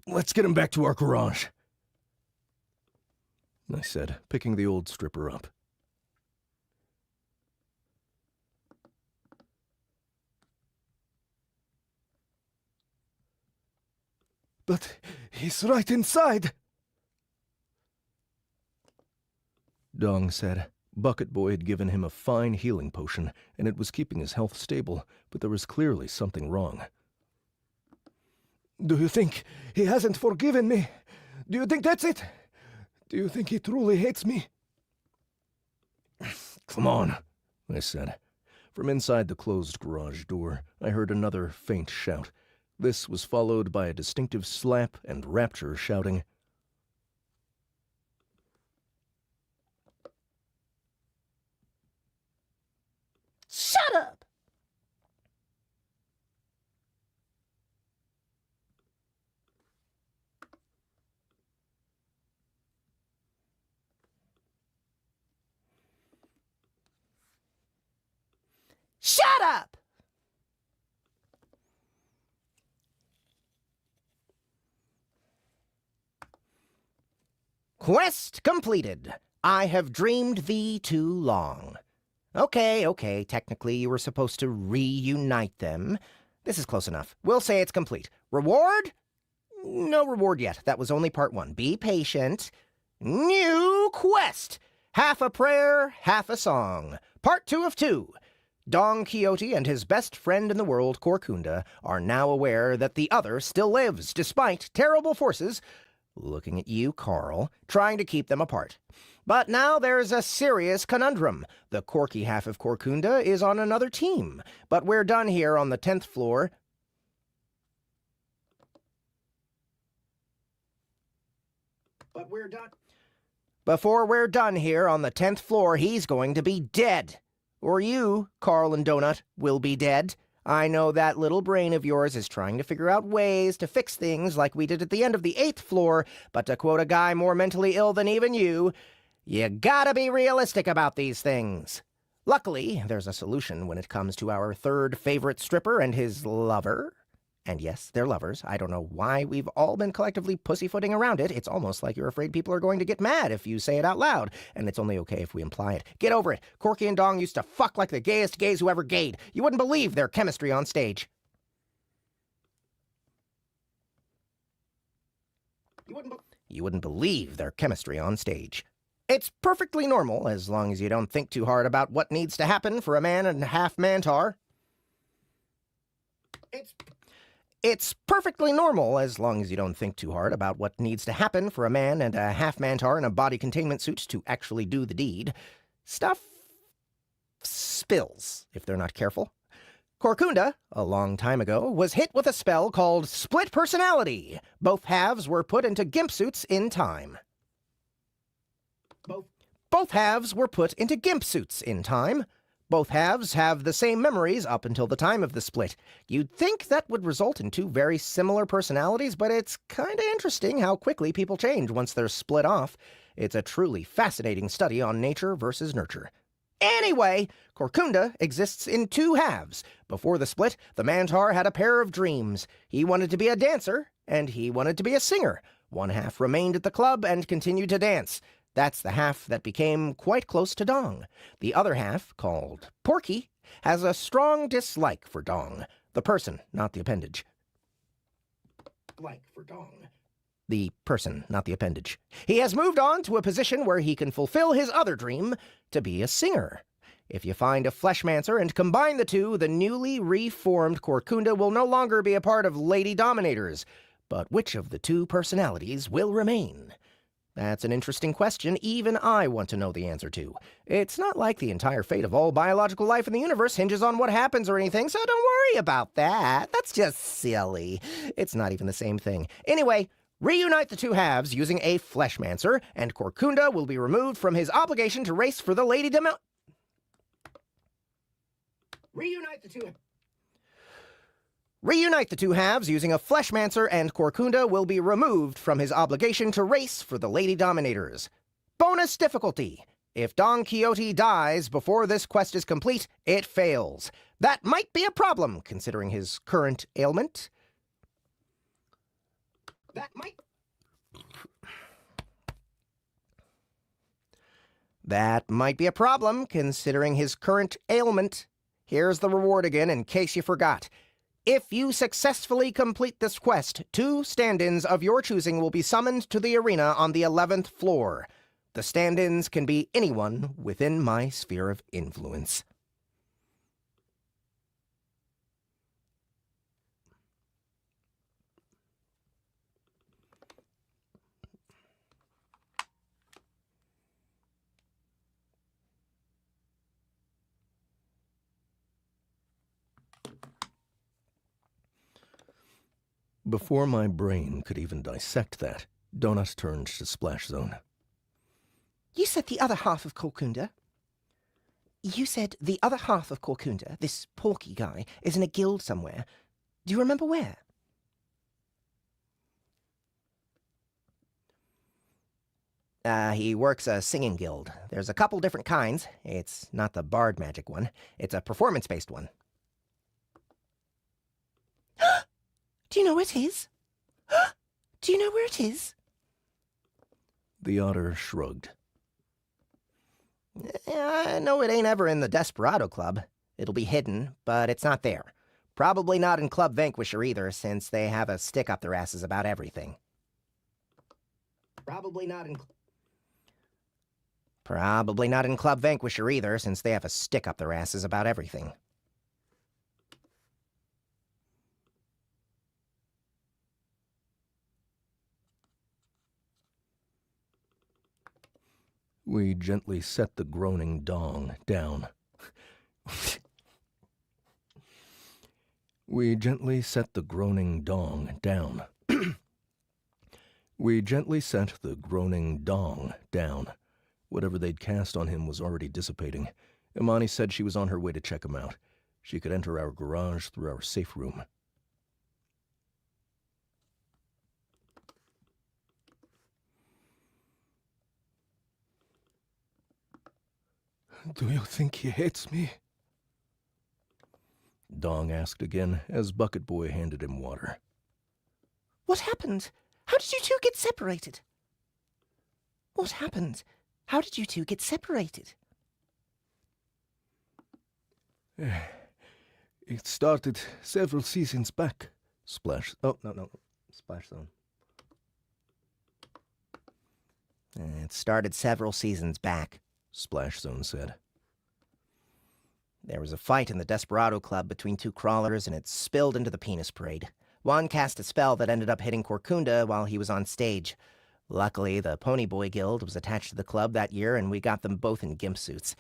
Let's get him back to our garage, I said, picking the old stripper up. But he's right inside. Dong said. Bucket Boy had given him a fine healing potion, and it was keeping his health stable, but there was clearly something wrong. Do you think he hasn't forgiven me? Do you think that's it? Do you think he truly hates me? Come on, I said. From inside the closed garage door, I heard another faint shout. This was followed by a distinctive slap and rapture shouting, Shut up! Shut up! Quest completed. I have dreamed thee too long. Okay, technically you were supposed to reunite them. This is close enough. We'll say it's complete. Reward? No reward yet. That was only part 1. Be patient. New quest! Half a prayer, half a song. Part 2 of 2. Don Quixote and his best friend in the world, Corcunda, are now aware that the other still lives, despite terrible forces, looking at you, Carl, trying to keep them apart. But now there's a serious conundrum. The Corky half of Corcunda is on another team, but we're done here on the 10th floor. Before we're done here on the 10th floor, he's going to be dead. Or you, Carl and Donut, will be dead. I know that little brain of yours is trying to figure out ways to fix things like we did at the end of the 8th floor, but to quote a guy more mentally ill than even you gotta be realistic about these things. Luckily, there's a solution when it comes to our third favorite stripper and his lover. And yes, they're lovers. I don't know why we've all been collectively pussyfooting around it. It's almost like you're afraid people are going to get mad if you say it out loud, and it's only okay if we imply it. Get over it. Corky and Dong used to fuck like the gayest gays who ever gayed. You wouldn't believe their chemistry on stage. You wouldn't believe their chemistry on stage. It's perfectly normal, as long as you don't think too hard about what needs to happen for a man and a half mantar. It's perfectly normal, as long as you don't think too hard about what needs to happen for a man and a half mantar in a body containment suit to actually do the deed. Stuff spills, if they're not careful. Corcunda, a long time ago, was hit with a spell called Split Personality. Both halves were put into gimp suits in time. Both halves were put into gimp suits in time. Both halves have the same memories up until the time of the split. You'd think that would result in two very similar personalities, but it's kinda interesting how quickly people change once they're split off. It's a truly fascinating study on nature versus nurture. Anyway, Corcunda exists in two halves. Before the split, the Mantar had a pair of dreams. He wanted to be a dancer, and he wanted to be a singer. One half remained at the club and continued to dance. That's the half that became quite close to Dong. The other half, called Porky, has a strong dislike for Dong. The person, not the appendage. The person, not the appendage. He has moved on to a position where he can fulfill his other dream, to be a singer. If you find a Fleshmancer and combine the two, the newly reformed Corcunda will no longer be a part of Lady Dominators. But which of the two personalities will remain? That's an interesting question even I want to know the answer to. It's not like the entire fate of all biological life in the universe hinges on what happens or anything, so don't worry about that. That's just silly. It's not even the same thing. Anyway, reunite the two halves using a Fleshmancer, and Corcunda will be removed from his obligation to race for the Lady Demo... Reunite the two halves using a Fleshmancer, and Corcunda will be removed from his obligation to race for the Lady Dominators. Bonus difficulty. If Don Quixote dies before this quest is complete, it fails. That might be a problem, considering his current ailment. That might be a problem, considering his current ailment. Here's the reward again, in case you forgot. If you successfully complete this quest, 2 stand-ins of your choosing will be summoned to the arena on the 11th floor. The stand-ins can be anyone within my sphere of influence. Before my brain could even dissect that, Donut turned to Splash Zone. You said the other half of Corcunda. You said the other half of Corcunda, this Porky guy, is in a guild somewhere. Do you remember where? He works a singing guild. There's a couple different kinds. It's not the bard magic one. It's a performance-based one. Do you know where it is? Do you know where it is? The otter shrugged. I know it ain't ever in the Desperado Club. It'll be hidden, but it's not there. Probably not in Club Vanquisher either, since they have a stick up their asses about everything. Probably not in... Probably not in Club Vanquisher either, since they have a stick up their asses about everything. We gently set the groaning dong down. We gently set the groaning dong down. We gently set the groaning dong down. Whatever they'd cast on him was already dissipating. Imani said she was on her way to check him out. She could enter our garage through our safe room. Do you think he hates me? Dong asked again as Bucket Boy handed him water. What happened? How did you two get separated? What happened? How did you two get separated? It started several seasons back. Splash. Oh, no. Splash Zone. It started several seasons back. Splash Zone said. There was a fight in the Desperado Club between two crawlers, and it spilled into the penis parade. One cast a spell that ended up hitting Corcunda while he was on stage. Luckily, the Ponyboy Guild was attached to the club that year, and we got them both in gimp suits.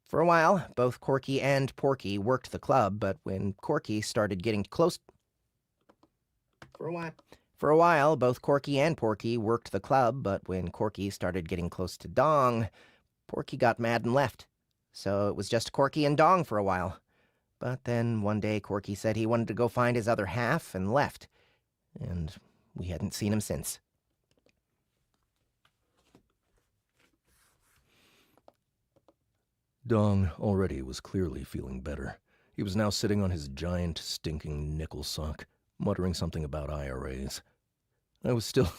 For a while, both Corky and Porky worked the club, but when Corky started getting close... For a while, both Corky and Porky worked the club, but when Corky started getting close to Dong, Porky got mad and left. So it was just Corky and Dong for a while. But then one day Corky said he wanted to go find his other half and left. And we hadn't seen him since. Dong already was clearly feeling better. He was now sitting on his giant, stinking nickel sock, muttering something about IRAs. I was still...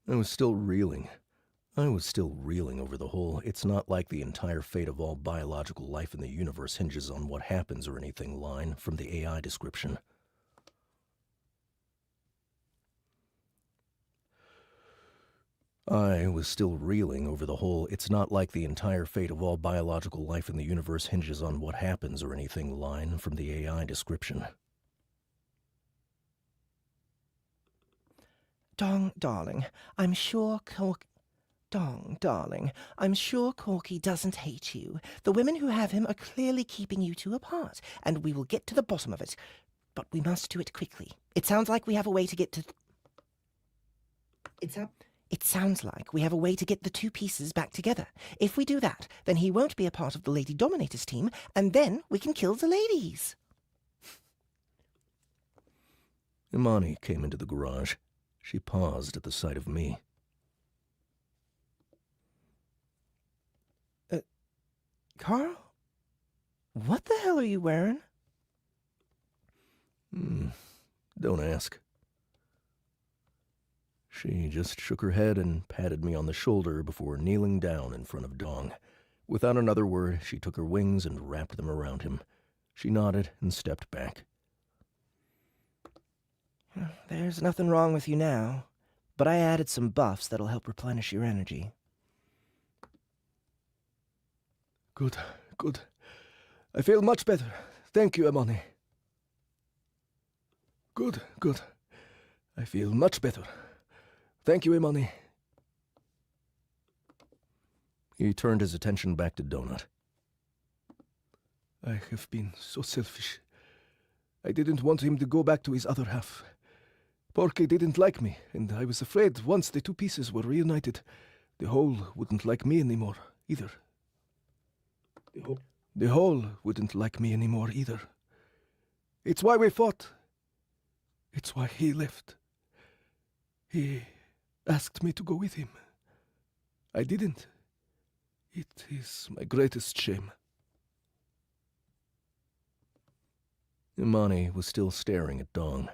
I was still reeling. Over the whole "it's not like the entire fate of all biological life in the universe hinges on what happens or anything" line from the AI description. I was still reeling over the whole "it's not like the entire fate of all biological life in the universe hinges on what happens or anything" line from the AI description. Dong, darling, I'm sure Corky doesn't hate you. The women who have him are clearly keeping you two apart, and we will get to the bottom of it. But we must do it quickly. It sounds like we have a way to get to... It sounds like we have a way to get the two pieces back together. If we do that, then he won't be a part of the Lady Dominators team, and then we can kill the ladies. Imani came into the garage. She paused at the sight of me. Carl? What the hell are you wearing? Don't ask. She just shook her head and patted me on the shoulder before kneeling down in front of Dong. Without another word, she took her wings and wrapped them around him. She nodded and stepped back. There's nothing wrong with you now, but I added some buffs that'll help replenish your energy. Good. I feel much better. Thank you, Imani. Good. I feel much better. Thank you, Imani. He turned his attention back to Donut. I have been so selfish. I didn't want him to go back to his other half. Porky didn't like me, and I was afraid once the two pieces were reunited, the whole wouldn't like me anymore, either. The whole wouldn't like me anymore, either. It's why we fought. It's why he left. He asked me to go with him. I didn't. It is my greatest shame. Imani was still staring at Dong.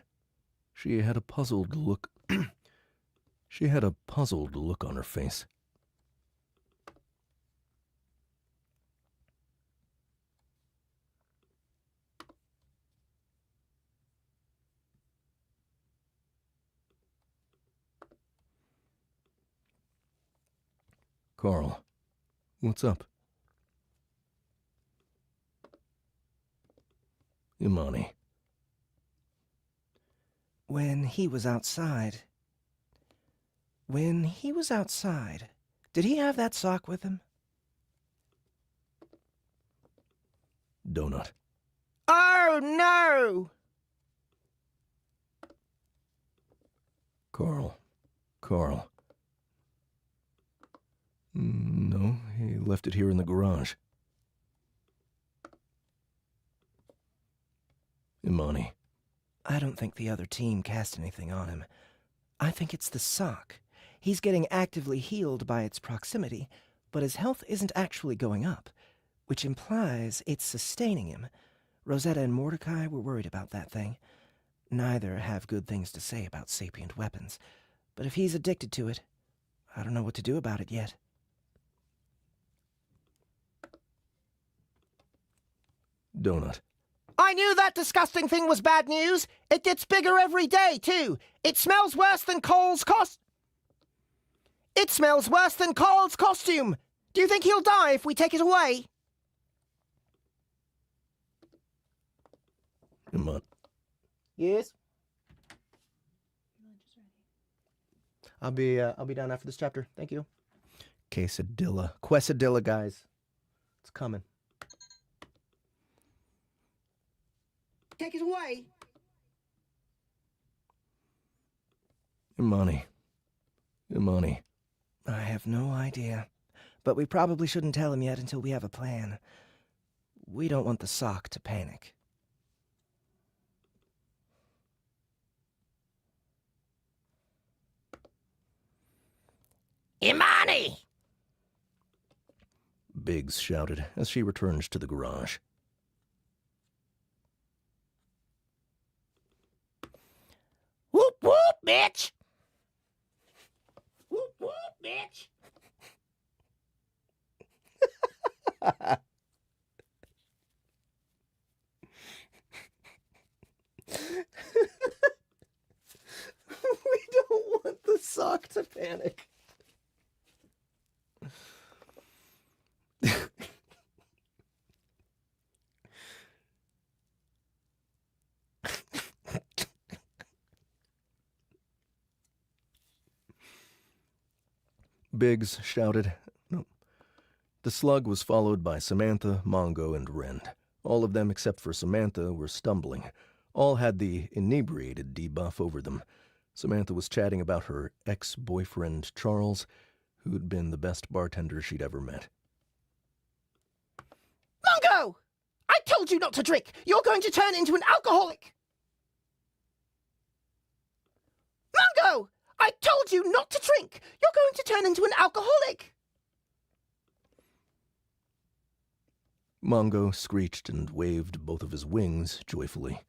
She had a puzzled look. She had a puzzled look on her face. Carl, what's up? Imani. When he was outside, did he have that sock with him? Donut. Oh, no! Carl. No, he left it here in the garage. Imani. I don't think the other team cast anything on him. I think it's the sock. He's getting actively healed by its proximity, but his health isn't actually going up, which implies it's sustaining him. Rosetta and Mordecai were worried about that thing. Neither have good things to say about sapient weapons, but if he's addicted to it, I don't know what to do about it yet. Donut. I knew that disgusting thing was bad news. It gets bigger every day, too. It smells worse than Cole's costume. Do you think he'll die if we take it away? Imani. Yes. I'll be down after this chapter. Thank you. Quesadilla, guys. It's coming. Take it away. Imani. I have no idea, but we probably shouldn't tell him yet until we have a plan. We don't want the sock to panic. Imani! Biggs shouted as she returned to the garage. Whoop whoop, bitch! Whoop whoop, bitch! We don't want the sock to panic. Biggs shouted. No. The slug was followed by Samantha, Mongo, and Rend. All of them except for Samantha were stumbling. All had the inebriated debuff over them. Samantha was chatting about her ex-boyfriend, Charles, who had been the best bartender she'd ever met. Mongo! I told you not to drink! You're going to turn into an alcoholic! Mongo! I told you not to drink! You're going to turn into an alcoholic! Mongo screeched and waved both of his wings joyfully.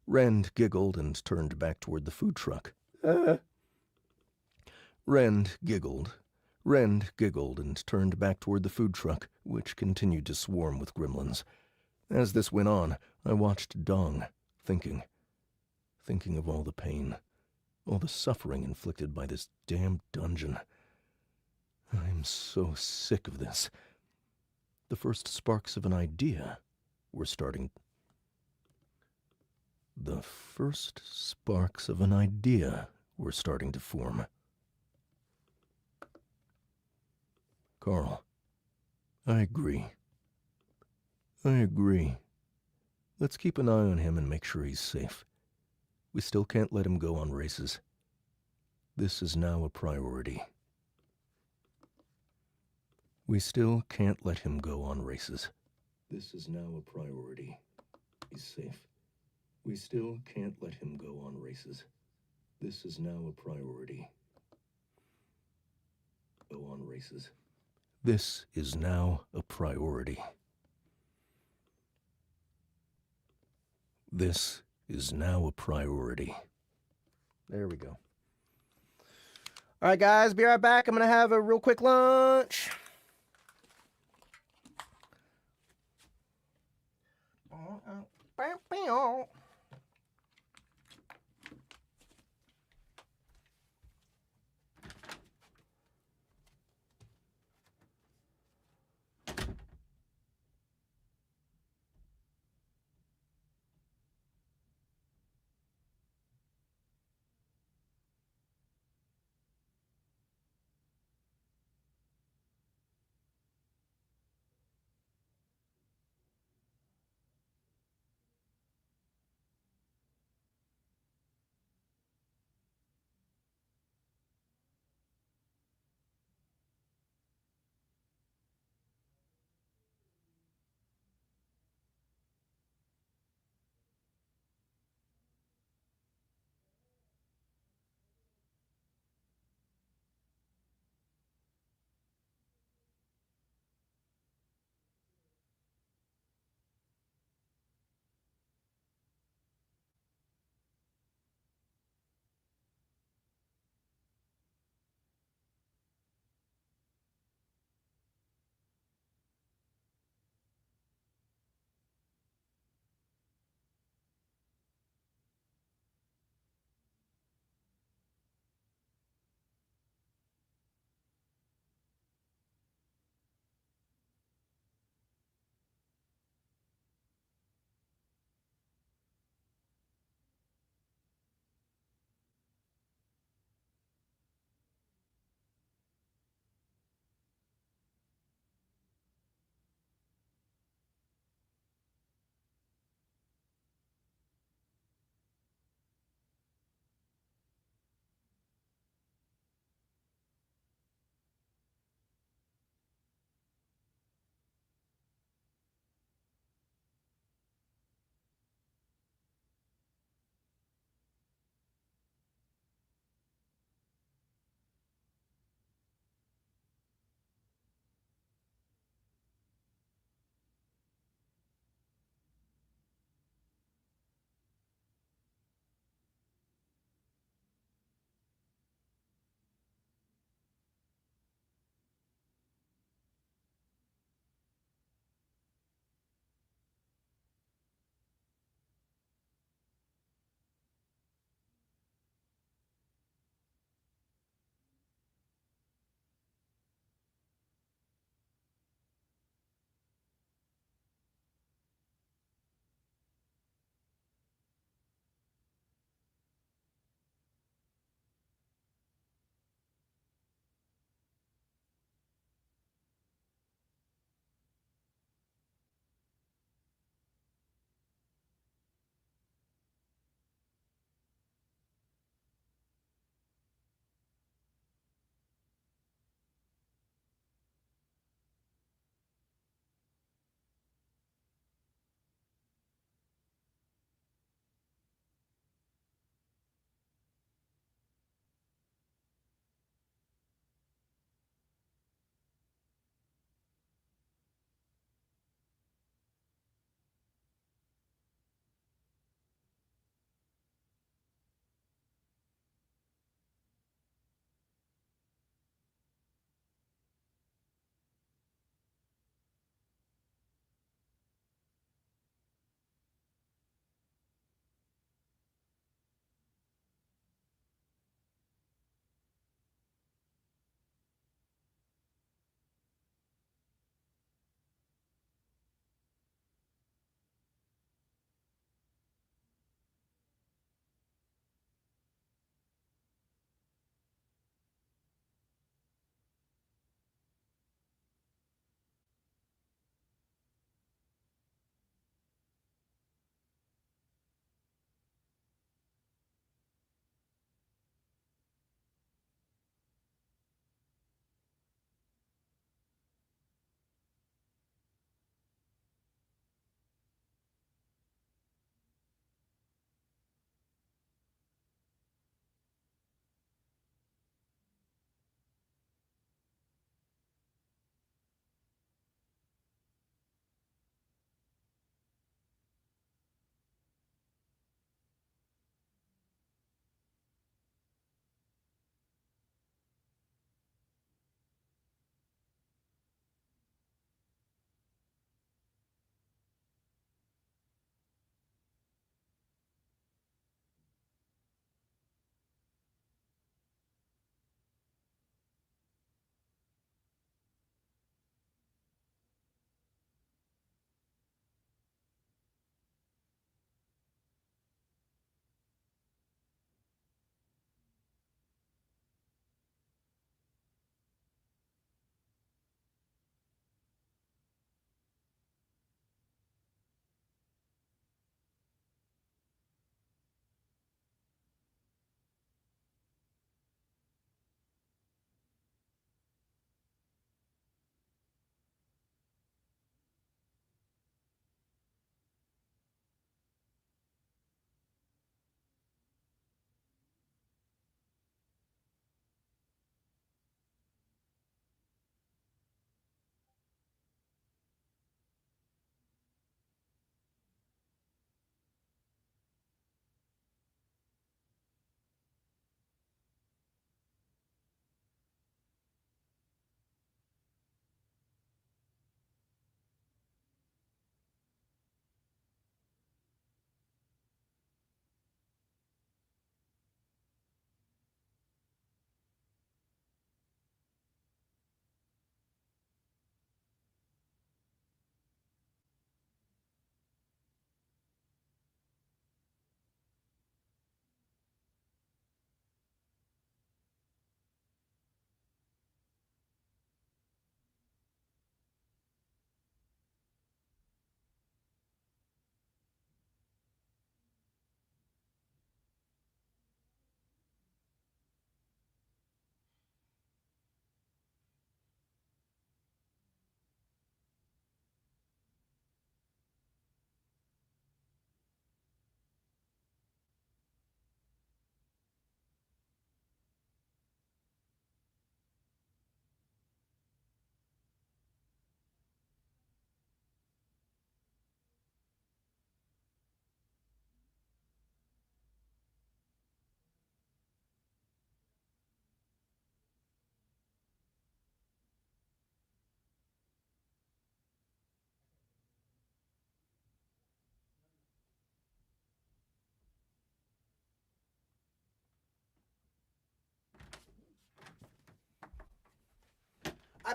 Rend giggled and turned back toward the food truck. Rend giggled and turned back toward the food truck, which continued to swarm with gremlins. As this went on, I watched Dong, thinking of all the pain, all the suffering inflicted by this damn dungeon. I'm so sick of this. The first sparks of an idea were starting. The first sparks of an idea were starting to form. Carl, I agree. Let's keep an eye on him and make sure he's safe. We still can't let him go on races. This is now a priority. We still can't let him go on races. This is now a priority. He's safe. We still can't let him go on races. This is now a priority. Go on races. This is now a priority. This is now a priority. There we go. All right, guys, be right back. I'm going to have a real quick lunch.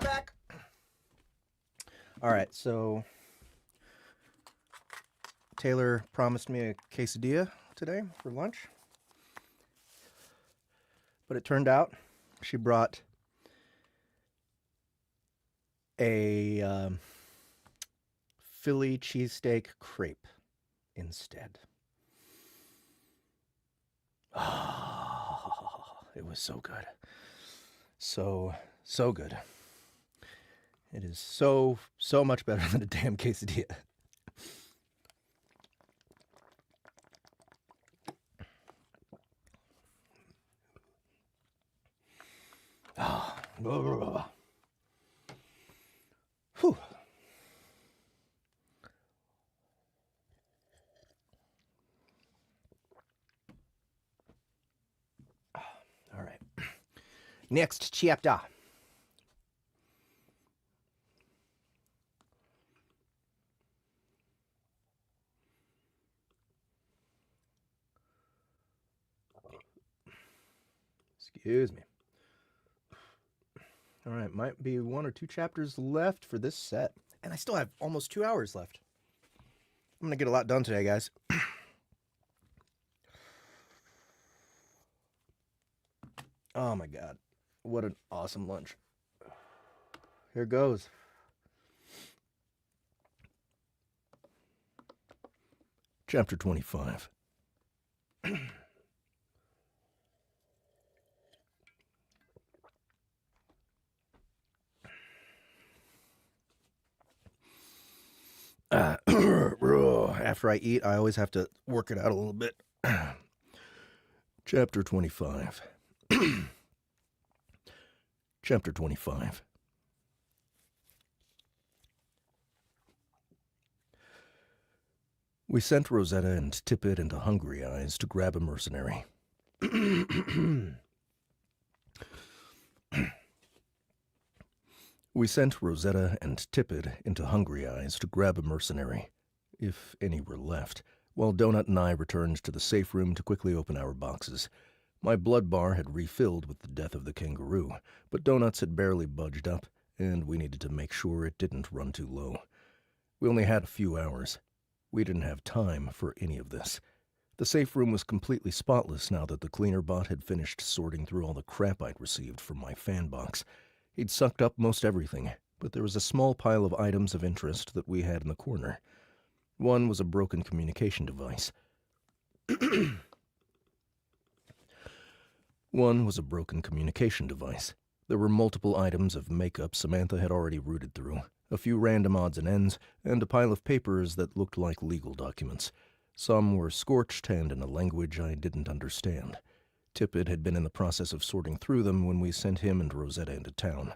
back. All right, so Taylor promised me a quesadilla today for lunch. But it turned out she brought a Philly cheesesteak crepe instead. Oh, it was so good. So good. It is so much better than a damn quesadilla. Oh. Whew. All right. Next chapter. Excuse me. All right, might be 1 or 2 chapters left for this set. And I still have almost 2 hours left. I'm going to get a lot done today, guys. Oh my God. What an awesome lunch. Here goes. Chapter 25. After I eat, I always have to work it out a little bit. Chapter 25. Chapter 25. We sent Rosetta and Tippett into Hungry Eyes to grab a mercenary. We sent Rosetta and Tippett into Hungry Eyes to grab a mercenary, if any were left, while Donut and I returned to the safe room to quickly open our boxes. My blood bar had refilled with the death of the kangaroo, but Donuts had barely budged up, and we needed to make sure it didn't run too low. We only had a few hours. We didn't have time for any of this. The safe room was completely spotless now that the cleaner bot had finished sorting through all the crap I'd received from my fan box. He'd sucked up most everything, but there was a small pile of items of interest that we had in the corner. One was a broken communication device. One was a broken communication device. There were multiple items of makeup Samantha had already rooted through, a few random odds and ends, and a pile of papers that looked like legal documents. Some were scorched and in a language I didn't understand. Tippett had been in the process of sorting through them when we sent him and Rosetta into town.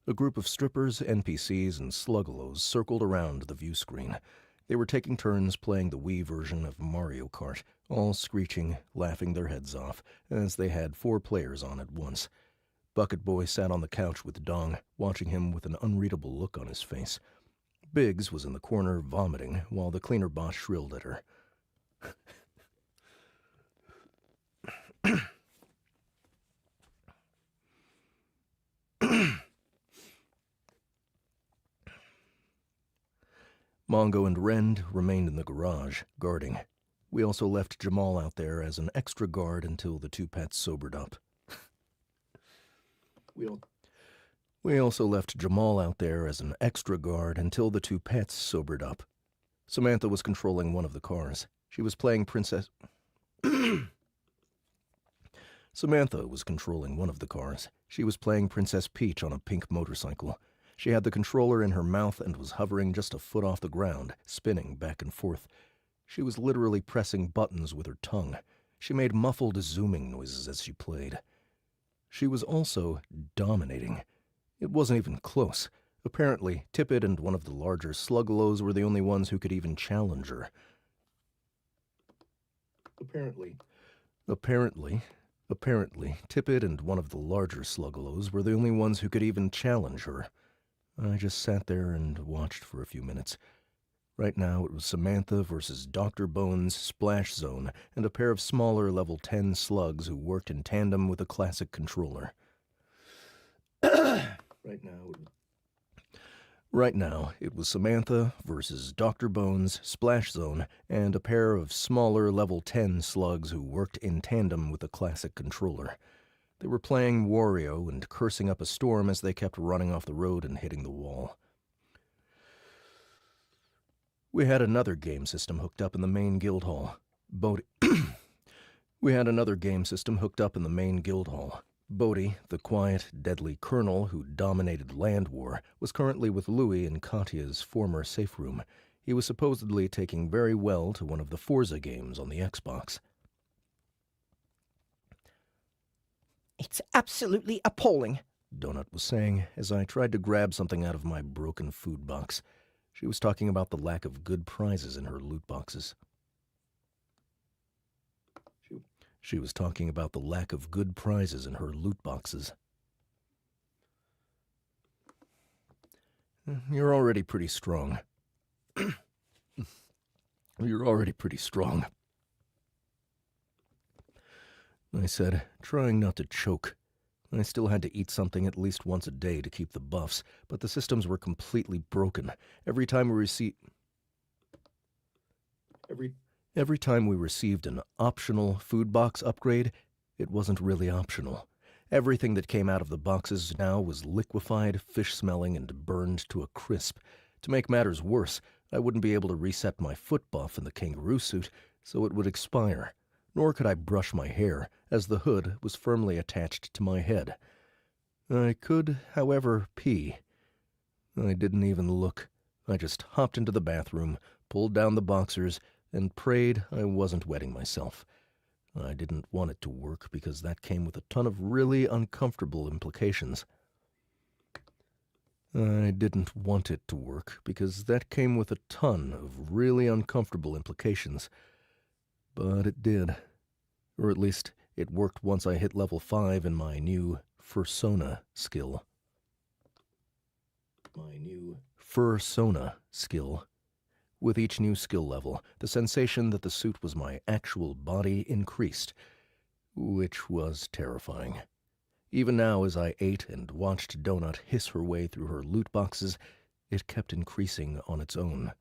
A group of strippers, NPCs, and sluggalos circled around the view screen. They were taking turns playing the Wii version of Mario Kart, all screeching, laughing their heads off, as they had 4 players on at once. Bucket Boy sat on the couch with Dong, watching him with an unreadable look on his face. Biggs was in the corner, vomiting, while the cleaner bot shrilled at her. Mongo and Rend remained in the garage, guarding. We also left Jamal out there as an extra guard until the 2 pets sobered up. We also left Jamal out there as an extra guard until the 2 pets sobered up. Samantha was controlling one of the cars. She was playing Princess... Samantha was controlling one of the cars. She was playing Princess Peach on a pink motorcycle. She had the controller in her mouth and was hovering just a foot off the ground, spinning back and forth. She was literally pressing buttons with her tongue. She made muffled zooming noises as she played. She was also dominating. It wasn't even close. Apparently, Tippett and one of the larger sluggalos were the only ones who could even challenge her. Apparently, Tippett and one of the larger sluggalos were the only ones who could even challenge her. I just sat there and watched for a few minutes. Right now it was Samantha versus Dr. Bones' Splash Zone and a pair of smaller level 10 slugs who worked in tandem with a classic controller. Right now, it was Samantha versus Dr. Bones, Splash Zone, and a pair of smaller level 10 slugs who worked in tandem with the classic controller. They were playing Wario and cursing up a storm as they kept running off the road and hitting the wall. We had another game system hooked up in the main guild hall. Bodhi, the quiet, deadly colonel who dominated land war, was currently with Louis in Katya's former safe room. He was supposedly taking very well to one of the Forza games on the Xbox. It's absolutely appalling, Donut was saying as I tried to grab something out of my broken food box. She was talking about the lack of good prizes in her loot boxes. You're already pretty strong. I said, trying not to choke. I still had to eat something at least once a day to keep the buffs, but the systems were completely broken. Every time we received an optional food box upgrade, it wasn't really optional. Everything that came out of the boxes now was liquefied, fish-smelling, and burned to a crisp. To make matters worse, I wouldn't be able to reset my foot buff in the kangaroo suit, so it would expire. Nor could I brush my hair, as the hood was firmly attached to my head. I could, however, pee. I didn't even look. I just hopped into the bathroom, pulled down the boxers, and prayed I wasn't wetting myself. I didn't want it to work because that came with a ton of really uncomfortable implications. But it did. Or at least, it worked once I hit level 5 in my new Fursona skill. With each new skill level, the sensation that the suit was my actual body increased, which was terrifying. Even now, as I ate and watched Donut hiss her way through her loot boxes, it kept increasing on its own.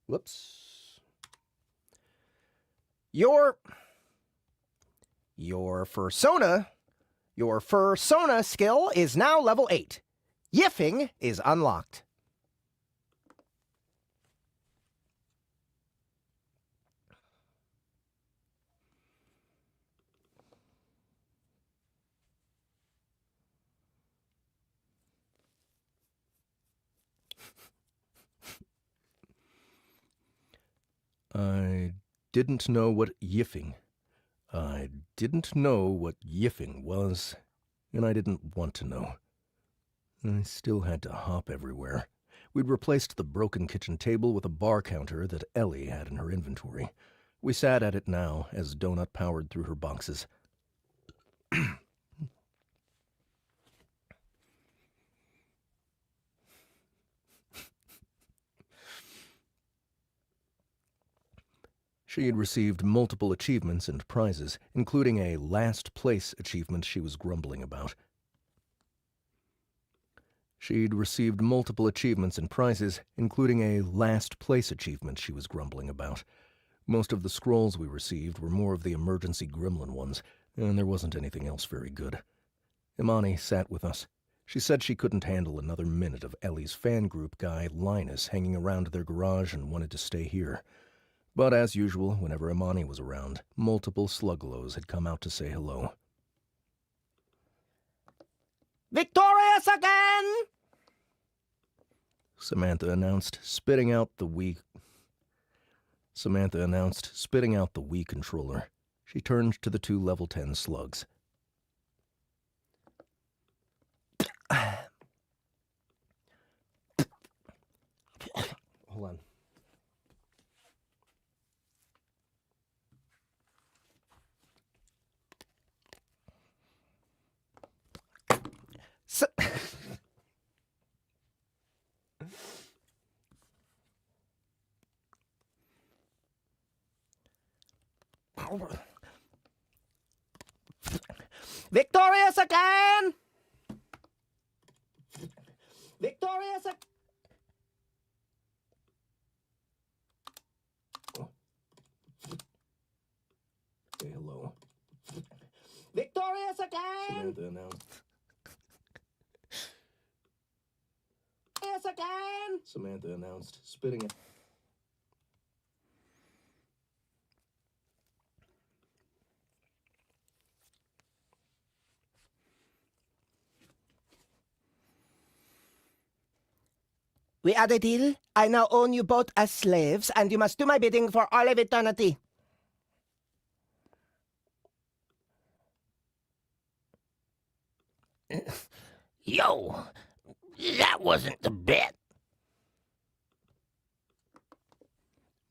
Whoops. Your fursona skill is now level 8. Yiffing is unlocked. I didn't know what yiffing was, and I didn't want to know. I still had to hop everywhere. We'd replaced the broken kitchen table with a bar counter that Ellie had in her inventory. We sat at it now as Donut powered through her boxes. She had received multiple achievements and prizes, including a last place achievement she was grumbling about. Most of the scrolls we received were more of the emergency gremlin ones, and there wasn't anything else very good. Imani sat with us. She said she couldn't handle another minute of Ellie's fan group guy, Linus, hanging around their garage and wanted to stay here. But as usual, whenever Imani was around, multiple sluglows had come out to say hello. Victorious again! Samantha announced, spitting out the Wii controller. She turned to the 2 level 10 slugs. Hold on. Victorious again! Victorious again! Say hello. Victorious again! Samantha announced. Victorious again! Samantha announced, spitting it. We had a deal. I now own you both as slaves, and you must do my bidding for all of eternity. Yo, that wasn't the bet.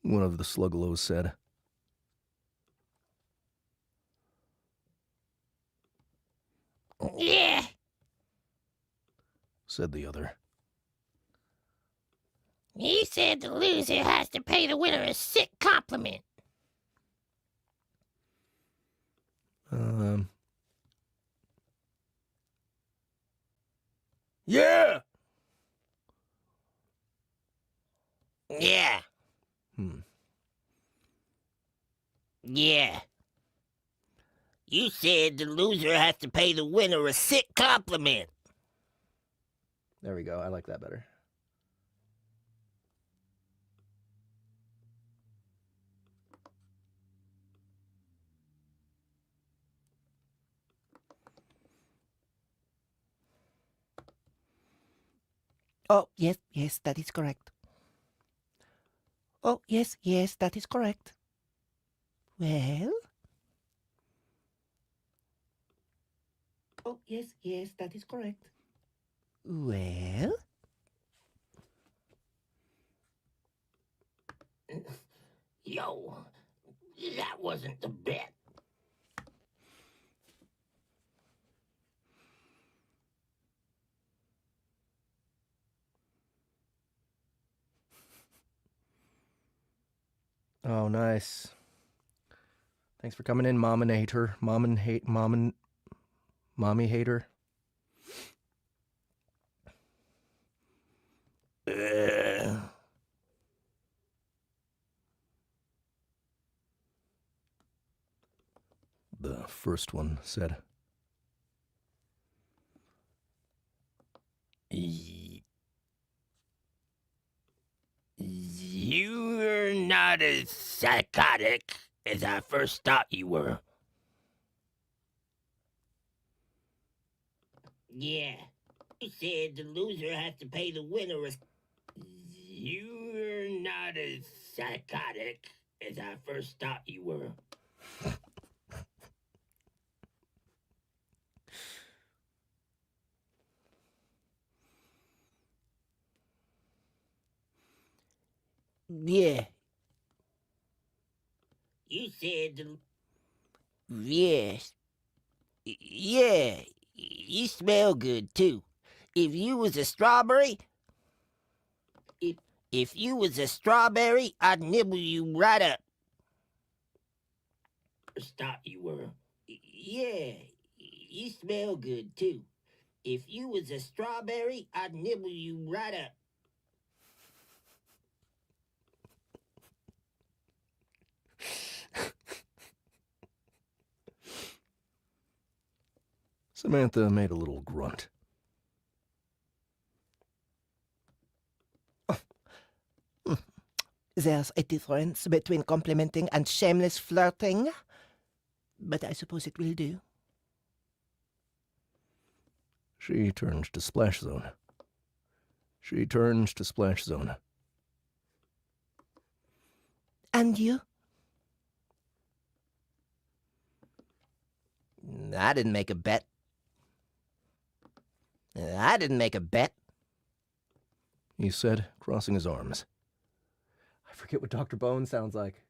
One of the sluggalos said. Yeah. Said the other. He said the loser has to pay the winner a sick compliment. Yeah! Yeah. Yeah. You said the loser has to pay the winner a sick compliment. There we go. I like that better. Oh, yes, yes, that is correct. Oh, yes, yes, that is correct. Well? Oh, yes, yes, that is correct. Well? Yo, that wasn't the bet. Oh, nice. Thanks for coming in, Mom and Hater. Mommy Hater. The first one said. You're not as psychotic as I first thought you were. Yeah. You said the loser has to pay the winner a... You're not as psychotic as I first thought you were. Yeah. You said the... Yes. Yeah. You smell good, too. If you was a strawberry... If you was a strawberry, I'd nibble you right up. First thought you were. Yeah. You smell good, too. If you was a strawberry, I'd nibble you right up. Samantha made a little grunt. There's a difference between complimenting and shameless flirting, but I suppose it will do. She turns to Splash Zone. She turns to Splash Zone. And you? I didn't make a bet. I didn't make a bet. He said, crossing his arms. I forget what Dr. Bone sounds like.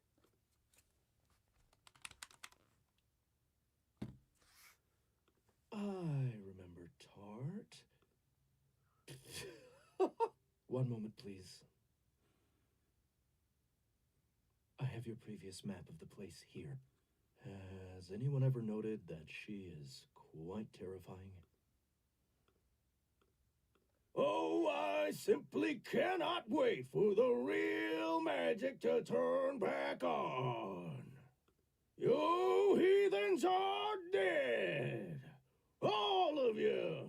I remember Tart. One moment, please. I have your previous map of the place here. Has anyone ever noted that she is quite terrifying? Oh, I simply cannot wait for the real magic to turn back on. You heathens are dead. All of you.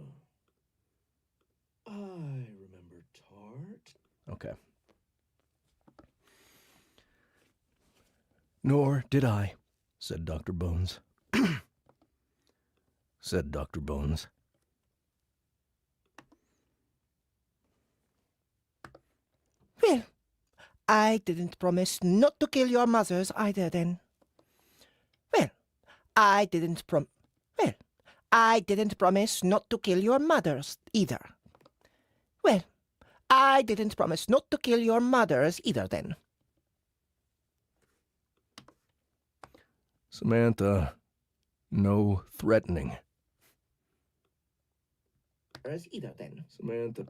I remember Tart. Okay. Nor did I, said Dr. Bones. Said Dr. Bones. Well, I didn't promise not to kill your mothers either then. Well, I didn't promise not to kill your mothers either. Well, I didn't promise not to kill your mothers either then. Samantha, no threatening. Either then. Samantha.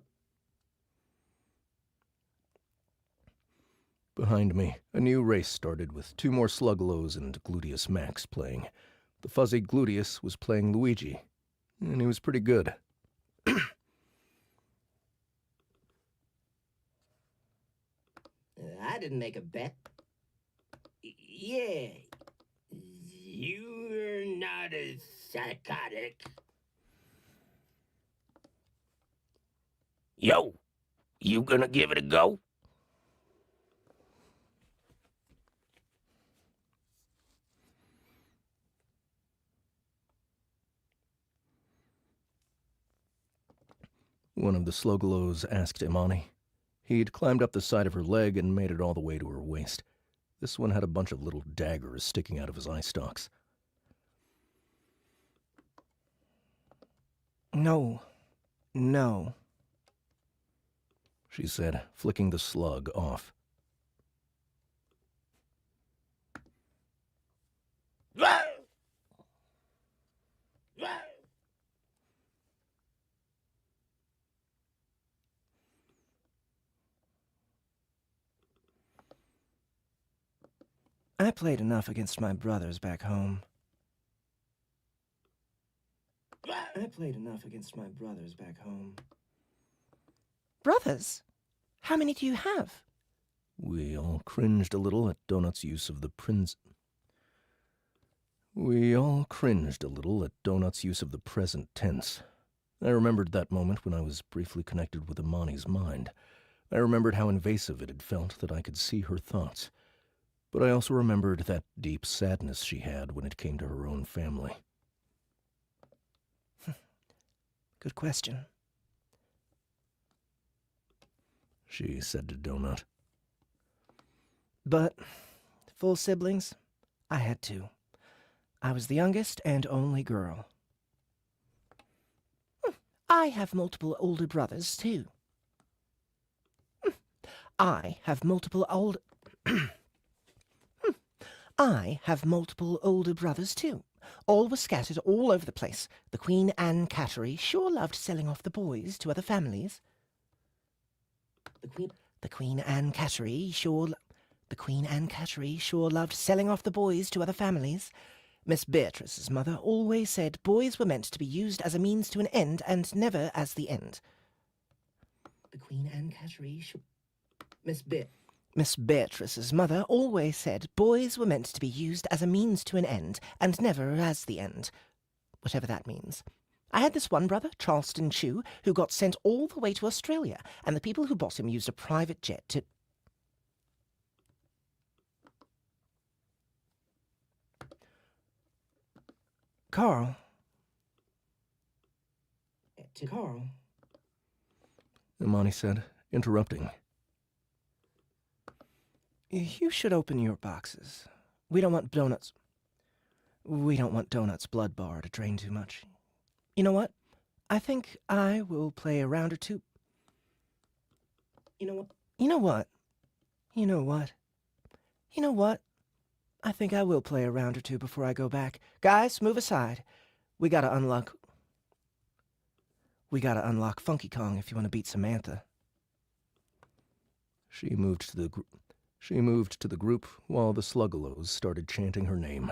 Behind me, a new race started with 2 more Sluglows and Gluteus Max playing. The fuzzy Gluteus was playing Luigi, and he was pretty good. I didn't make a bet. Yeah. You're not as psychotic. Yo, you gonna give it a go? One of the Sluglows asked Imani. He'd climbed up the side of her leg and made it all the way to her waist. This one had a bunch of little daggers sticking out of his eye stalks. No, She said, flicking the slug off. I played enough against my brothers back home. Brothers? How many do you have? We all cringed a little at Donut's use of the present tense. I remembered that moment when I was briefly connected with Imani's mind. I remembered how invasive it had felt that I could see her thoughts. But I also remembered that deep sadness she had when it came to her own family. Good question. She said to Donut. But full siblings, I had 2. I was the youngest and only girl. I have multiple older brothers, too. I have multiple older brothers, too. All were scattered all over the place. The Queen Anne Cattery sure loved selling off the boys to other families. The Queen Anne Cattery sure loved selling off the boys to other families. Miss Beatrice's mother always said boys were meant to be used as a means to an end and never as the end. Miss Beatrice's mother always said boys were meant to be used as a means to an end and never as the end, whatever that means. I had this one brother, Charleston Chew, who got sent all the way to Australia, and the people who bought him used a private jet to... Carl. Imani said, interrupting. You should open your boxes. We don't want Donut's blood bar to drain too much. You know what? I think I will play a round or two. You know what? I think I will play a round or two before I go back. Guys, move aside. We gotta unlock Funky Kong if you want to beat Samantha. She moved to the group while the Slugalows started chanting her name.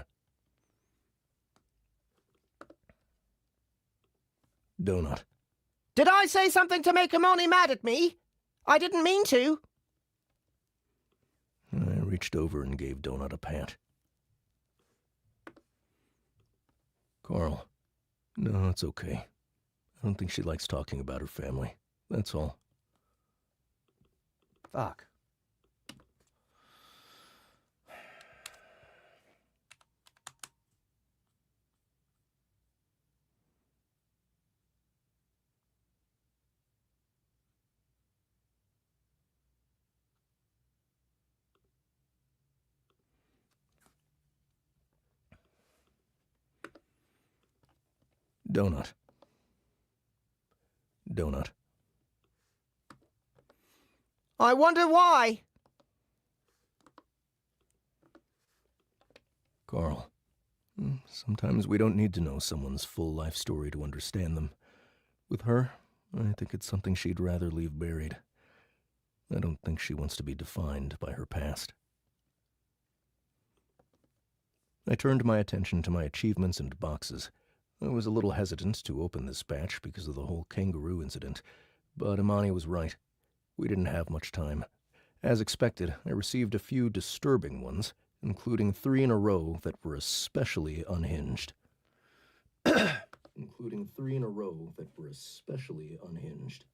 Donut. Did I say something to make Hermione mad at me? I didn't mean to. I reached over and gave Donut a pat. Carl. No, it's okay. I don't think she likes talking about her family. That's all. Fuck. Donut. Donut. I wonder why. Carl. Sometimes we don't need to know someone's full life story to understand them. With her, I think it's something she'd rather leave buried. I don't think she wants to be defined by her past. I turned my attention to my achievements and boxes. I was a little hesitant to open this batch because of the whole Kangaroo incident, but Imani was right. We didn't have much time. As expected, I received a few disturbing ones, including 3 in a row that were especially unhinged. Including 3 in a row that were especially unhinged.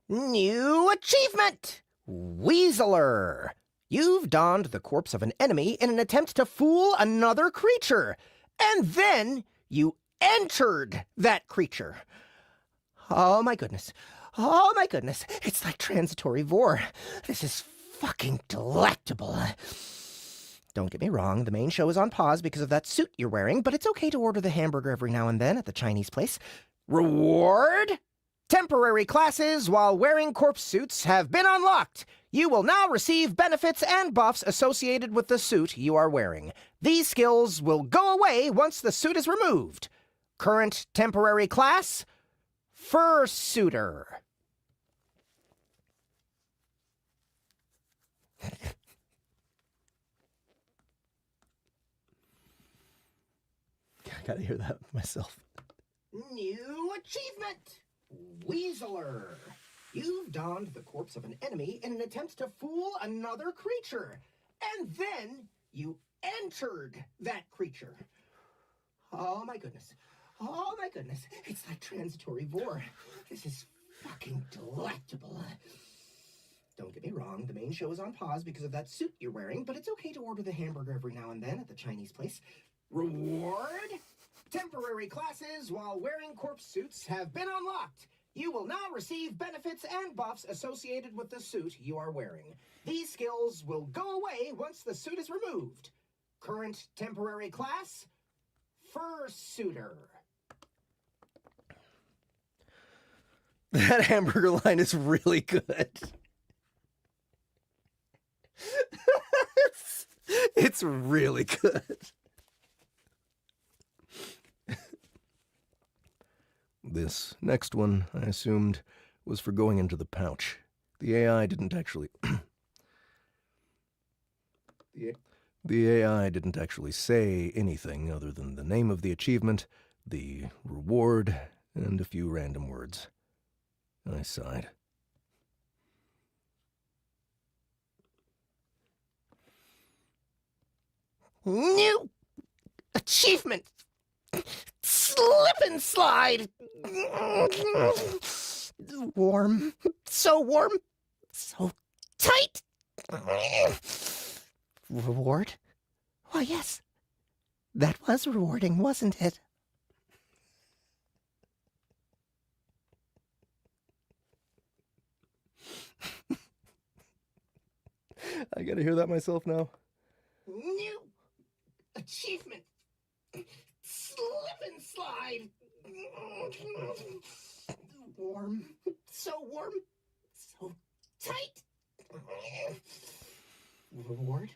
New achievement! Weaseler! You've donned the corpse of an enemy in an attempt to fool another creature, and then you entered that creature. Oh my goodness. Oh my goodness. It's like transitory vor. This is fucking delectable. Don't get me wrong, the main show is on pause because of that suit you're wearing, but it's okay to order the hamburger every now and then at the Chinese place. Reward? Temporary classes while wearing corpse suits have been unlocked. You will now receive benefits and buffs associated with the suit you are wearing. These skills will go away once the suit is removed. Current temporary class, Fursuiter. I gotta hear that myself. New achievement! Weaseler. You've donned the corpse of an enemy in an attempt to fool another creature, and then you entered that creature. Oh my goodness. Oh my goodness. It's like transitory vor. This is fucking delectable. Don't get me wrong, the main show is on pause because of that suit you're wearing, but it's okay to order the hamburger every now and then at the Chinese place. Reward? Temporary classes while wearing corpse suits have been unlocked. You will now receive benefits and buffs associated with the suit you are wearing. These skills will go away once the suit is removed. Current temporary class, Fursuiter. That hamburger line is really good. it's really good. This next one, I assumed, was for going into the pouch. The AI didn't actually... The AI didn't actually say anything other than the name of the achievement, the reward, and a few random words. I sighed. New achievement! Slip and slide! Warm. So warm. So tight! Reward? Why, yes. That was rewarding, wasn't it? I gotta hear that myself now. New achievement. Slip and slide. Warm. So warm. So tight. Reward?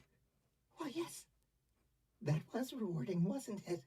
Why, yes. That was rewarding, wasn't it?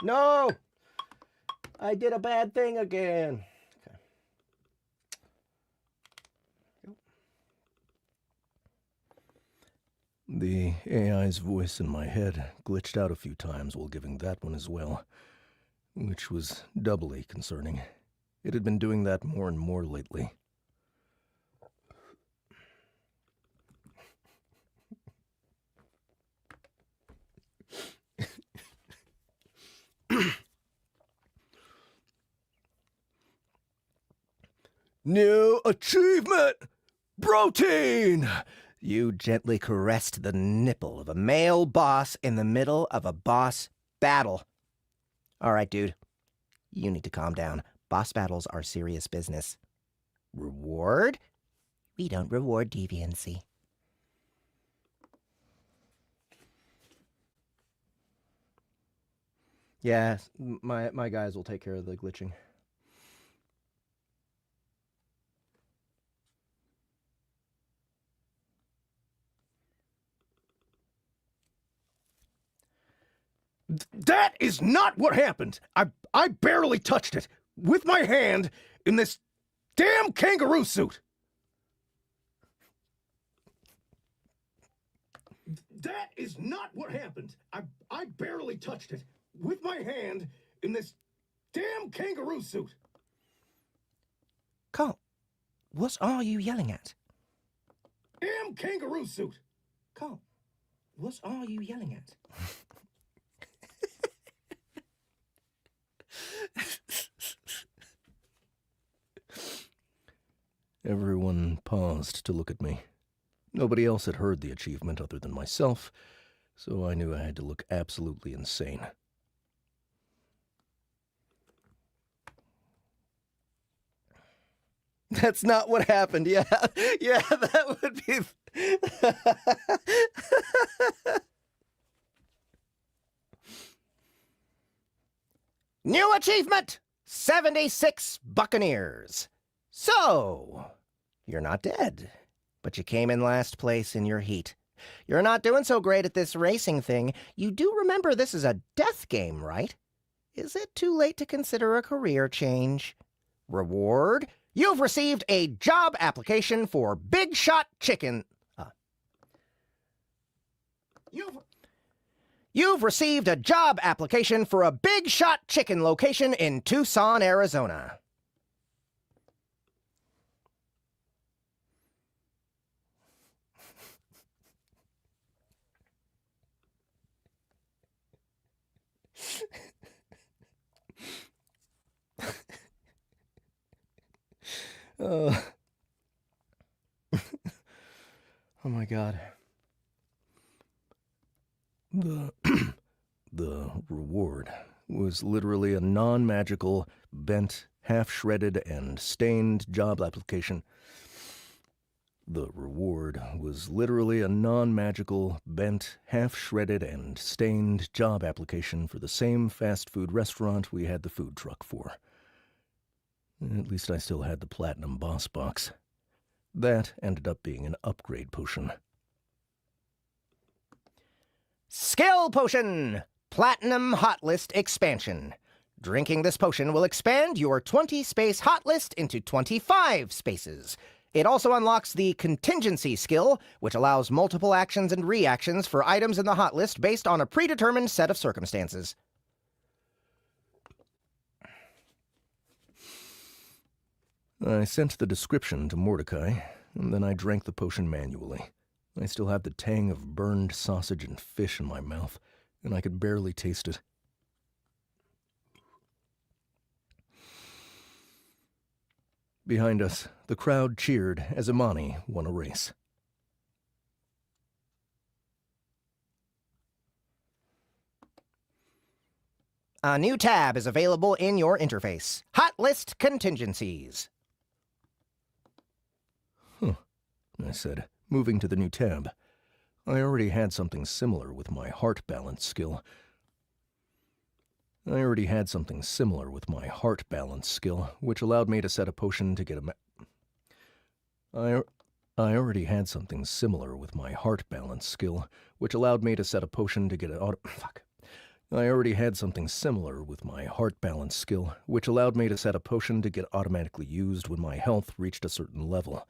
No! I did a bad thing again. Okay. The AI's voice in my head glitched out a few times while giving that one as well, which was doubly concerning. It had been doing that more and more lately. New achievement! Protein! You gently caressed the nipple of a male boss in the middle of a boss battle. All right, dude. You need to calm down. Boss battles are serious business. Reward? We don't reward deviancy. Yeah, my guys will take care of the glitching. That is not what happened. I barely touched it with my hand in this damn kangaroo suit. That is not what happened. I barely touched it with my hand in this damn kangaroo suit. Carl, what are you yelling at? Damn kangaroo suit. Carl, what are you yelling at? Everyone paused to look at me. Nobody else had heard the achievement other than myself, so I knew I had to look absolutely insane. That's not what happened. Yeah, that would be... New achievement! 76 Buccaneers. So, you're not dead, but you came in last place in your heat. You're not doing so great at this racing thing. You do remember this is a death game, right? Is it too late to consider a career change? Reward? You've received a job application for Big Shot Chicken. You've received a job application for a Big Shot Chicken location in Tucson, Arizona. Oh my God. The reward was literally a non-magical, bent, half-shredded, and stained job application. The reward was literally a non-magical, bent, half-shredded, and stained job application for the same fast food restaurant we had the food truck for. At least I still had the Platinum Boss Box. That ended up being an upgrade potion. Skill Potion! Platinum Hot List Expansion. Drinking this potion will expand your 20-space hot list into 25 spaces. It also unlocks the Contingency skill, which allows multiple actions and reactions for items in the hot list based on a predetermined set of circumstances. I sent the description to Mordecai, and then I drank the potion manually. I still had the tang of burned sausage and fish in my mouth, and I could barely taste it. Behind us, the crowd cheered as Imani won a race. A new tab is available in your interface. Hot List Contingencies. I said, moving to the new tab. I already had something similar with my heart balance skill. Which allowed me to set a potion to get I already had something similar with my heart balance skill, which allowed me to set a potion to get it I already had something similar with my heart balance skill, which allowed me to set a potion to get automatically used when my health reached a certain level.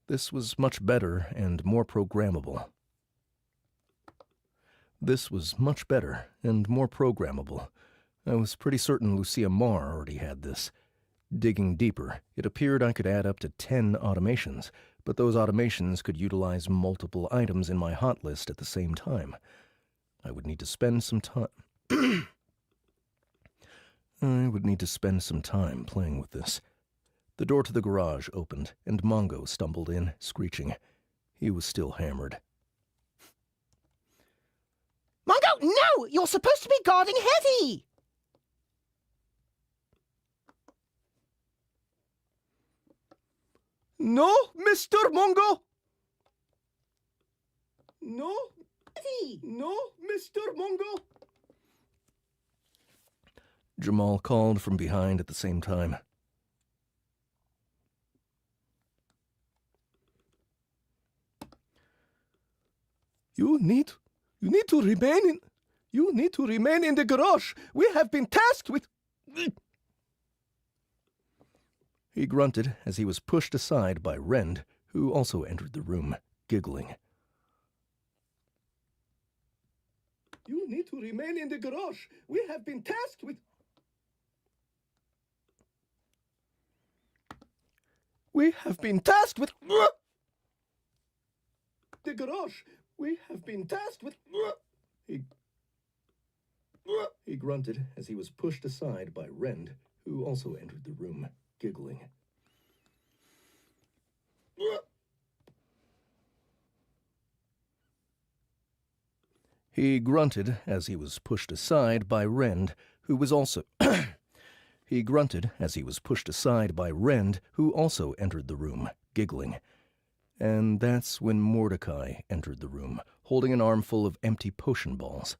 This was much better and more programmable. I was pretty certain Lucia Marr already had this. Digging deeper, it appeared I could add up to 10 automations, but those automations could utilize multiple items in my hot list at the same time. I would need to spend some time playing with this. The door to the garage opened, and Mongo stumbled in, screeching. He was still hammered. Mongo, no! You're supposed to be guarding Hetty! No, Mr. Mongo! No, Hetty! no, Mr. Mongo! Jamal called from behind at the same time. You need to remain in the garage. We have been tasked with... He grunted as he was pushed aside by Rend, who also entered the room, giggling. You need to remain in the garage. We have been tasked with... We have been tasked with... The garage. We have been tasked with... He grunted as he was pushed aside by Rend, who also entered the room, giggling. He grunted as he was pushed aside by Rend, who was also... He grunted as he was pushed aside by Rend, who also entered the room, giggling. And that's when Mordecai entered the room, holding an armful of empty potion balls.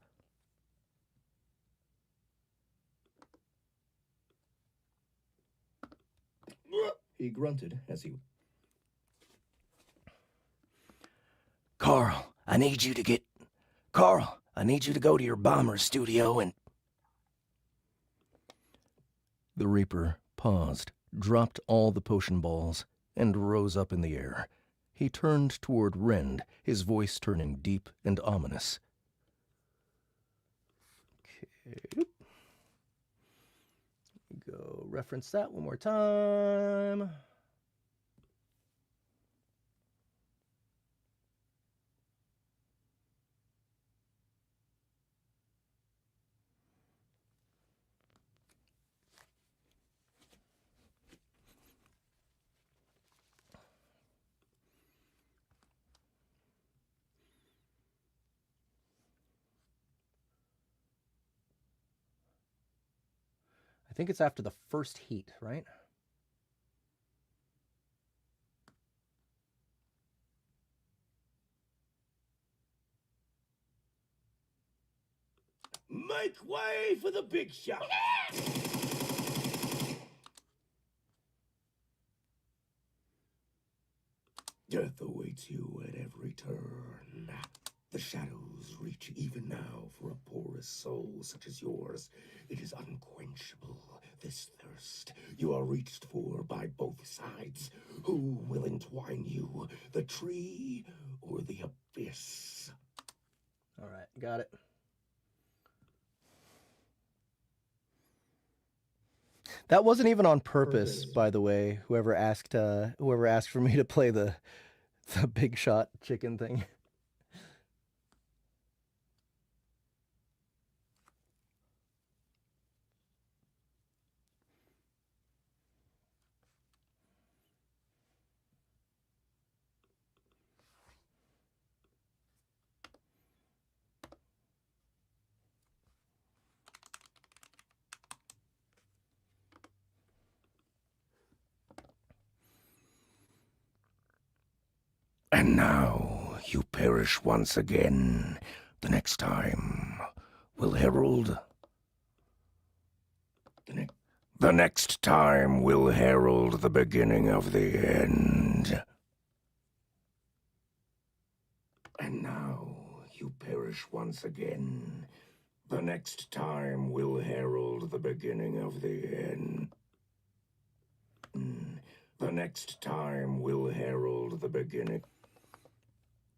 He grunted as he... Carl, I need you to go to your bomber studio and... The Reaper paused, dropped all the potion balls, and rose up in the air. He turned toward Rend, his voice turning deep and ominous. Okay. Go reference that one more time. I think it's after the first heat, right? Make way for the big shot! Death awaits you at every turn. The shadows reach even now for a porous soul such as yours. It is unquenchable, this thirst. You are reached for by both sides. Who will entwine you, the tree or the abyss? All right, got it. That wasn't even on purpose, by the way. Whoever asked for me to play the big shot chicken thing. And now you perish once again. The next time will herald... The next time will herald the beginning of the end. And now you perish once again. The next time will herald the beginning of the end. The next time will herald the beginning.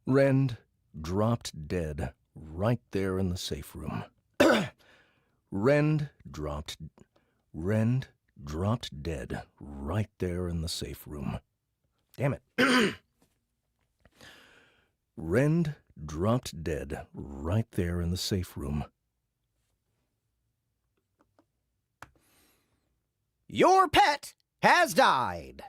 Rend dropped dead right there in the safe room. Rend dropped dead right there in the safe room. Damn it. Rend dropped dead right there in the safe room. Your pet has died.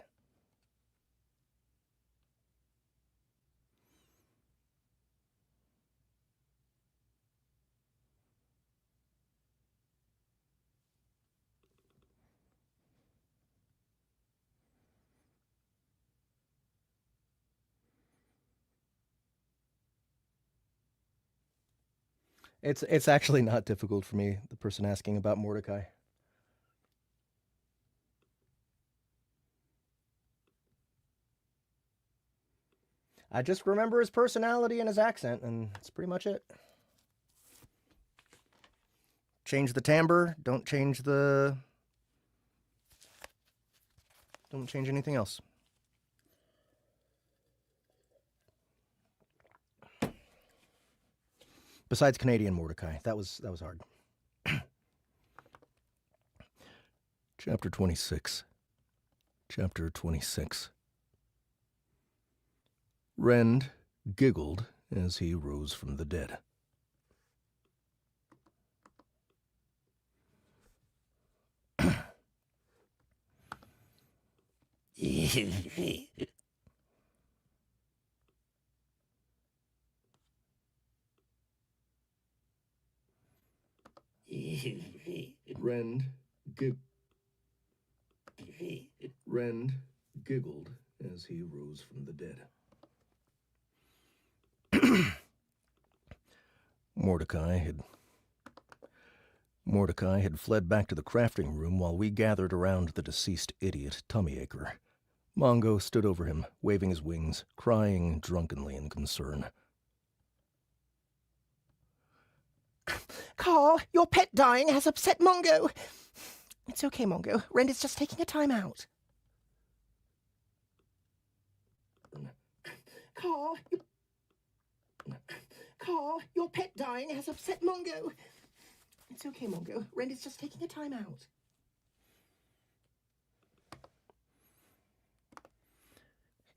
It's actually not difficult for me, the person asking about Mordecai. I just remember his personality and his accent, and that's pretty much it. Change the timbre, don't change anything else. Besides Canadian Mordecai, that was hard. Chapter 26. Chapter 26. Rend giggled as he rose from the dead. Rend giggled as he rose from the dead. Mordecai had fled back to the crafting room while we gathered around the deceased idiot Tummyacre. Mongo stood over him, waving his wings, crying drunkenly in concern. Carl, your pet dying has upset Mongo. It's okay, Mongo. Rend is just taking a time out. Carl, your pet dying has upset Mongo. It's okay, Mongo. Rend is just taking a time out.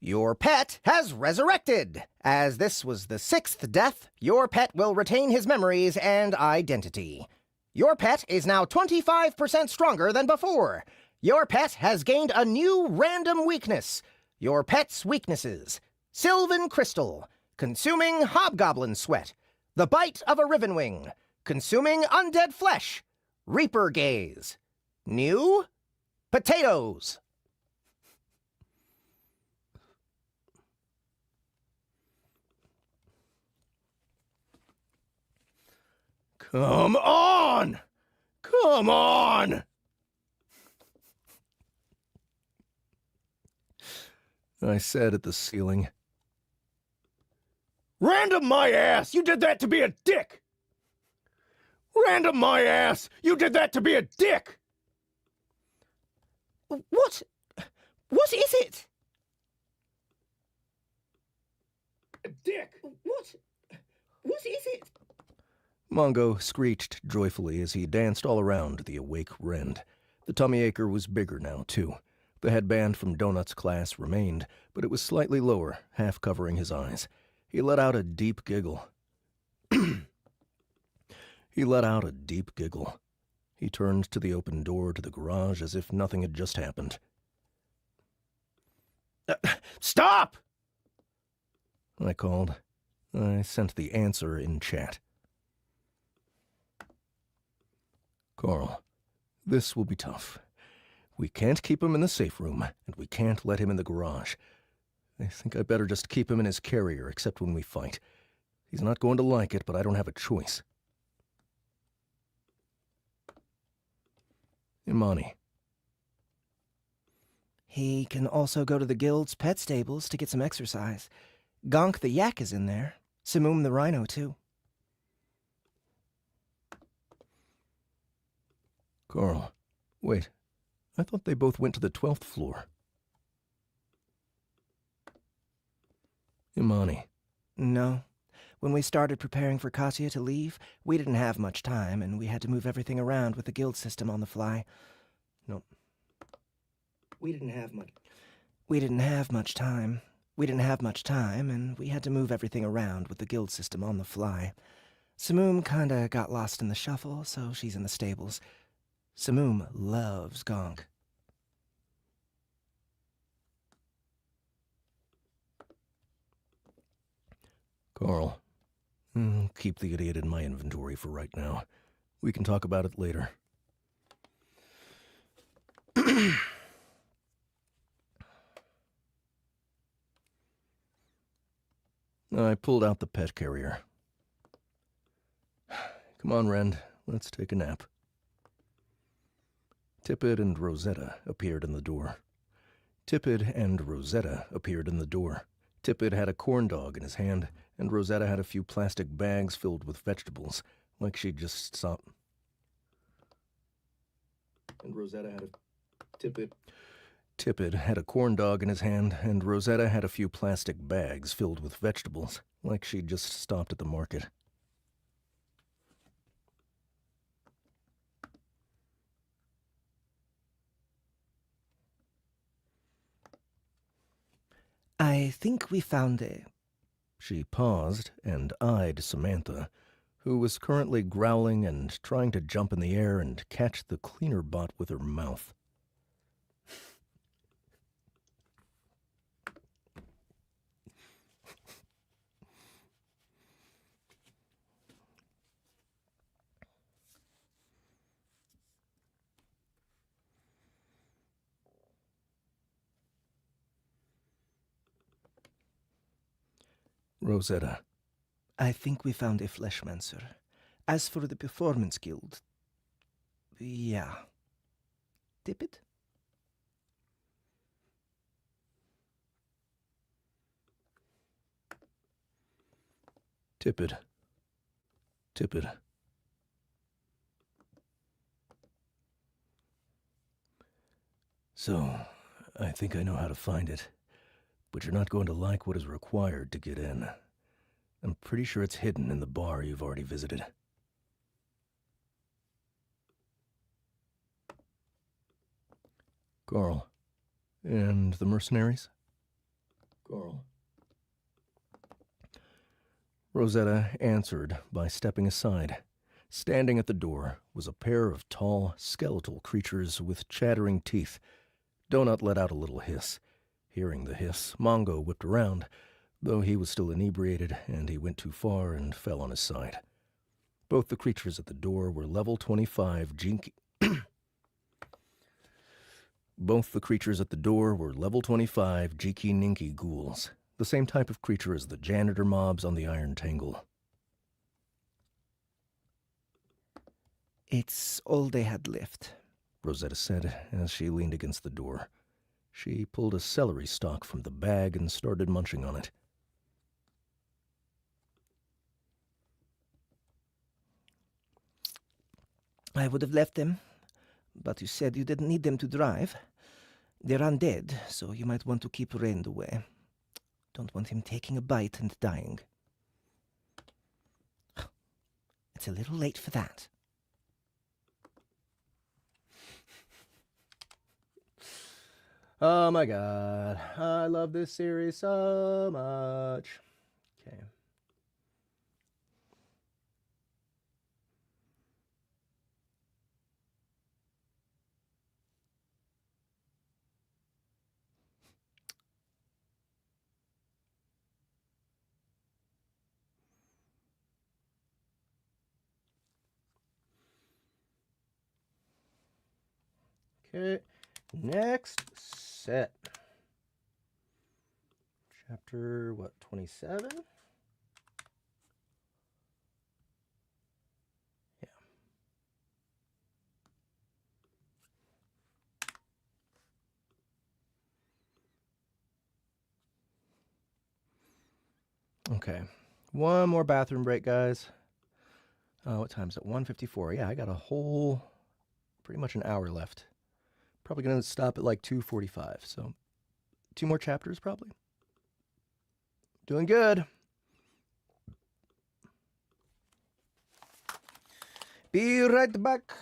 Your pet has resurrected. As this was the 6th death, your pet will retain his memories and identity. Your pet is now 25% stronger than before. Your pet has gained a new random weakness. Your pet's weaknesses: Sylvan Crystal, consuming hobgoblin sweat, the bite of a rivenwing, consuming undead flesh, Reaper gaze. New potatoes. Come on! Come on! I said at the ceiling. Random my ass! You did that to be a dick! Random my ass! You did that to be a dick! What? What is it? A dick! What? What is it? Mongo screeched joyfully as he danced all around the awake Rend. The Tummyacre was bigger now, too. The headband from Donut's class remained, but it was slightly lower, half covering his eyes. He let out a deep giggle. He turned to the open door to the garage as if nothing had just happened. Stop! I called. I sent the answer in chat. Carl, this will be tough. We can't keep him in the safe room, and we can't let him in the garage. I think I better just keep him in his carrier, except when we fight. He's not going to like it, but I don't have a choice. Imani. He can also go to the guild's pet stables to get some exercise. Gonk the yak is in there. Simoom the rhino, too. Carl. Wait. I thought they both went to the 12th floor. Imani. No. When we started preparing for Katya to leave, we didn't have much time, and we had to move everything around with the guild system on the fly. No. We didn't have much. We didn't have much time. We didn't have much time, and we had to move everything around with the guild system on the fly. Simoom kinda got lost in the shuffle, so she's in the stables. Simoom loves Gonk. Carl. Keep the idiot in my inventory for right now. We can talk about it later. I pulled out the pet carrier. Come on, Rend. Let's take a nap. Tippett and Rosetta appeared in the door. Tippett and Rosetta appeared in the door. Tippett had a corn dog in his hand, and Rosetta had a few plastic bags filled with vegetables, like she'd just stopped. And Rosetta had a Tippett. Tippett had a corn dog in his hand, and Rosetta had a few plastic bags filled with vegetables, like she'd just stopped at the market. I think we found a... She paused and eyed Samantha, who was currently growling and trying to jump in the air and catch the cleaner bot with her mouth. Rosetta. I think we found a Fleshman, sir. As for the Performance Guild... yeah. Tippett? Tippett. Tippett. So, I think I know how to find it. But you're not going to like what is required to get in. I'm pretty sure it's hidden in the bar you've already visited. Carl. And the mercenaries? Carl. Rosetta answered by stepping aside. Standing at the door was a pair of tall, skeletal creatures with chattering teeth. Donut let out a little hiss. Hearing the hiss, Mongo whipped around, though he was still inebriated, and he went too far and fell on his side. Both the creatures at the door were level 25 Jinky... Both the creatures at the door were level 25 Jiki Ninki ghouls, the same type of creature as the janitor mobs on the Iron Tangle. It's all they had left, Rosetta said as she leaned against the door. She pulled a celery stalk from the bag and started munching on it. I would have left them, but you said you didn't need them to drive. They're undead, so you might want to keep Rand away. Don't want him taking a bite and dying. It's a little late for that. Oh my god, I love this series so much. Okay. Okay, next set. Chapter, what, 27? Yeah. Okay. One more bathroom break, guys. What time is it? 1:54. Yeah, I got a whole, pretty much an hour left. Probably going to stop at like 2:45. So 2 more chapters, probably. Doing good. Be right back.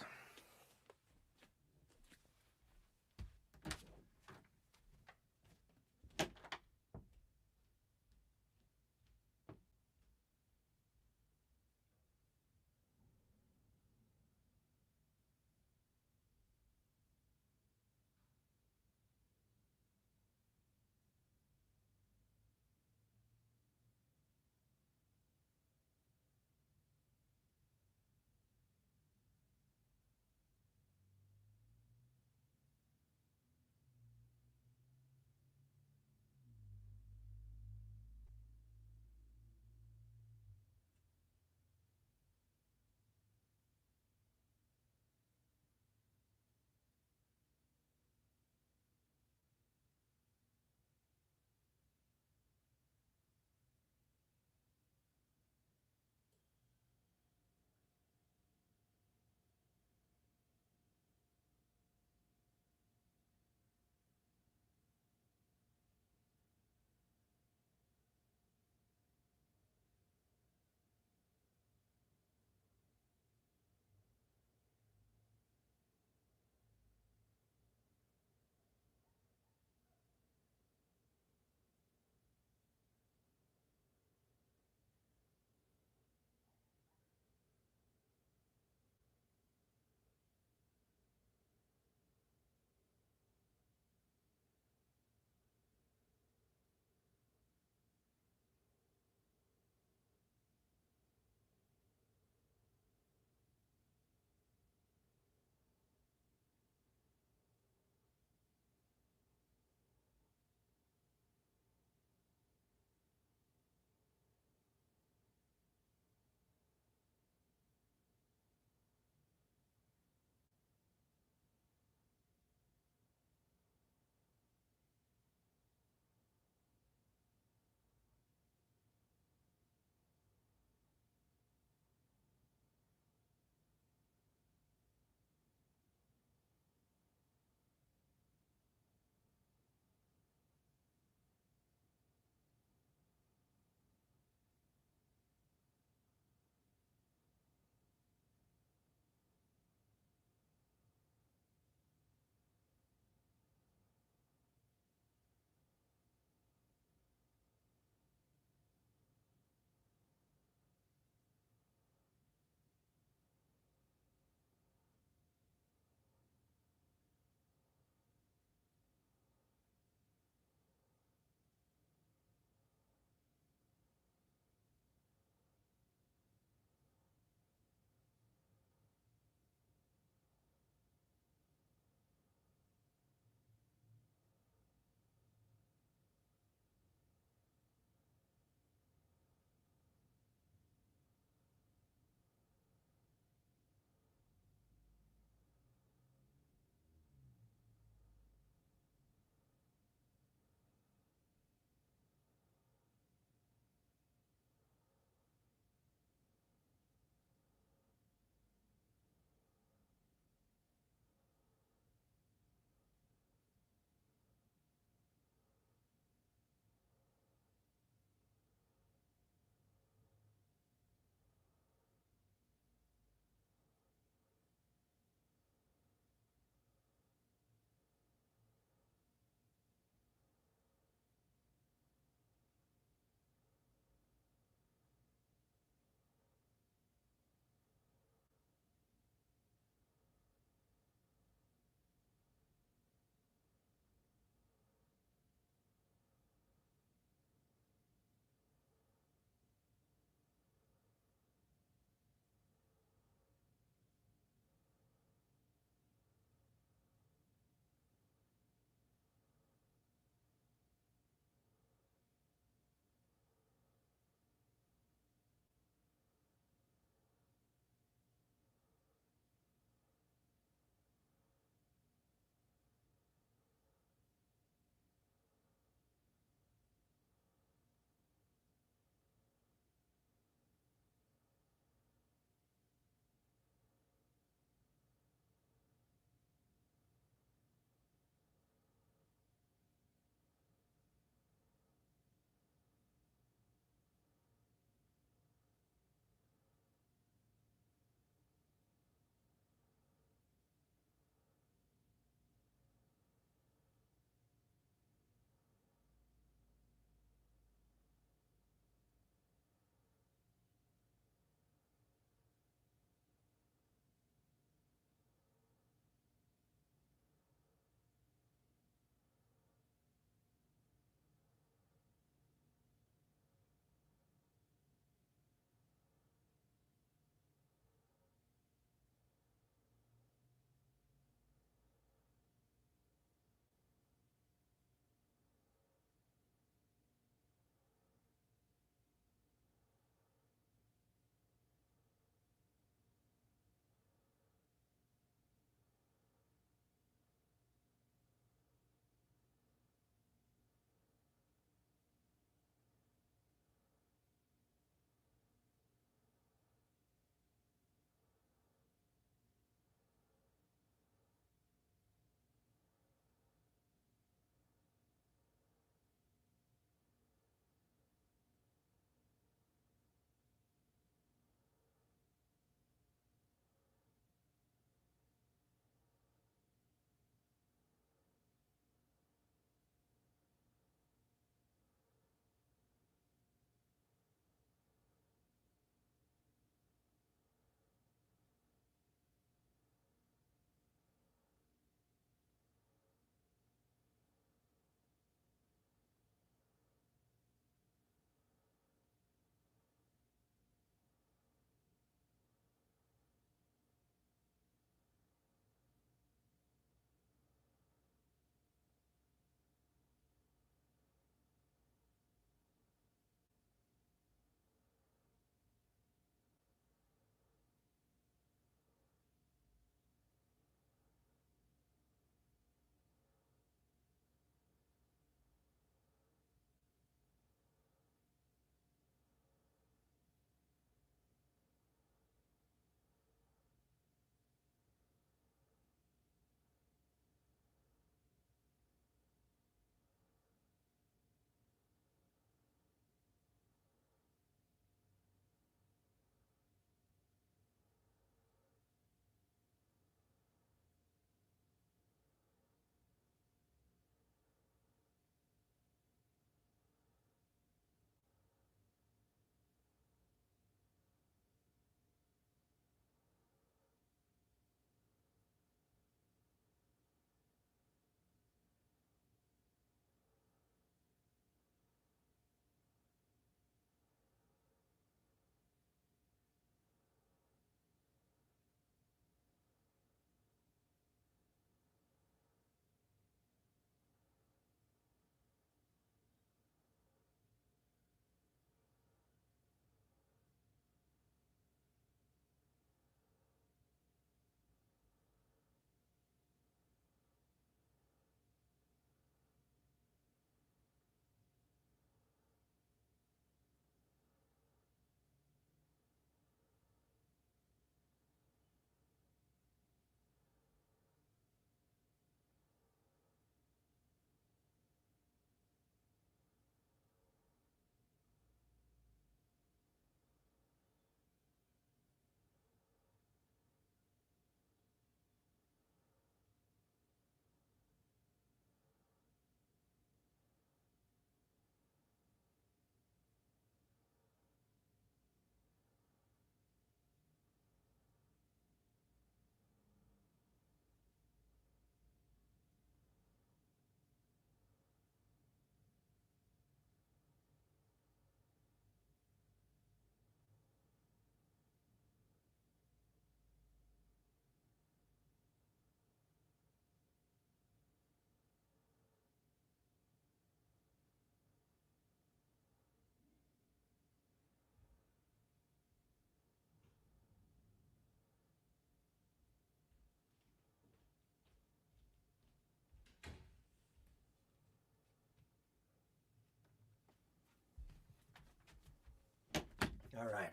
All right.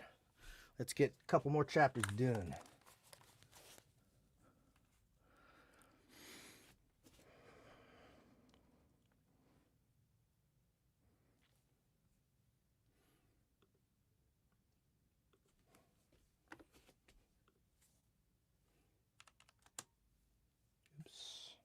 Let's get a couple more chapters done. Oops.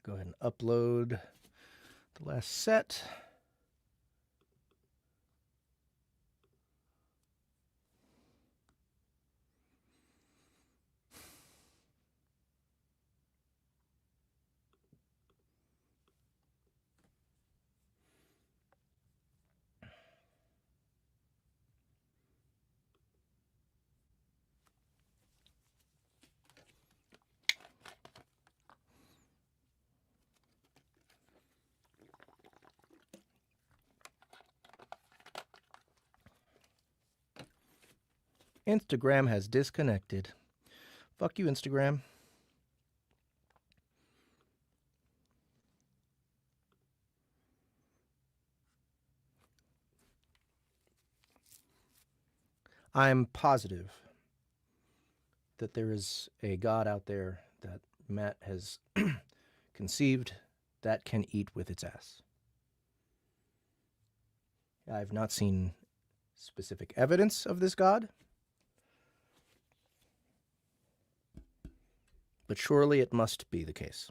Go ahead and upload the last set. Instagram has disconnected. Fuck you, Instagram. I'm positive that there is a God out there that Matt has conceived that can eat with its ass. I've not seen specific evidence of this God, but surely it must be the case.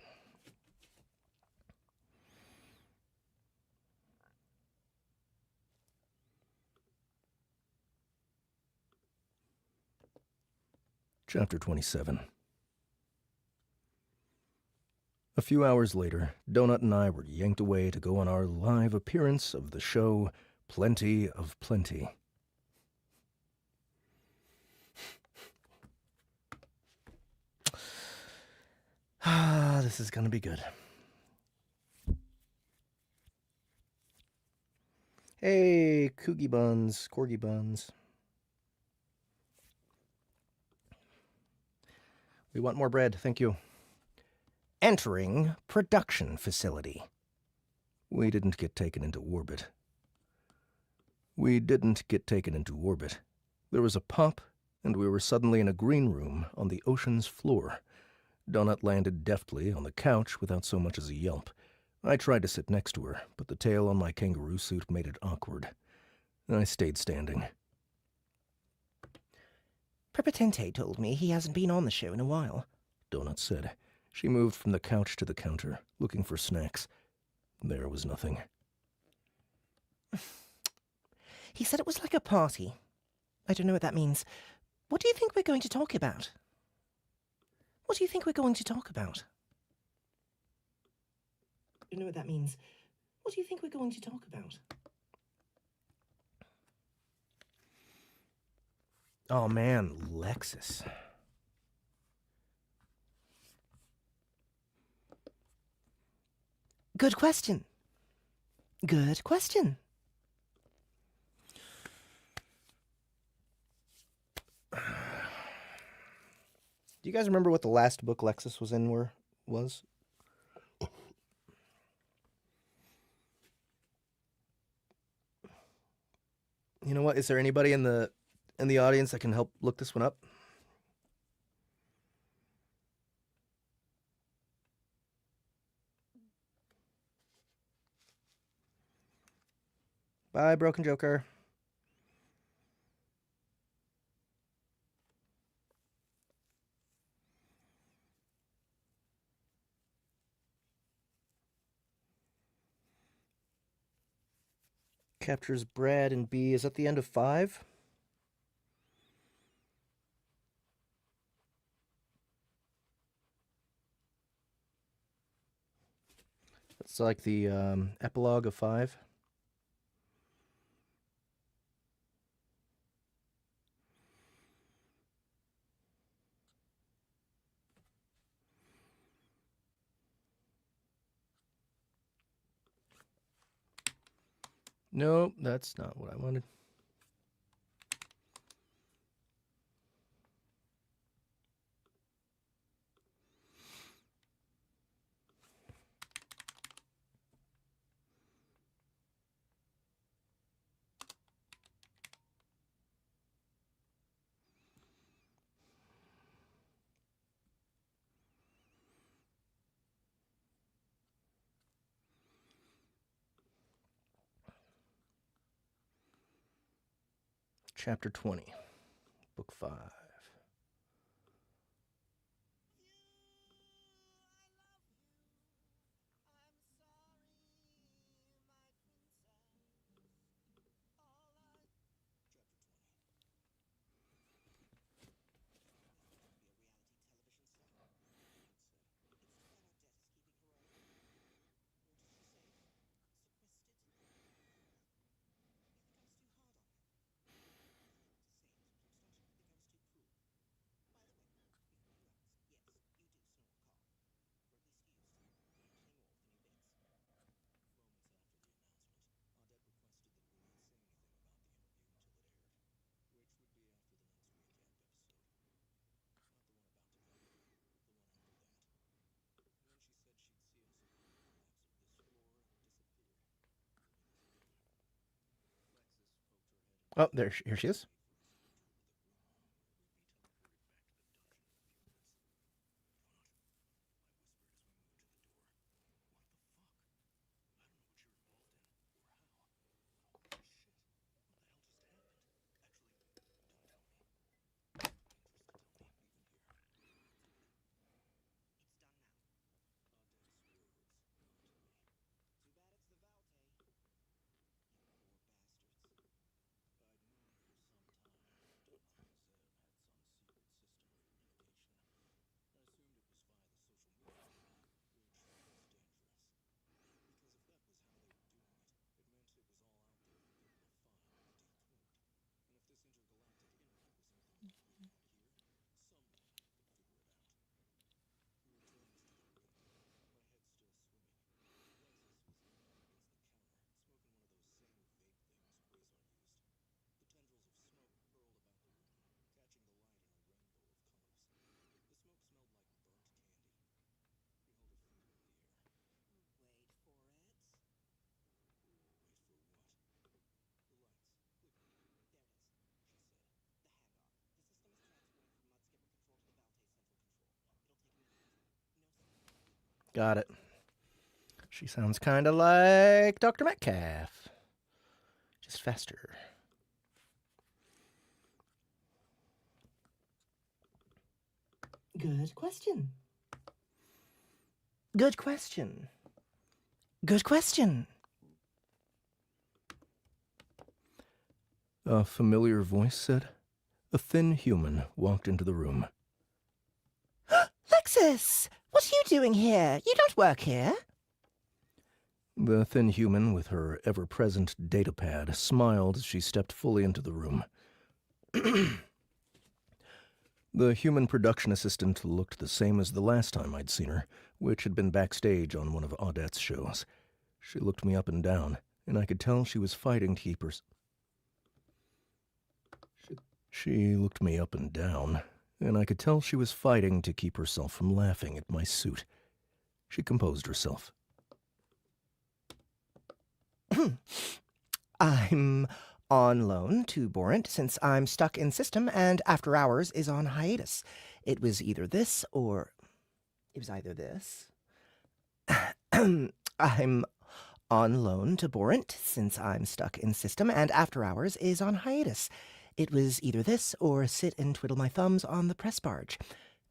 Chapter 27. A few hours later, Donut and I were yanked away to go on our live appearance of the show Plenty of Plenty. Ah, this is gonna be good. Hey, Corgi Buns. We want more bread, thank you. Entering production facility. We didn't get taken into orbit. There was a pop, and we were suddenly in a green room on the ocean's floor. Donut landed deftly on the couch without so much as a yelp. I tried to sit next to her, but the tail on my kangaroo suit made it awkward. I stayed standing. Prepotente told me he hasn't been on the show in a while, Donut said. She moved from the couch to the counter, looking for snacks. There was nothing. He said it was like a party. I don't know what that means. What do you think we're going to talk about? I don't know what that means. What do you think we're going to talk about? Oh man, Lexus. Good question. Do you guys remember what the last book Lexus was in was? You know what? Is there anybody in the audience that can help look this one up? Bye, Broken Joker. Captures Brad and B. Is that the end of 5? It's like the epilogue of 5. Nope, that's not what I wanted. Chapter 20, Book 5. Oh, here she is. Got it. She sounds kind of like Dr. Metcalf, just faster. Good question. Good question. Good question. A familiar voice said. A thin human walked into the room. Lexus! What are you doing here? You don't work here. The thin human, with her ever-present datapad, smiled as she stepped fully into the room. The human production assistant looked the same as the last time I'd seen her, which had been backstage on one of Audette's shows. She looked me up and down, and I could tell she was fighting to keep her... She looked me up and down, and I could tell she was fighting to keep herself from laughing at my suit. She composed herself. I'm on loan to Borant since I'm stuck in system and After Hours is on hiatus. It was either this or... It was either this. I'm on loan to Borant since I'm stuck in system and After Hours is on hiatus. It was either this or sit and twiddle my thumbs on the press barge.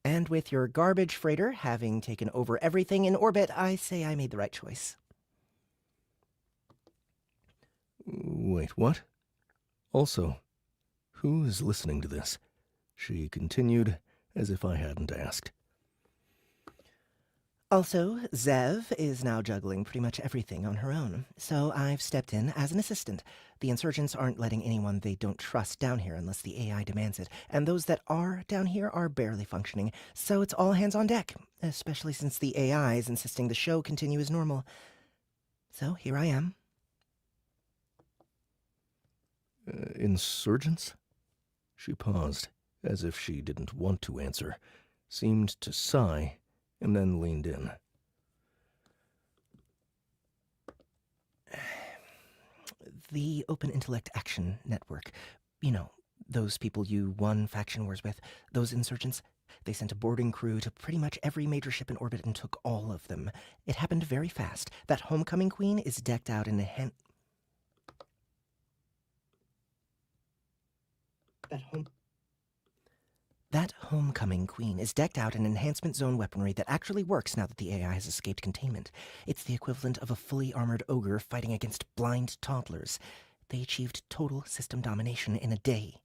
And with your garbage freighter having taken over everything in orbit, I say I made the right choice. Wait, what? Also, who is listening to this? She continued, as if I hadn't asked. Also, Zev is now juggling pretty much everything on her own, so I've stepped in as an assistant. The insurgents aren't letting anyone they don't trust down here unless the AI demands it, and those that are down here are barely functioning, so it's all hands on deck, especially since the AI is insisting the show continue as normal. So here I am. Insurgents? She paused, as if she didn't want to answer, seemed to sigh, and then leaned in. The Open Intellect Action Network. You know, those people you won faction wars with, those insurgents. They sent a boarding crew to pretty much every major ship in orbit and took all of them. It happened very fast. That homecoming queen is decked out in a That homecoming queen is decked out in enhancement zone weaponry that actually works now that the AI has escaped containment. It's the equivalent of a fully armored ogre fighting against blind toddlers. They achieved total system domination in a day.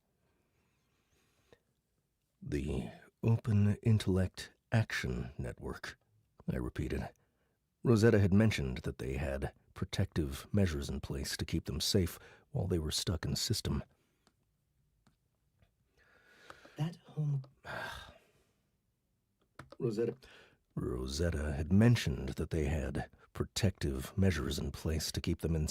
The Open Intellect Action Network, I repeated. Rosetta had mentioned that they had protective measures in place to keep them safe while they were stuck in system. That home... Rosetta had mentioned that they had protective measures in place to keep them in...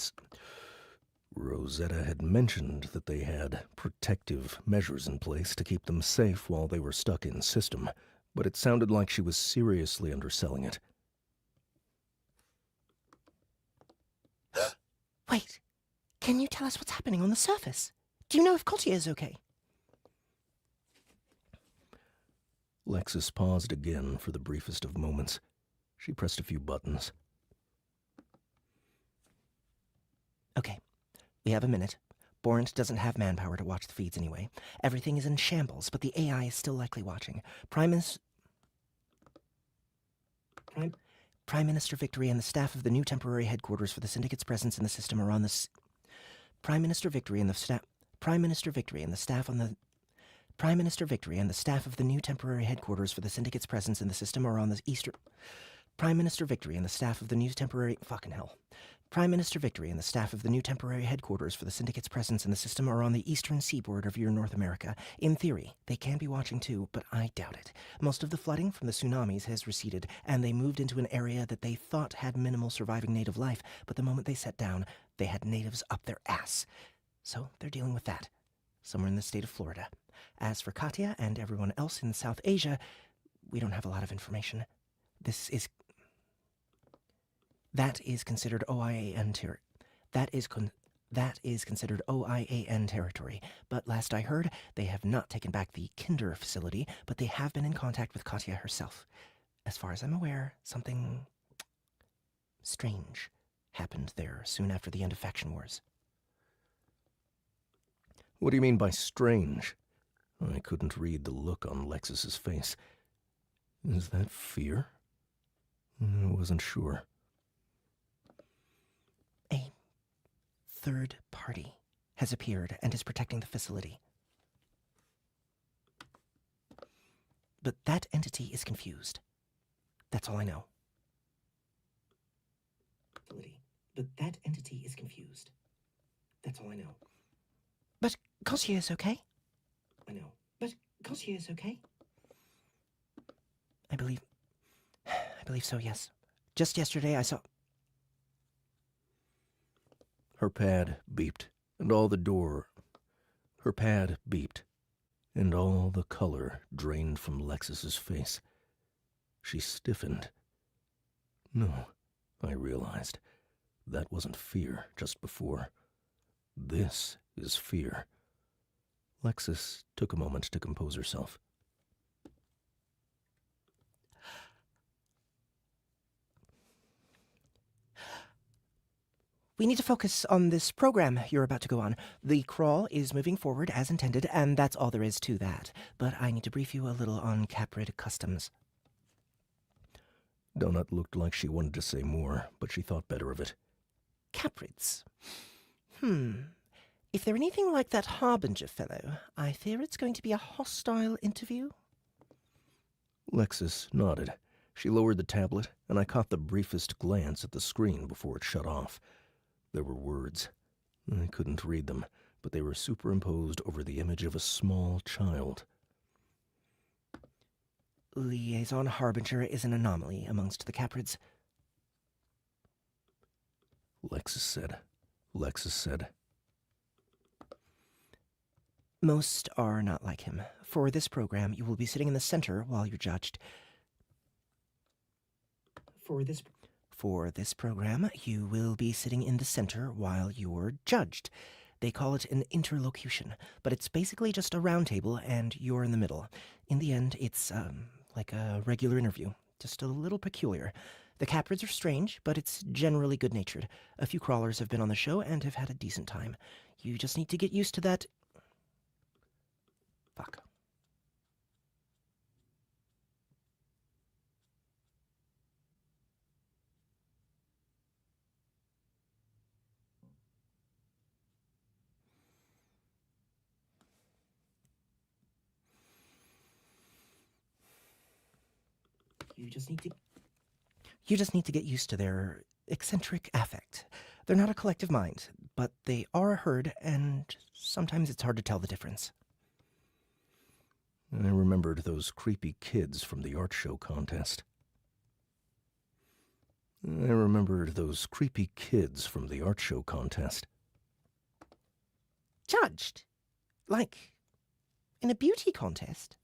Rosetta had mentioned that they had protective measures in place to keep them safe while they were stuck in system, but it sounded like she was seriously underselling it. Wait, can you tell us what's happening on the surface? Do you know if Cotier is okay? Lexus paused again for the briefest of moments. She pressed a few buttons. Okay, we have a minute. Borant doesn't have manpower to watch the feeds anyway. Everything is in shambles, but the AI is still likely watching. Prime Minister Victory and the staff of the new temporary headquarters for the Syndicate's presence in the system are on the... Prime Minister Victory and the staff of the new temporary headquarters for the Syndicate's presence in the system are on the eastern... Prime Minister Victory and the staff of the new temporary... Fucking hell. Prime Minister Victory and the staff of the new temporary headquarters for the Syndicate's presence in the system are on the eastern seaboard of your North America. In theory, they can be watching too, but I doubt it. Most of the flooding from the tsunamis has receded, and they moved into an area that they thought had minimal surviving native life, but the moment they set down, they had natives up their ass. So they're dealing with that, somewhere in the state of Florida. As for Katya and everyone else in South Asia, we don't have a lot of information. That is considered OIAN territory. But last I heard, they have not taken back the Kinder facility, but they have been in contact with Katya herself. As far as I'm aware, something strange happened there soon after the end of faction wars. What do you mean by strange? I couldn't read the look on Lexus's face. Is that fear? I wasn't sure. A third party has appeared and is protecting the facility. But that entity is confused. That's all I know. But that entity is confused. That's all I know. But Cossier is okay? I know. But Cossier is okay? I believe so, yes. Just yesterday I saw... Her pad beeped, and all the color drained from Lexus's face. She stiffened. No, I realized. That wasn't fear just before. This is fear. Lexus took a moment to compose herself. We need to focus on this program you're about to go on. The crawl is moving forward as intended, and that's all there is to that. But I need to brief you a little on Caprid customs. Donut looked like she wanted to say more, but she thought better of it. Caprids. If they're anything like that Harbinger fellow, I fear it's going to be a hostile interview. Lexus nodded. She lowered the tablet, and I caught the briefest glance at the screen before it shut off. There were words. I couldn't read them, but they were superimposed over the image of a small child. Liaison Harbinger is an anomaly amongst the Caprids. Lexus said. Most are not like him. For this program, you will be sitting in the center while you're judged. For this program, you will be sitting in the center while you're judged. They call it an interlocution, but it's basically just a round table and you're in the middle. In the end, it's like a regular interview, just a little peculiar. The captors are strange, but it's generally good-natured. A few crawlers have been on the show and have had a decent time. You just need to get used to that. Fuck. You just need to get used to their eccentric affect. They're not a collective mind, but they are a herd, and sometimes it's hard to tell the difference. I remembered those creepy kids from the art show contest. Judged? Like, in a beauty contest?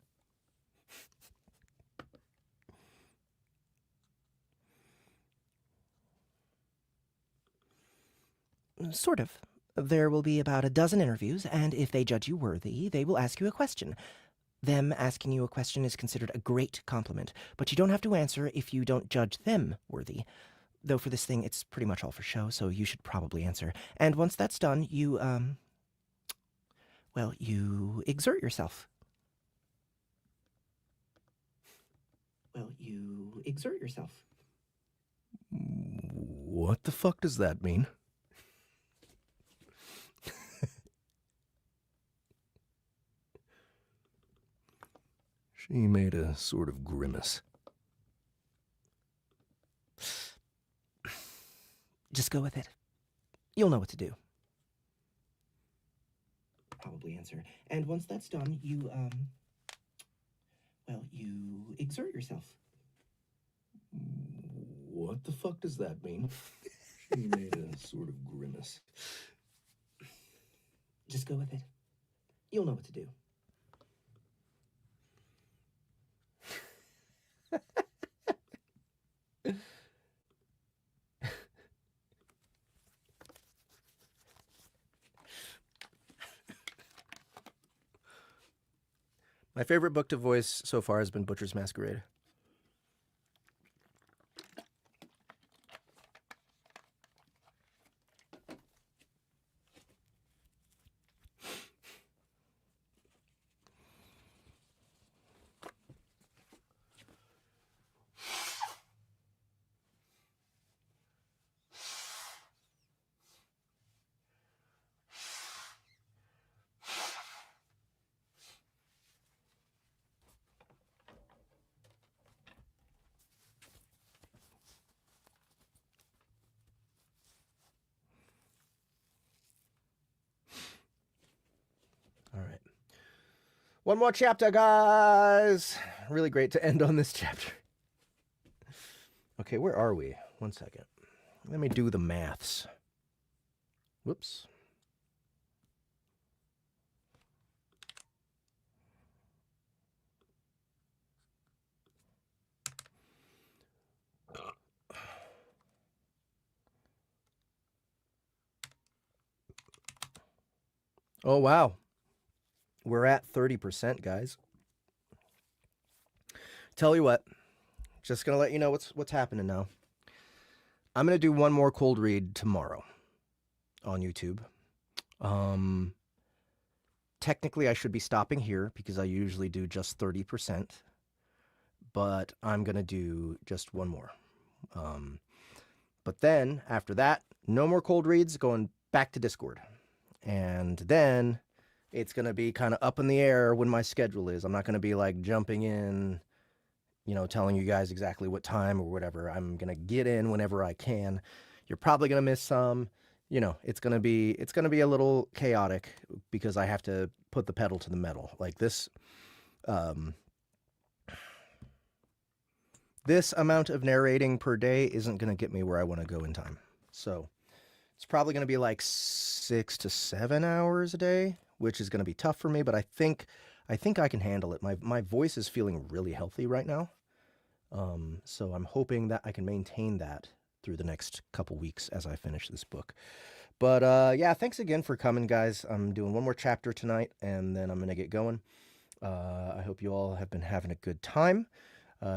Sort of. There will be about a dozen interviews, and if they judge you worthy, they will ask you a question. Them asking you a question is considered a great compliment, but you don't have to answer if you don't judge them worthy. Though for this thing, it's pretty much all for show, so you should probably answer. And once that's done, you exert yourself. What the fuck does that mean? She made a sort of grimace. Just go with it. You'll know what to do. probably answer. And once that's done, you exert yourself. What the fuck does that mean? She made a sort of grimace. Just go with it. You'll know what to do. My favorite book to voice so far has been Butcher's Masquerade. All right. One more chapter, guys. Really great to end on this chapter. Okay, where are we? 1 second. Let me do the maths. Whoops. Oh, wow. We're at 30%, guys. Tell you what, just going to let you know what's happening now. I'm going to do one more cold read tomorrow on YouTube. Technically, I should be stopping here because I usually do just 30%, but I'm going to do just one more. But then, after that, no more cold reads, going back to Discord. And then it's going to be kind of up in the air when my schedule is. I'm not going to be like jumping in, telling you guys exactly what time or whatever. I'm going to get in whenever I can. You're probably going to miss some. It's going to be a little chaotic because I have to put the pedal to the metal. Like this this amount of narrating per day isn't going to get me where I want to go in time. So it's probably going to be like 6 to 7 hours a day which is going to be tough for me, but I think I can handle it. My voice is feeling really healthy right now. So I'm hoping that I can maintain that through the next couple weeks as I finish this book. But yeah, thanks again for coming, guys. I'm doing one more chapter tonight, and then I'm going to get going. I hope you all have been having a good time.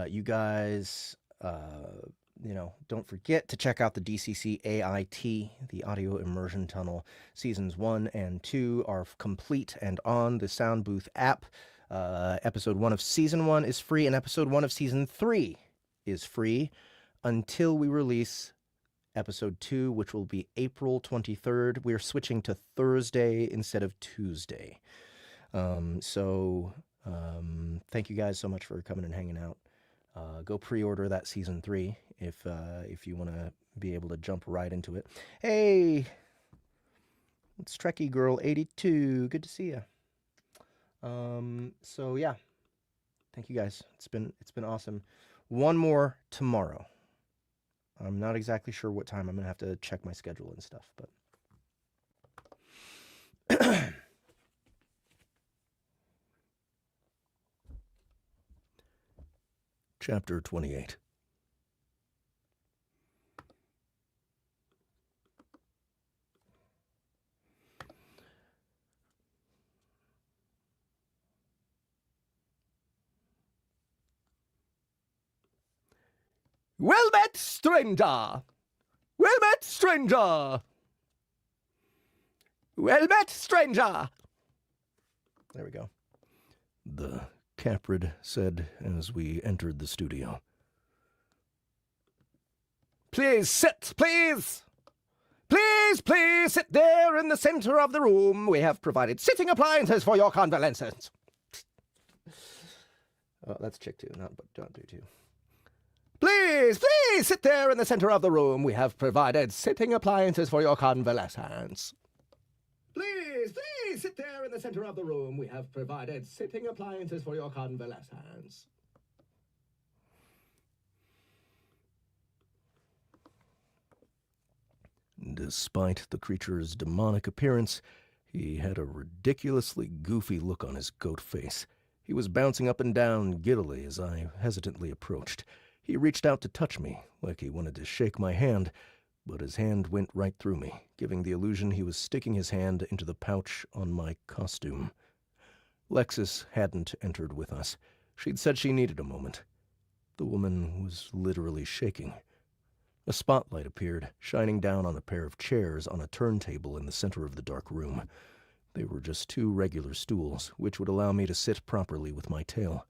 You guys, don't forget to check out the DCC AIT, the Audio Immersion Tunnel. Seasons 1 and 2 are complete and on the Soundbooth app. Episode 1 of Season 1 is free, and Episode 1 of Season 3 is free until we release Episode 2, which will be April 23rd. We're switching to Thursday instead of Tuesday. Thank you guys so much for coming and hanging out. Go pre-order that Season 3 if you want to be able to jump right into it. Hey, it's Trekkie Girl 82. Good to see you. So yeah, thank you guys. It's been awesome. One more tomorrow. I'm not exactly sure what time. I'm gonna have to check my schedule and stuff, but Chapter 28. Well met, stranger! Well met, stranger! Well met, stranger! There we go. The Caprid said as we entered the studio. Please sit, please! Please sit there in the center of the room. We have provided sitting appliances for your convalescence. Oh, that's chick 2, not do 2. Please sit there in the center of the room. We have provided sitting appliances for your convalescence. Please sit there in the center of the room. We have provided sitting appliances for your convalescence. Despite the creature's demonic appearance, he had a ridiculously goofy look on his goat face. He was bouncing up and down giddily as I hesitantly approached. He reached out to touch me, like he wanted to shake my hand, but his hand went right through me, giving the illusion he was sticking his hand into the pouch on my costume. Lexis hadn't entered with us. She'd said she needed a moment. The woman was literally shaking. A spotlight appeared, shining down on a pair of chairs on a turntable in the center of the dark room. They were just 2 regular stools, which would allow me to sit properly with my tail.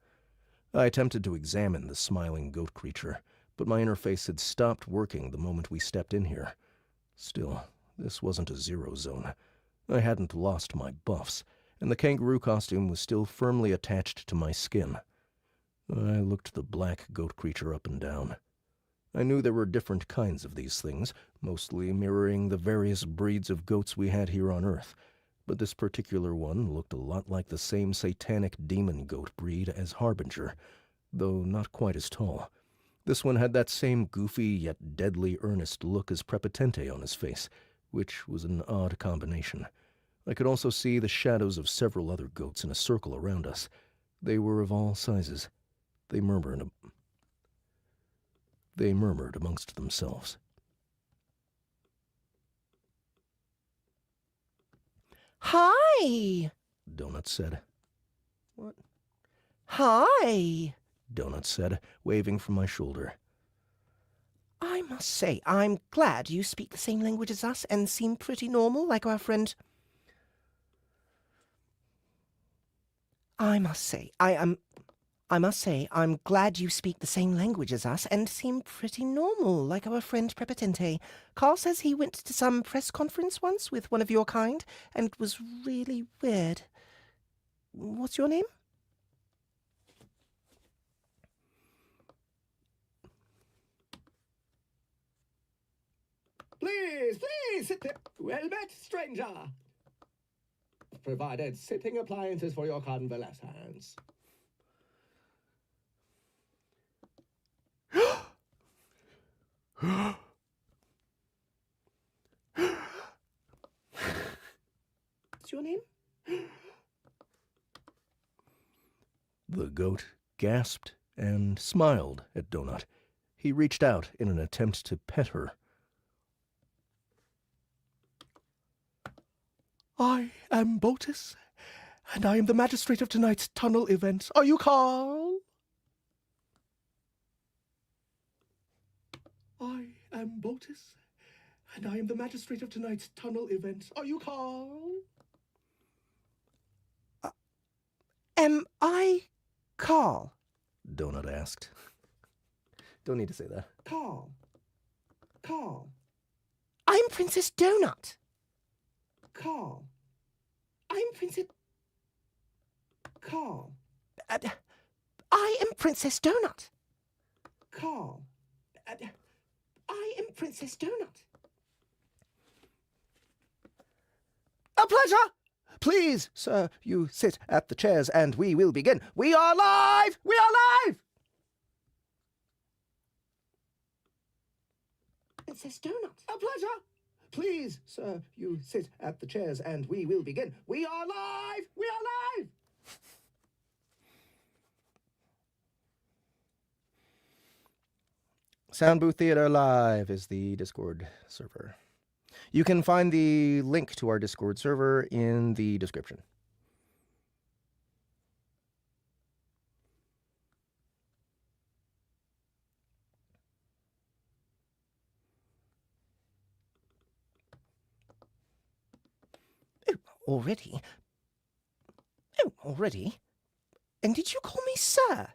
I attempted to examine the smiling goat creature, but my interface had stopped working the moment we stepped in here. Still, this wasn't a zero zone. I hadn't lost my buffs, and the kangaroo costume was still firmly attached to my skin. I looked the black goat creature up and down. I knew there were different kinds of these things, mostly mirroring the various breeds of goats we had here on Earth, but this particular one looked a lot like the same satanic demon goat breed as Harbinger, though not quite as tall. This one had that same goofy yet deadly earnest look as Prepotente on his face, which was an odd combination. I could also see the shadows of several other goats in a circle around us. They were of all sizes. They murmured amongst themselves. Hi! Donut said. What? Hi! Donut said, waving from my shoulder. I must say, I'm glad you speak the same language as us and seem pretty normal, like our friend. I must say, I'm glad you speak the same language as us and seem pretty normal, like our friend Prepotente. Carl says he went to some press conference once with one of your kind, and it was really weird. What's your name? Please sit there. Well met, stranger. Provided sitting appliances for your convalescence. What's your name? goat gasped and smiled at Donut. He reached out in an attempt to pet her. I am Botus, and I am the magistrate of tonight's tunnel event. Are you Carl? I am Botus, and I am the magistrate of tonight's tunnel event. Are you Carl? Am I Carl? Donut asked. Don't need to say that. Carl. I'm Princess Donut. Carl. I'm Princess... Carl. I am Princess Donut. Carl. I am Princess Donut. A pleasure! Please, sir, you sit at the chairs and we will begin. We are live! We are live! Princess Donut. A pleasure! Please, sir, you sit at the chairs and we will begin. We are live! We are live! Soundbooth Theater Live is the Discord server. You can find the link to our Discord server in the description. Already? Oh, already? And did you call me sir?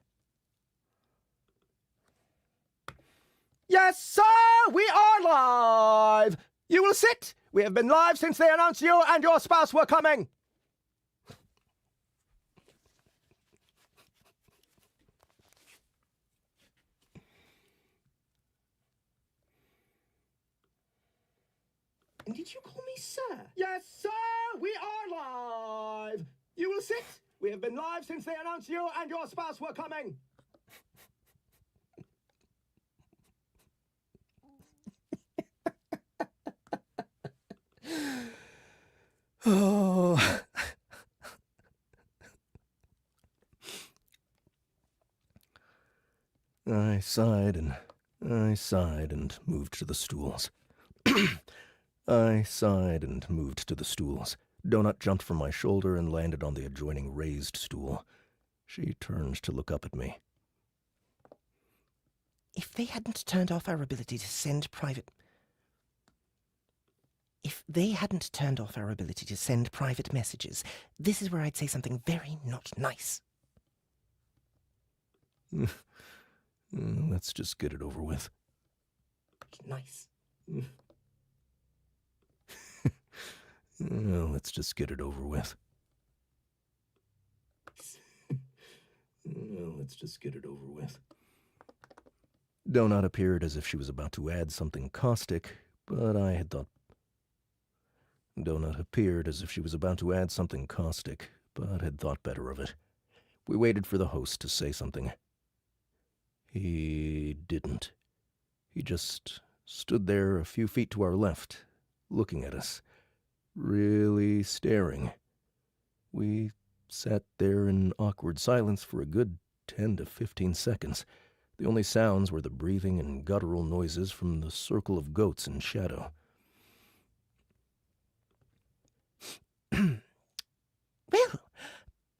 Yes, sir, we are live! You will sit! We have been live since they announced you and your spouse were coming! And did you call me sir? Yes, sir, we are live! You will sit! We have been live since they announced you and your spouse were coming! Oh. I sighed and moved to the stools. I sighed and moved to the stools. Donut jumped from my shoulder and landed on the adjoining raised stool. She turned to look up at me. If they hadn't turned off our ability to send private messages, this is where I'd say something very not nice. Let's just get it over with. Nice. Let's just get it over with. Let's just get it over with. Donut appeared as if she was about to add something caustic, but I had thought... Donut appeared as if she was about to add something caustic, but had thought better of it. We waited for the host to say something. He didn't. He just stood there a few feet to our left, looking at us, really staring. We sat there in awkward silence for a good 10 to 15 seconds. The only sounds were the breathing and guttural noises from the circle of goats in shadow. Well,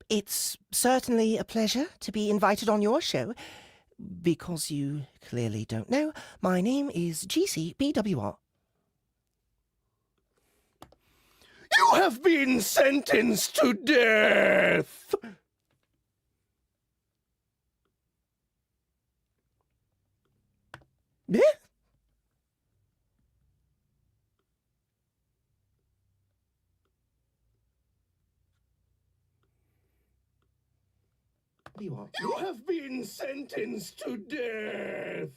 it's certainly a pleasure to be invited on your show. Because you clearly don't know, my name is GCBWR. You have been sentenced to death! Yeah? You have been sentenced to death!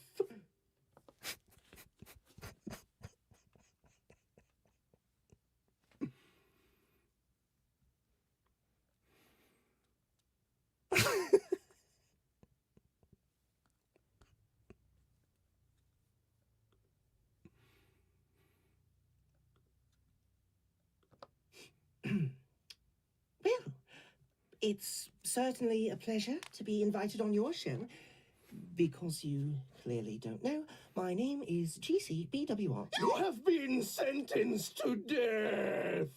Well, It's certainly a pleasure to be invited on your show. Because you clearly don't know, my name is GCBWR. You have been sentenced to death.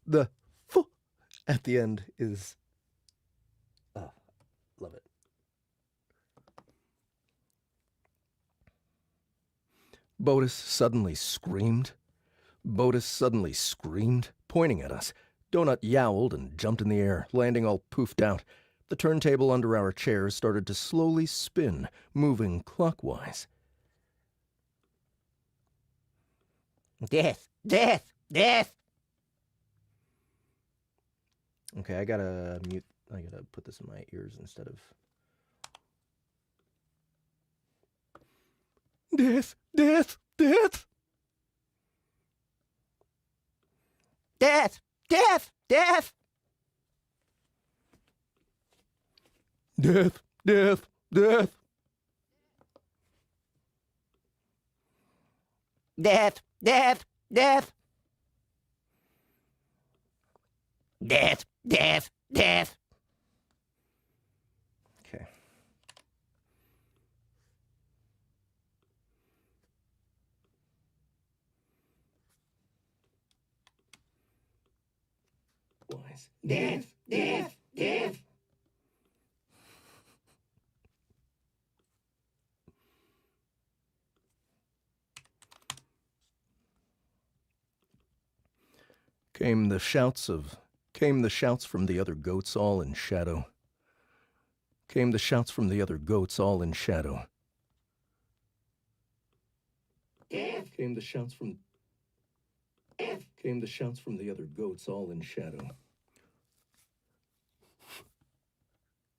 The f at the end is... Oh, love it. Botus suddenly screamed. Botus suddenly screamed, pointing at us. Donut yowled and jumped in the air, landing all poofed out. The turntable under our chairs started to slowly spin, moving clockwise. Death! Death! Death! Okay, I gotta put this in my ears instead of... Death! Death! Death! Death! Death! Death! Death! Death! Death! Death! Death! Death! Death! Death! Death! Okay. Wise. Death! Death! Death! Came the shouts from the other goats all in shadow. Came the shouts from the other goats all in shadow. Came the shouts from the other goats all in shadow.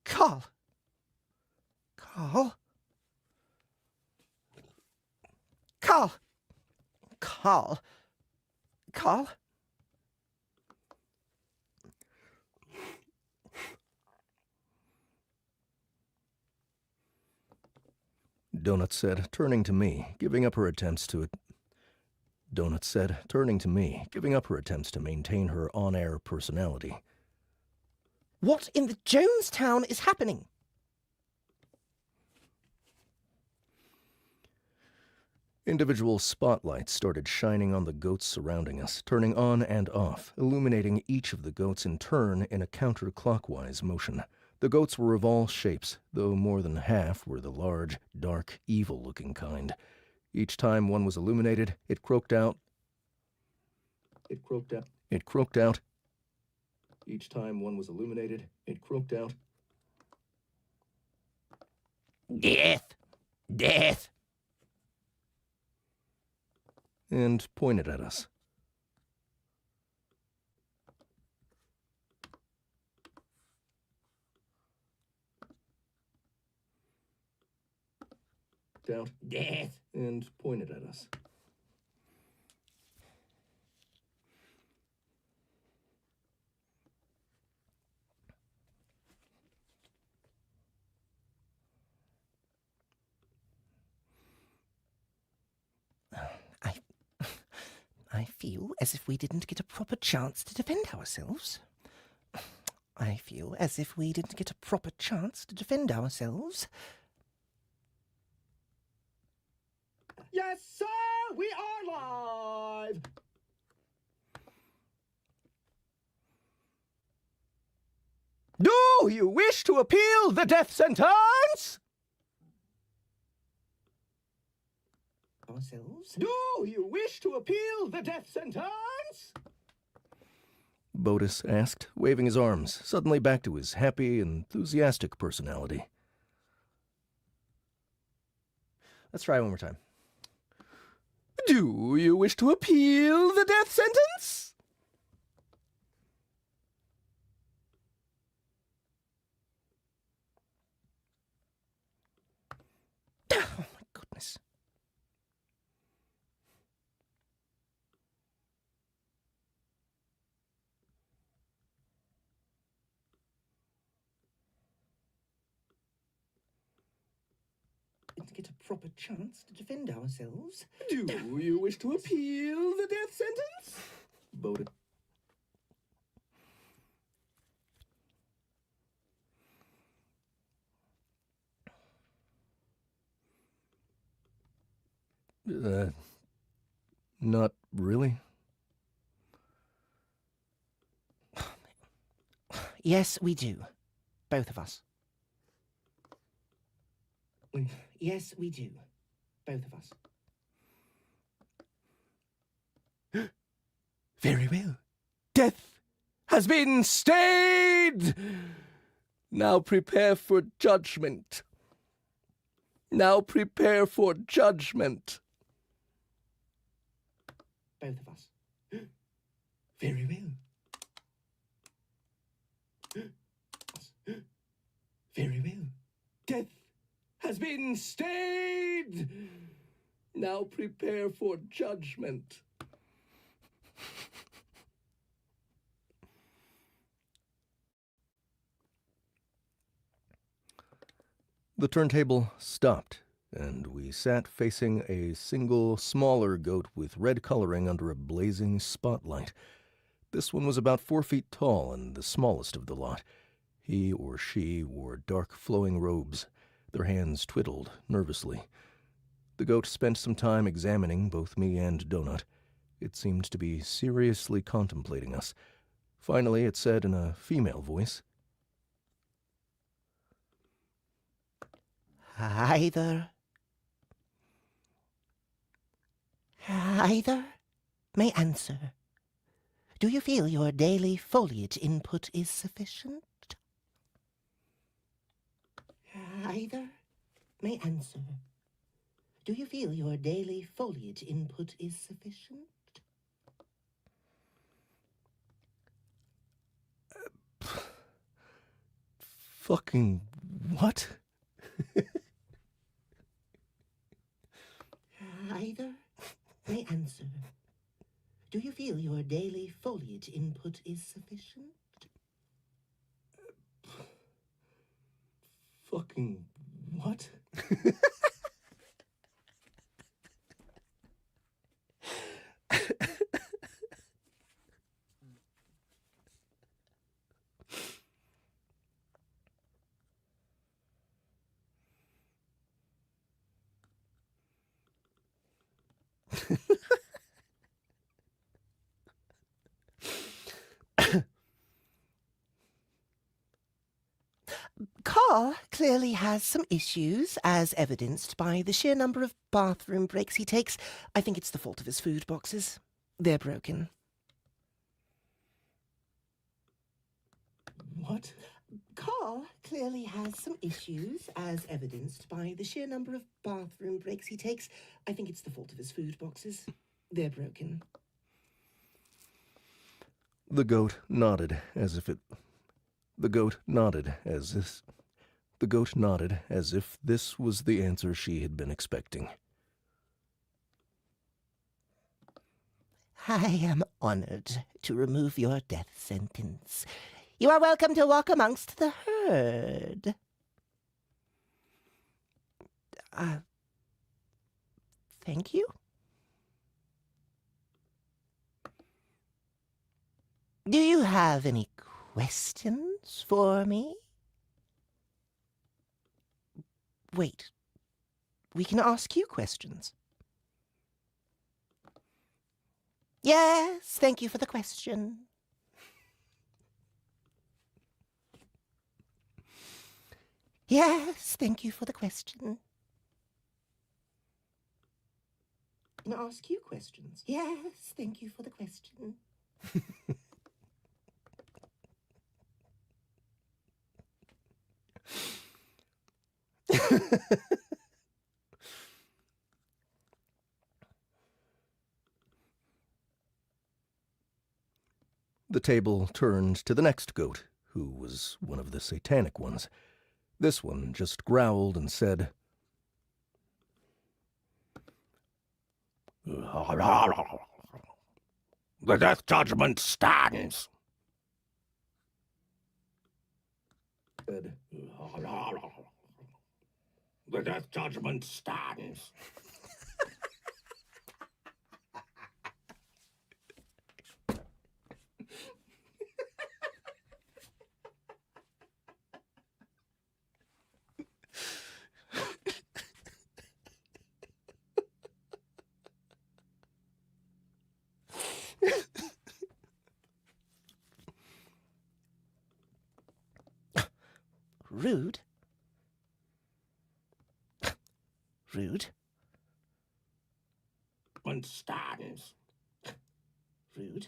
Carl! Carl? Carl! Carl? Carl? Donut said, turning to me, giving up her attempts to maintain her on-air personality. What in the Jonestown is happening? Individual spotlights started shining on the goats surrounding us, turning on and off, illuminating each of the goats in turn in a counterclockwise motion. The goats were of all shapes, though more than half were the large, dark, evil-looking kind. Each time one was illuminated, it croaked out. It croaked out. It croaked out. Each time one was illuminated, it croaked out. Death! Death! And pointed at us. Out. Death! And pointed at us. I feel as if we didn't get a proper chance to defend ourselves. I feel as if we didn't get a proper chance to defend ourselves. Yes, sir! We are live! Do you wish to appeal the death sentence? Ourselves? Do you wish to appeal the death sentence? Botus asked, waving his arms, suddenly back to his happy, enthusiastic personality. Let's try one more time. Do you wish to appeal the death sentence? Oh, my goodness. Didn't get a proper chance to defend ourselves. Do you wish to appeal the death sentence? Botus. Not really. Yes, we do. Both of us. Yes, we do. Both of us. Very well. Death has been stayed! Now prepare for judgment. Now prepare for judgment. Both of us. Very well. Very well. Death has been stayed! Now prepare for judgment. The turntable stopped, and we sat facing a single, smaller goat with red coloring under a blazing spotlight. This one was about 4 feet tall and the smallest of the lot. He or she wore dark, flowing robes. Their hands twiddled nervously. The goat spent some time examining both me and Donut. It seemed to be seriously contemplating us. Finally, it said in a female voice, Either may answer. Do you feel your daily foliage input is sufficient? Either may answer. Do you feel your daily foliage input is sufficient? Fucking what? Either may answer. Do you feel your daily foliage input is sufficient? Fucking what? Carl clearly has some issues, as evidenced by the sheer number of bathroom breaks he takes. I think it's the fault of his food boxes. They're broken. What? Carl clearly has some issues, as evidenced by the sheer number of bathroom breaks he takes. I think it's the fault of his food boxes. They're broken. The goat nodded as if this was the answer she had been expecting. I am honored to remove your death sentence. You are welcome to walk amongst the herd. Thank you. Do you have any questions for me? Wait, we can ask you questions. Yes, thank you for the question. Yes, thank you for the question. Can I ask you questions? Yes, thank you for the question. The table turned to the next goat, who was one of the satanic ones. This one just growled and said, The death judgment stands. Ed, The death judgment stands. Rude. Rude. Und stands. Rude.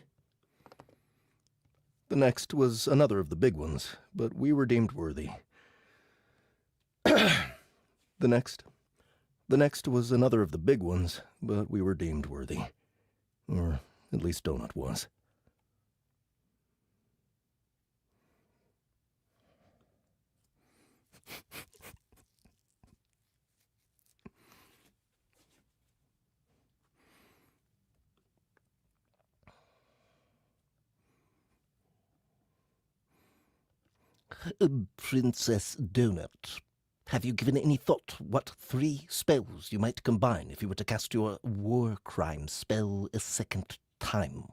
The next was another of the big ones, but we were deemed worthy. The next was another of the big ones, but we were deemed worthy. Or at least Donut was. Princess Donut, have you given any thought what 3 spells you might combine if you were to cast your war crime spell a second time?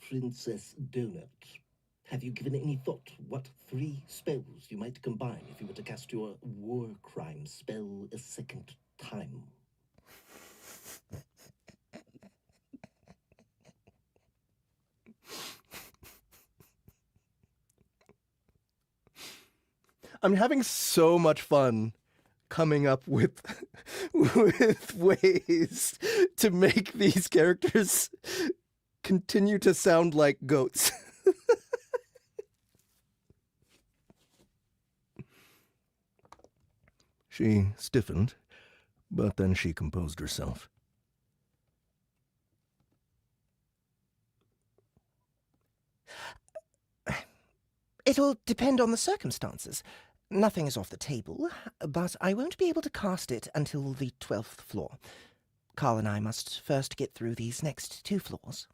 Princess Donut, have you given any thought what 3 spells you might combine if you were to cast your war crime spell a second time? I'm having so much fun coming up with with ways to make these characters continue to sound like goats. She stiffened, but then she composed herself. It'll depend on the circumstances. Nothing is off the table, but I won't be able to cast it until the 12th floor. Carl and I must first get through these next 2 floors.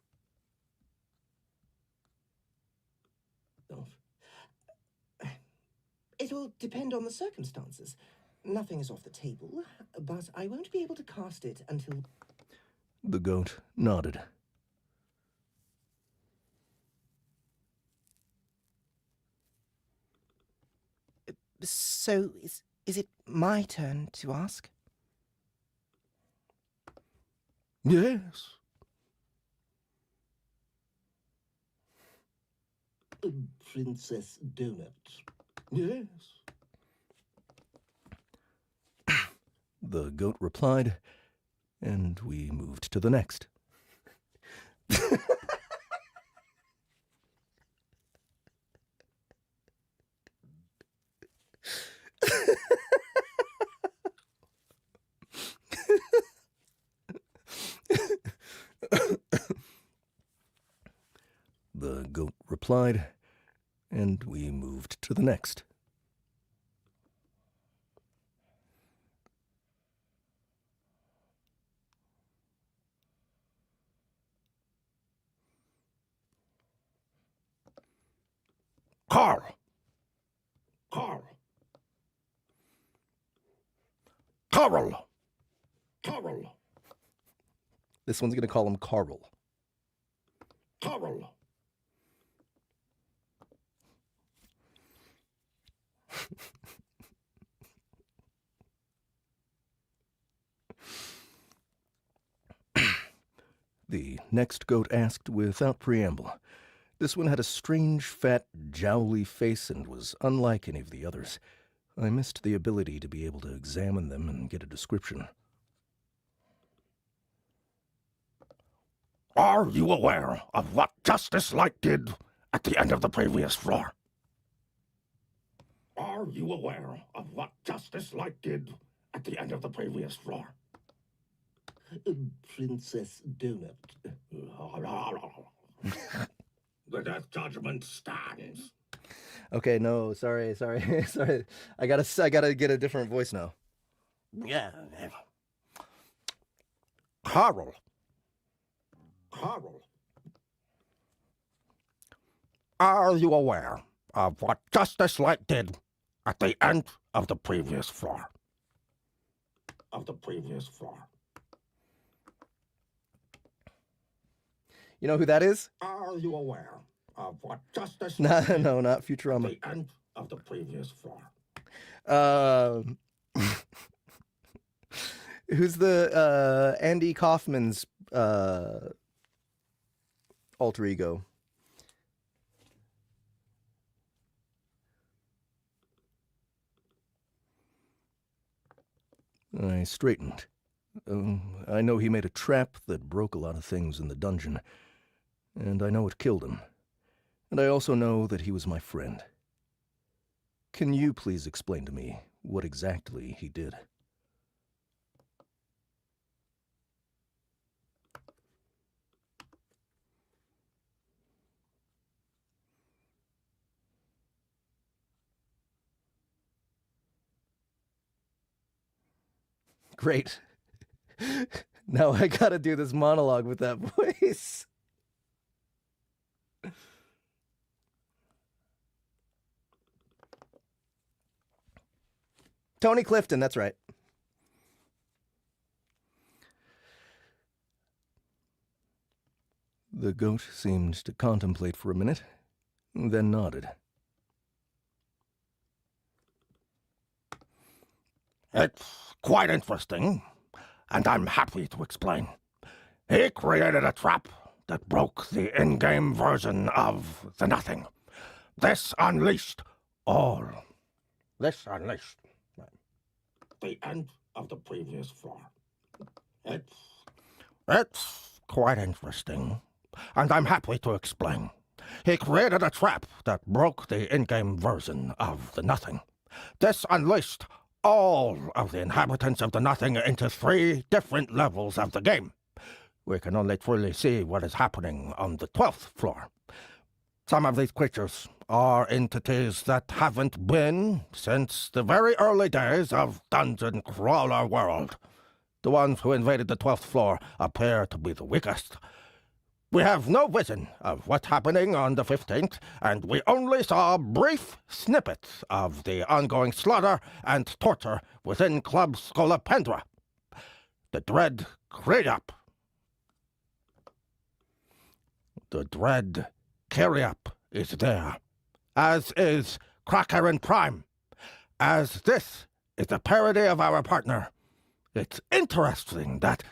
It'll depend on the circumstances. Nothing is off the table, but I won't be able to cast it until... The goat nodded. So, is it my turn to ask? Yes. Princess Donut. Yes. The goat replied, and we moved to the next. The goat replied, and we moved to the next. Carl. Carl. Carl. Carl. This one's going to call him Carl. Carl. The next goat asked without preamble. This one had a strange, fat, jowly face and was unlike any of the others. I missed the ability to be able to examine them and get a description. Are you aware of what Justice Light did at the end of the previous floor? Are you aware of what Justice Light did at the end of the previous floor? Princess Donut. The death judgment stands. Okay, no, sorry. Sorry. I gotta get a different voice now. Yeah. Carl. Carl. Are you aware of what Justice Light did at the end of the previous floor? Of the previous floor. You know who that is? Are you aware of what Justice No, Light did no, not at Futurama. the end of the previous floor? Who's the Andy Kaufman's alter ego? I straightened. I know he made a trap that broke a lot of things in the dungeon, and I know it killed him. And I also know that he was my friend. Can you please explain to me what exactly he did? Great. Now I gotta do this monologue with that voice. Tony Clifton, that's right. The goat seemed to contemplate for a minute, then nodded. It's quite interesting, and I'm happy to explain. He created a trap that broke the in-game version of the Nothing. This unleashed the end of the previous floor. It's quite interesting, and I'm happy to explain. He created a trap that broke the in-game version of the Nothing. This unleashed all of the inhabitants of the Nothing into 3 different levels of the game. We can only truly see what is happening on the 12th floor. Some of these creatures are entities that haven't been since the very early days of Dungeon Crawler World. The ones who invaded the 12th floor appear to be the weakest. We have no vision of what's happening on the 15th, and we only saw brief snippets of the ongoing slaughter and torture within Club Scolopendra. The dread Cryup. The dread Cryup is there, as is Krakerin Prime. As this is a parody of our partner, it's interesting that...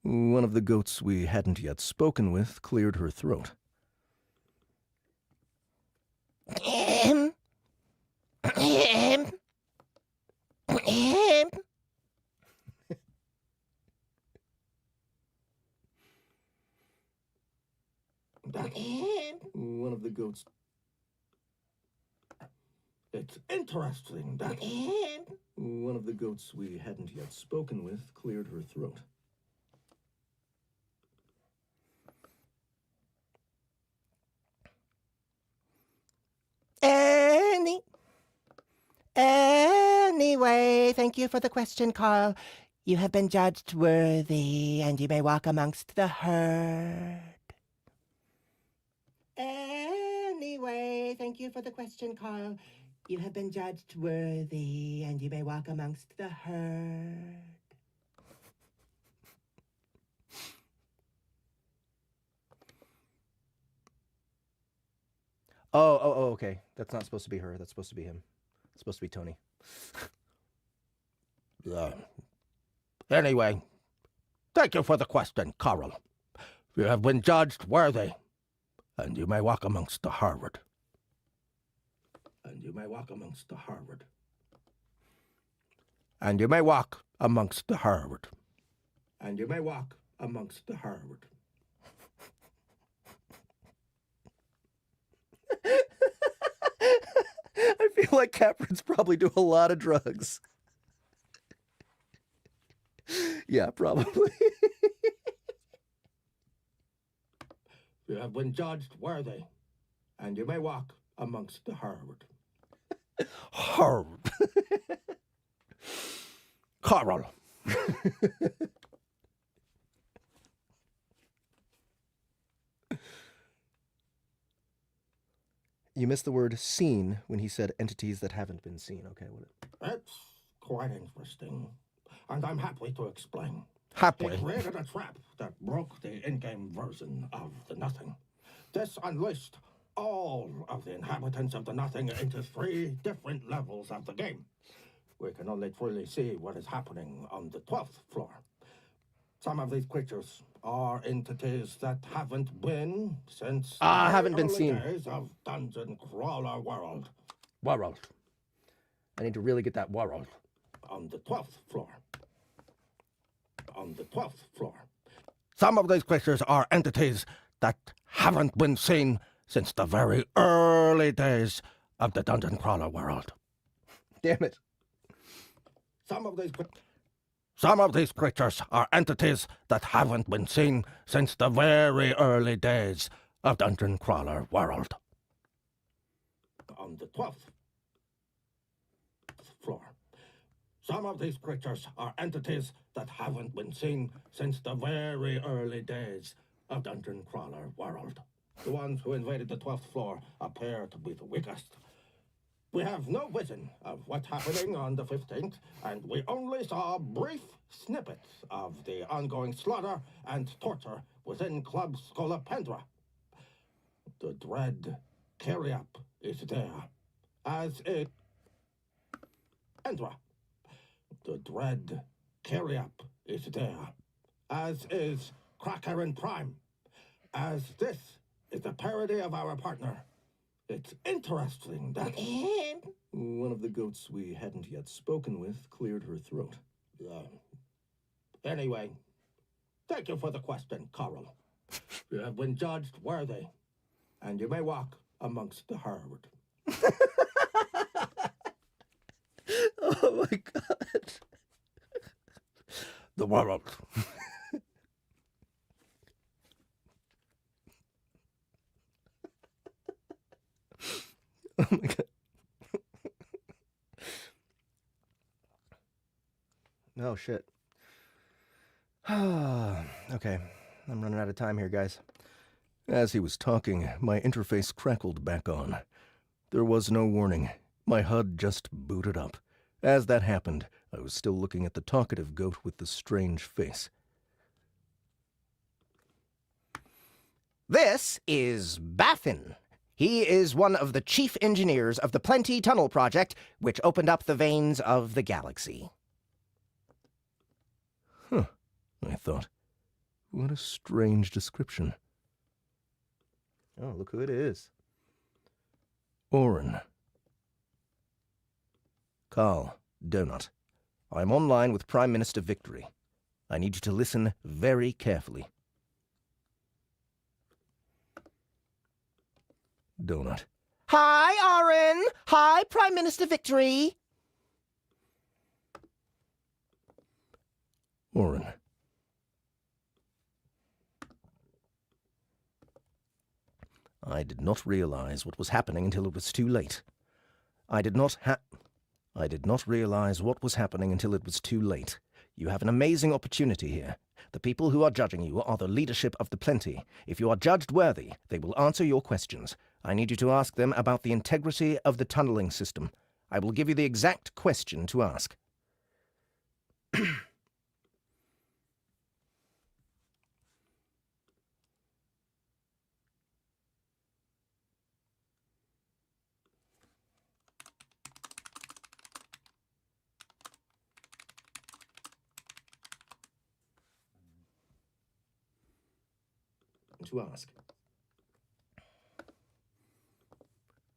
One of the goats we hadn't yet spoken with cleared her throat. One of the goats... It's interesting that... One of the goats we hadn't yet spoken with cleared her throat. Anyway, thank you for the question, Carl. You have been judged worthy, and you may walk amongst the herd. Anyway, thank you for the question, Carl. You have been judged worthy, and you may walk amongst the herd. Oh, okay. That's not supposed to be her. That's supposed to be him. It's supposed to be Tony. Anyway, thank you for the question, Carl. You have been judged worthy, and you may walk amongst the herd. And you may walk amongst the herd. And you may walk amongst the herd. And you may walk amongst the herd. I feel like Caprins probably do a lot of drugs. Yeah, probably. You have been judged worthy, and you may walk amongst the herd. Herd. Carl. You missed the word seen when he said entities that haven't been seen. Okay, what? It's quite interesting, and I'm happy to explain. Happily. He created a trap that broke the in-game version of the Nothing. This unleashed all of the inhabitants of the Nothing into 3 different levels of the game. We can only truly see what is happening on the 12th floor. Some of these creatures are entities that haven't been since haven't the been early seen. days of Dungeon Crawler World. World. I need to really get that world. On the 12th floor. On the 12th floor. Some of these creatures are entities that haven't been seen since the very early days of the Dungeon Crawler World. Damn it. Some of these Some of these creatures are entities that haven't been seen since the very early days of Dungeon Crawler World. on the 12th floor. Some of these creatures are entities that haven't been seen since the very early days of Dungeon Crawler World. The ones who invaded the 12th floor appear to be the weakest. We have no vision of what's happening on the 15th, and we only saw brief snippets of the ongoing slaughter and torture within Club Scolopendra. The dread carry-up is there, as is Endra. The dread carry-up is there, as is Cracker and Prime. As this is a parody of our partner, it's interesting that... One of the goats we hadn't yet spoken with cleared her throat. Anyway, thank you for the question, Coral. You have been judged worthy, and you may walk amongst the herd. Oh my god. The world. Oh my god. Oh shit. Okay, I'm running out of time here, guys. As he was talking, my interface crackled back on. There was no warning. My HUD just booted up. As that happened, I was still looking at the talkative goat with the strange face. This is Baffin. He is one of the chief engineers of the Plenty Tunnel Project, which opened up the veins of the galaxy. Huh, I thought. What a strange description. Oh, look who it is. Oren. Carl, Donut. I'm online with Prime Minister Victory. I need you to listen very carefully. Donut. Hi, Oren. Hi, Prime Minister Victory. Oren. I did not realize what was happening until it was too late. I did not realize what was happening until it was too late. You have an amazing opportunity here. The people who are judging you are the leadership of the Plenty. If you are judged worthy, they will answer your questions. I need you to ask them about the integrity of the tunneling system. I will give you the exact question to ask. To ask.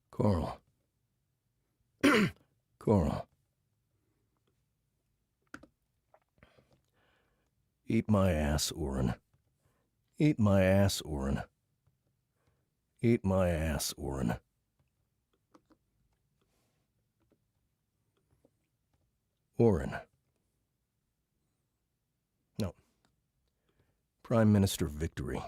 Coral. Coral. Eat my ass, Oren. Eat my ass, Oren. Eat my ass, Oren. Oren. No. Prime Minister Victory.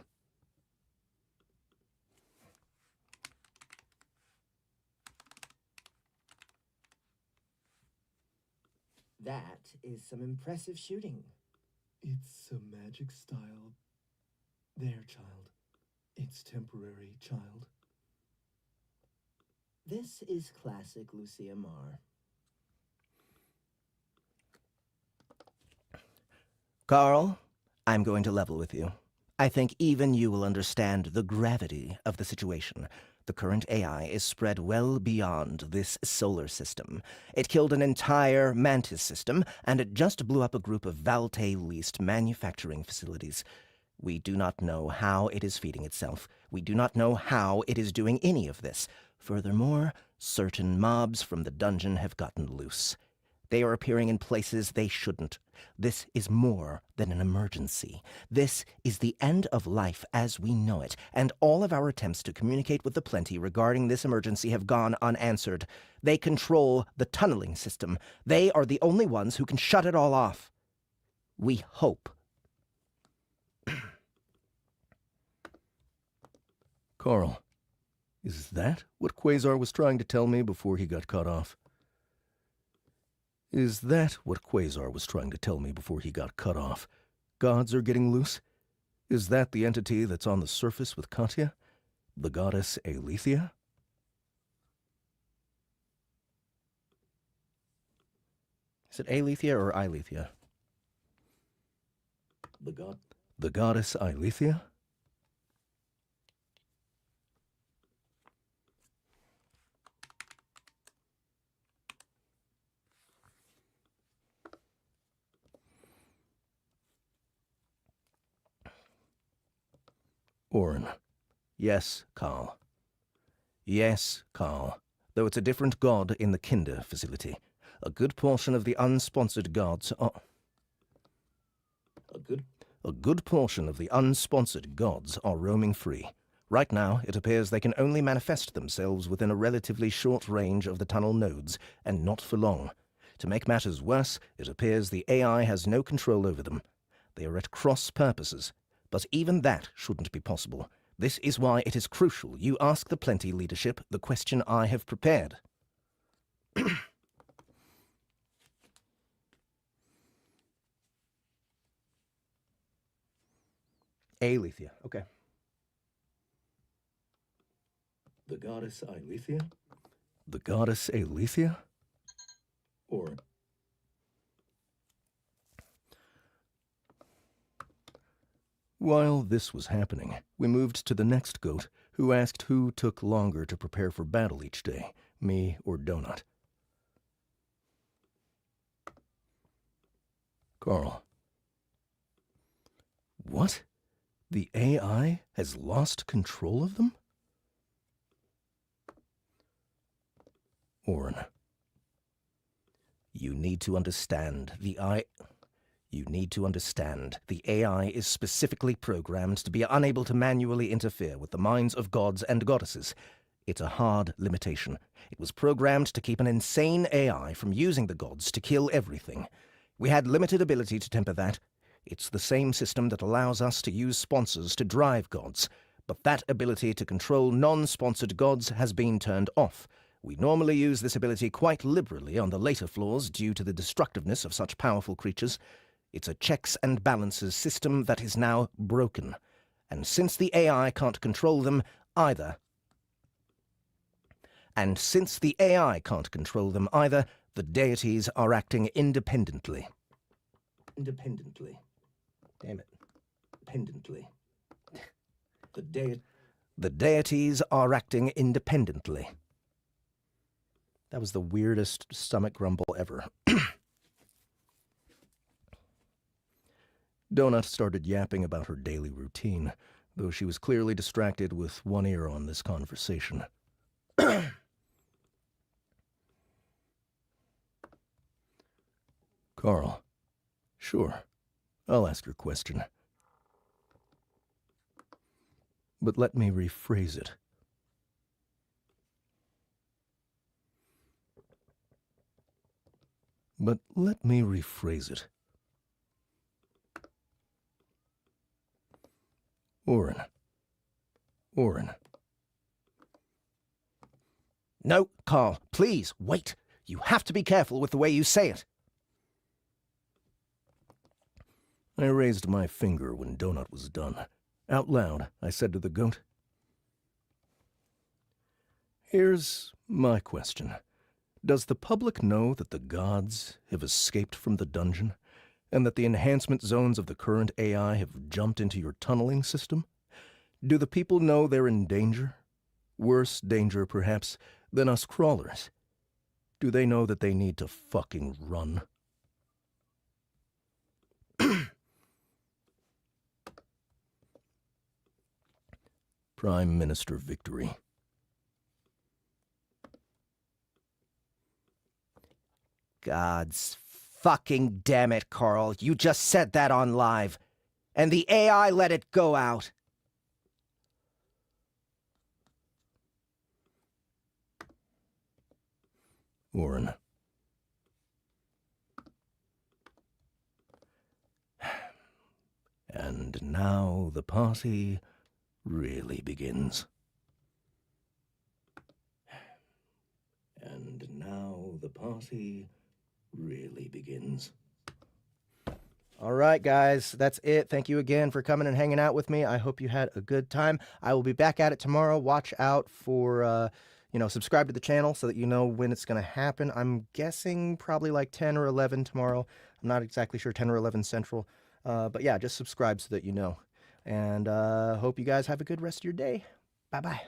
That is some impressive shooting. It's a magic style. There, child. It's temporary, child. This is classic Lucia Marr. Carl, I'm going to level with you. I think even you will understand the gravity of the situation. The current AI is spread well beyond this solar system. It killed an entire mantis system, and it just blew up a group of Valte-leased manufacturing facilities. We do not know how it is feeding itself. We do not know how it is doing any of this. Furthermore, certain mobs from the dungeon have gotten loose. They are appearing in places they shouldn't. This is more than an emergency. This is the end of life as we know it, and all of our attempts to communicate with the Plenty regarding this emergency have gone unanswered. They control the tunneling system. They are the only ones who can shut it all off. We hope. Carl, is that what Quasar was trying to tell me before he got cut off? Is that what Quasar was trying to tell me before he got cut off? Gods are getting loose? Is that the entity that's on the surface with Katya? The goddess Alethea? Is it Alethea or Ilethea? The goddess Alethea? Orin. Yes, Carl. Yes, Carl. Though it's a different god in the Kinder facility. A good portion of the unsponsored gods are... A good portion of the unsponsored gods are roaming free. Right now, it appears they can only manifest themselves within a relatively short range of the tunnel nodes, and not for long. To make matters worse, it appears the AI has no control over them. They are at cross purposes. But even that shouldn't be possible. This is why it is crucial you ask the Plenty leadership the question I have prepared. Alethea, okay. The goddess Alethea? The goddess Alethea? Or While this was happening, we moved to the next goat, who asked who took longer to prepare for battle each day, me or Donut. Carl. What? The AI has lost control of them? Orin. You need to understand the AI is specifically programmed to be unable to manually interfere with the minds of gods and goddesses. It's a hard limitation. It was programmed to keep an insane AI from using the gods to kill everything. We had limited ability to temper that. It's the same system that allows us to use sponsors to drive gods, but that ability to control non-sponsored gods has been turned off. We normally use this ability quite liberally on the later floors due to the destructiveness of such powerful creatures. It's a checks and balances system that is now broken. And since the AI can't control them either, the deities are acting independently. Damn it. The deities are acting independently. That was the weirdest stomach grumble ever. Donut started yapping about her daily routine, though she was clearly distracted with one ear on this conversation. Carl. Sure, I'll ask your question. But let me rephrase it. Orin. No, Carl, please, wait. You have to be careful with the way you say it. I raised my finger when Donut was done. Out loud, I said to the goat, "Here's my question. Does the public know that the gods have escaped from the dungeon, and that the enhancement zones of the current AI have jumped into your tunneling system? Do the people know they're in danger? Worse danger, perhaps, than us crawlers. Do they know that they need to fucking run? Prime Minister victory. God's fucking damn it, Carl. You just said that on live. And the AI let it go out. Warren. And now the party really begins. And now the party really begins. All right, guys, that's it. Thank you again for coming and hanging out with me. I hope you had a good time. I will be back at it tomorrow. Watch out for, subscribe to the channel so that you know when it's going to happen. I'm guessing probably like 10 or 11 tomorrow. I'm not exactly sure, 10 or 11 Central. But yeah, just subscribe so that you know. And hope you guys have a good rest of your day. Bye-bye.